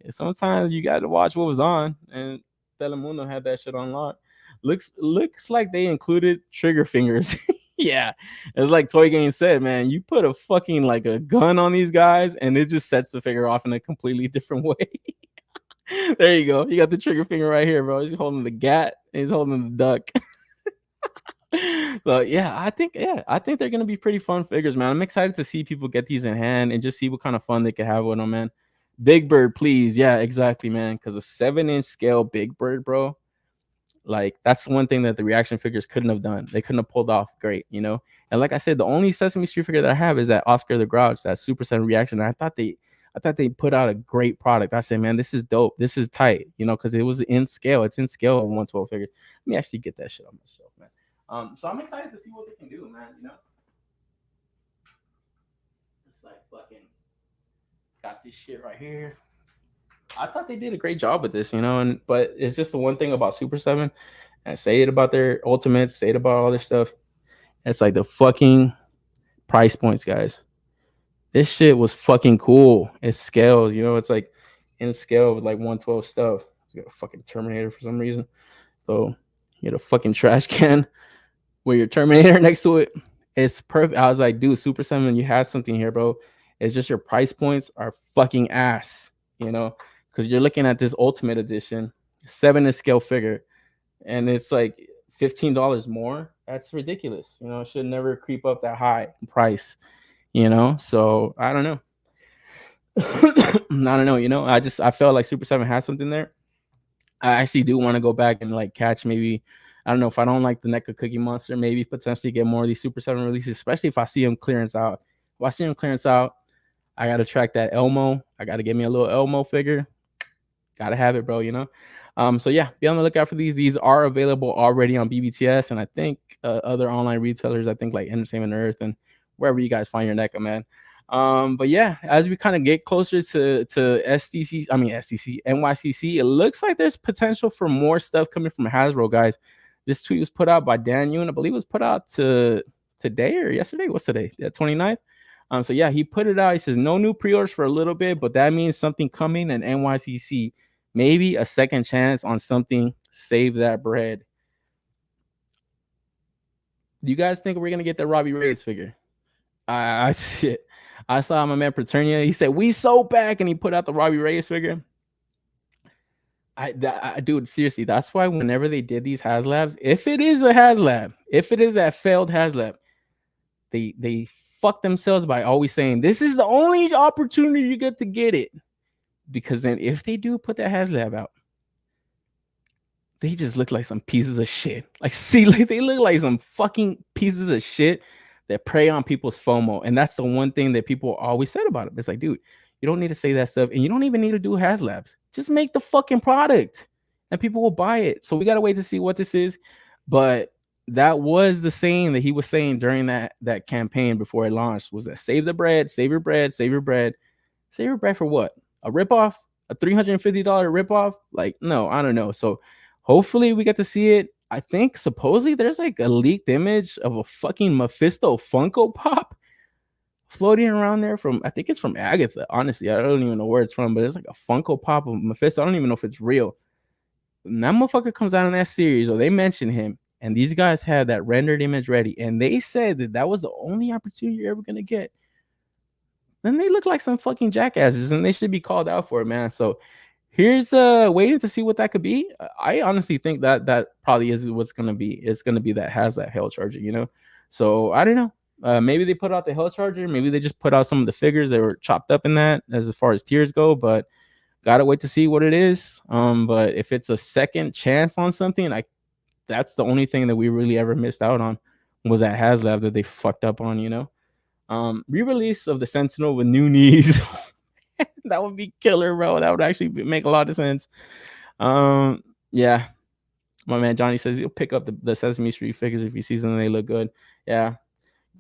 [SPEAKER 2] Yeah, sometimes you got to watch what was on, and Telemundo had that shit on lock. Looks like they included trigger fingers. Yeah, it's like Toy Game said, man. You put a fucking like a gun on these guys, and it just sets the figure off in a completely different way. There you go. You got the trigger finger right here, bro. He's holding the gat. And he's holding the duck. So I think they're gonna be pretty fun figures, man. I'm excited to see people get these in hand and just see what kind of fun they can have with them, man. Big Bird, please. Yeah, exactly, man. Because a 7-inch scale Big Bird, bro. Like that's the one thing that the reaction figures couldn't have done. They couldn't have pulled off great, you know. And like I said, the only Sesame Street figure that I have is that Oscar the Grouch, that Super 7 reaction. And I thought they put out a great product. I said, man, this is dope. This is tight, you know, because it was in scale. It's in scale of 112 figure. Let me actually get that shit on my shelf, man. So I'm excited to see what they can do, man. You know, it's like fucking got this shit right here. I thought they did a great job with this, you know, but it's just the one thing about Super 7, and say it about their ultimates, say it about all their stuff. It's like the fucking price points, guys. This shit was fucking cool. It scales, you know, it's like in scale with like 112 stuff. You got a fucking Terminator for some reason. So you get a fucking trash can with your Terminator next to it. It's perfect. I was like, dude, Super 7, you had something here, bro. It's just your price points are fucking ass, you know, because you're looking at this Ultimate Edition, 7-inch scale figure, and it's like $15 more. That's ridiculous. You know, it should never creep up that high in price, you know. So I don't know. I don't know, you know. I felt like Super 7 has something there. I actually do want to go back and like catch maybe, I don't know, if I don't like the NECA Cookie Monster, maybe potentially get more of these Super 7 releases, especially if I see them clearance out. If I see them clearance out, I got to track that Elmo. I got to get me a little Elmo figure. Got to have it, bro, you know? So yeah, be on the lookout for these. These are available already on BBTS, and I think other online retailers, I think like Entertainment Earth and wherever you guys find your NECA, man. But yeah, as we kind of get closer to NYCC, it looks like there's potential for more stuff coming from Hasbro, guys. This tweet was put out by Dan Yoon. I believe it was put out today or yesterday. What's today? Yeah, 29th. So yeah, he put it out. He says no new pre-orders for a little bit, but that means something coming in NYCC. Maybe a second chance on something. Save that bread. Do you guys think we're gonna get the Robbie Reyes figure? Shit. I saw my man Paternia. He said we so back, and he put out the Robbie Reyes figure. Dude, seriously, that's why whenever they did these HasLabs, if it is a HasLab, if it is that failed HasLab, they fuck themselves by always saying this is the only opportunity you get to get it. Because then if they do put that HasLab out, they just look like some pieces of shit. Like, see, like they look like some fucking pieces of shit that prey on people's FOMO. And that's the one thing that people always said about it. It's like, dude, you don't need to say that stuff, and you don't even need to do HasLabs. Just make the fucking product, and people will buy it. So we gotta wait to see what this is. But that was the saying that he was saying during that campaign before it launched, was that save the bread, save your bread, save your bread. Save your bread for what? A ripoff? A $350 ripoff? Like, no, I don't know. So hopefully we get to see it. I think supposedly there's like a leaked image of a fucking Mephisto Funko Pop floating around there from, I think it's from Agatha. Honestly, I don't even know where it's from, but it's like a Funko Pop of Mephisto. I don't even know if it's real. And that motherfucker comes out in that series, or they mention him, and these guys had that rendered image ready, and they said that was the only opportunity you're ever gonna get. Then they look like some fucking jackasses, and they should be called out for it, man. So here's waiting to see what that could be. I honestly think that probably is what's gonna be. It's gonna be that has that Hell Charger, you know. So I don't know. Maybe they put out the Hell Charger. Maybe they just put out some of the figures that were chopped up in that as far as tiers go. But Gotta wait to see what it is. But if it's a second chance on something, like that's the only thing that we really ever missed out on was that HasLab that they fucked up on, you know. Re-release of the Sentinel with new knees. That would be killer, bro. That would actually make a lot of sense. Yeah. My man Johnny says he'll pick up the Sesame Street figures if he sees them and they look good. Yeah.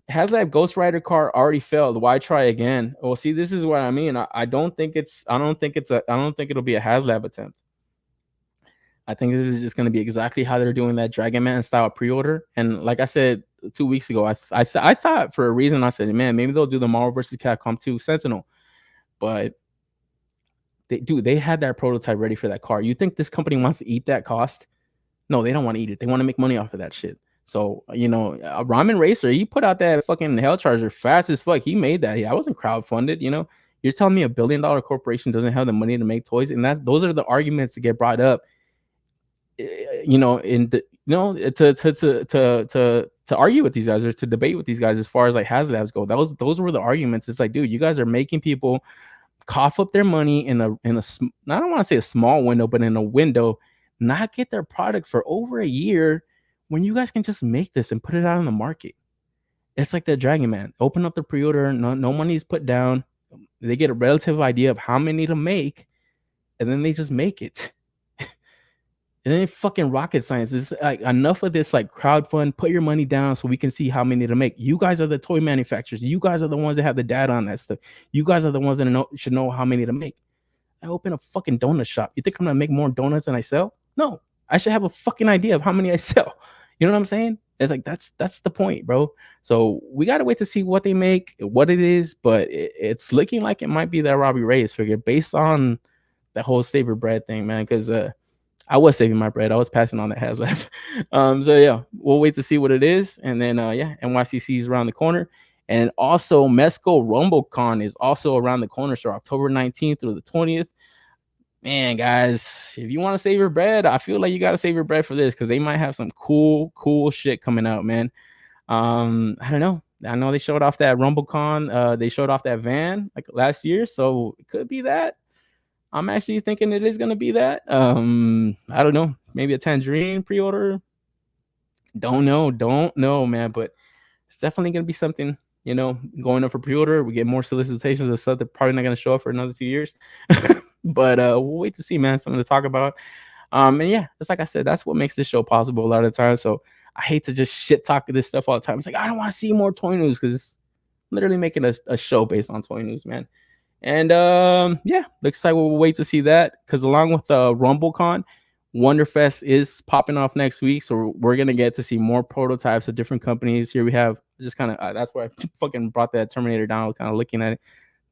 [SPEAKER 2] HasLab Ghost Rider car already failed. Why try again? Well, see, this is what I mean. I don't think it'll be a HasLab attempt. I think this is just going to be exactly how they're doing that Dragon Man style pre-order. And like I said 2 weeks ago, I thought for a reason, I said, man, maybe they'll do the Marvel vs. Capcom 2 Sentinel. But they had that prototype ready for that car. You think this company wants to eat that cost? No, they don't want to eat it. They want to make money off of that shit. So, you know, Ramen Racer, he put out that fucking Hell Charger fast as fuck. He made that. I wasn't crowdfunded, you know. You're telling me $1 billion corporation doesn't have the money to make toys, and those are the arguments that get brought up, you know, to argue with these guys or to debate with these guys as far as like HasLabs go. Those were the arguments. It's like, dude, you guys are making people cough up their money in a I don't want to say a small window, but in a window, not get their product for over a year when you guys can just make this and put it out on the market. It's like the Dragon Man. Open up the pre-order, no money's put down. They get a relative idea of how many to make, and then they just make it. And then fucking rocket science is like enough of this like crowdfund, put your money down so we can see how many to make. You guys are the toy manufacturers. You guys are the ones that have the data on that stuff. You guys are the ones that should know how many to make. I open a fucking donut shop. You think I'm gonna make more donuts than I sell? No, I should have a fucking idea of how many I sell. You know what I'm saying? It's like that's the point, bro. So we gotta wait to see what they make, what it is, but it's looking like it might be that Robbie Reyes figure based on that whole Save Your Bread thing, man. Because I was saving my bread. I was passing on that HasLab. So yeah, we'll wait to see what it is, and then yeah, NYCC is around the corner, and also Mesco RumbleCon is also around the corner. So October 19th through the 20th. Man, guys, if you want to save your bread, I feel like you got to save your bread for this because they might have some cool shit coming out, man. I don't know. I know they showed off that RumbleCon. They showed off that van like last year, so it could be that. I'm actually thinking it is going to be that. I don't know. Maybe a Tangerine pre-order. Don't know, man. But it's definitely going to be something, you know, going up for pre-order. We get more solicitations of stuff that probably not going to show up for another 2 years. But we'll wait to see, man. Something to talk about. And yeah, it's like I said, that's what makes this show possible a lot of the time. So I hate to just shit talk this stuff all the time. It's like, I don't want to see more toy news because it's literally making a show based on toy news, man. And yeah, looks like we'll wait to see that because along with RumbleCon, Wonderfest is popping off next week, so we're gonna get to see more prototypes of different companies. Here we have just kind of that's why I fucking brought that Terminator down, kind of looking at it.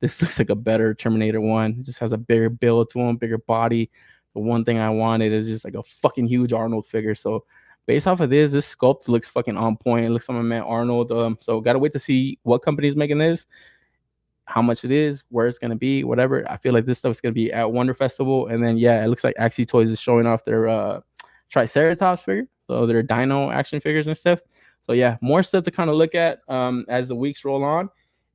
[SPEAKER 2] This looks like a better Terminator one. It just has a bigger build to him, bigger body. The one thing I wanted is just like a fucking huge Arnold figure. So based off of this sculpt looks fucking on point. It looks like my man Arnold. So gotta wait to see what company is making this, how much it is, where it's gonna be, whatever. I feel like this stuff is gonna be at Wonder Festival, and then yeah, it looks like Axie Toys is showing off their Triceratops figure, so their Dino action figures and stuff. So yeah, more stuff to kind of look at as the weeks roll on,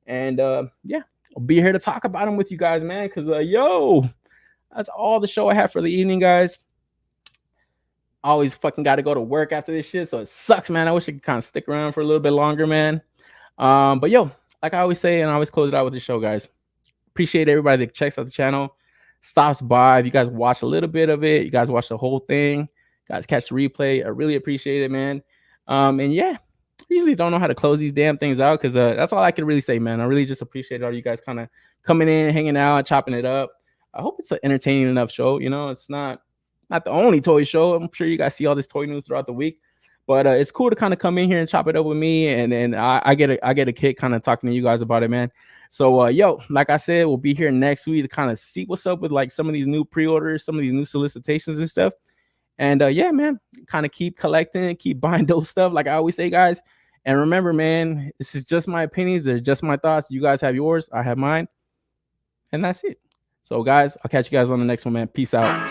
[SPEAKER 2] and yeah, I'll be here to talk about them with you guys, man. Because yo, that's all the show I have for the evening, guys. I always fucking got to go to work after this shit, so it sucks, man. I wish I could kind of stick around for a little bit longer, man. But yo, like I always say, and I always close it out with the show, guys. Appreciate everybody that checks out the channel, stops by. If you guys watch a little bit of it, you guys watch the whole thing, guys catch the replay. I really appreciate it, man. And yeah, I usually don't know how to close these damn things out because that's all I can really say, man. I really just appreciate all you guys kind of coming in, hanging out, chopping it up. I hope it's an entertaining enough show. You know, it's not the only toy show. I'm sure you guys see all this toy news throughout the week. But it's cool to kind of come in here and chop it up with me, and I get a kick kind of talking to you guys about it, man. So yo, like I said, we'll be here next week to kind of see what's up with like some of these new pre-orders, some of these new solicitations and stuff. And yeah, man, kind of keep collecting, keep buying those stuff, like I always say, guys. And remember, man, this is just my opinions. They're just my thoughts. You guys have yours, I have mine, and that's it. So guys, I'll catch you guys on the next one, man. Peace out.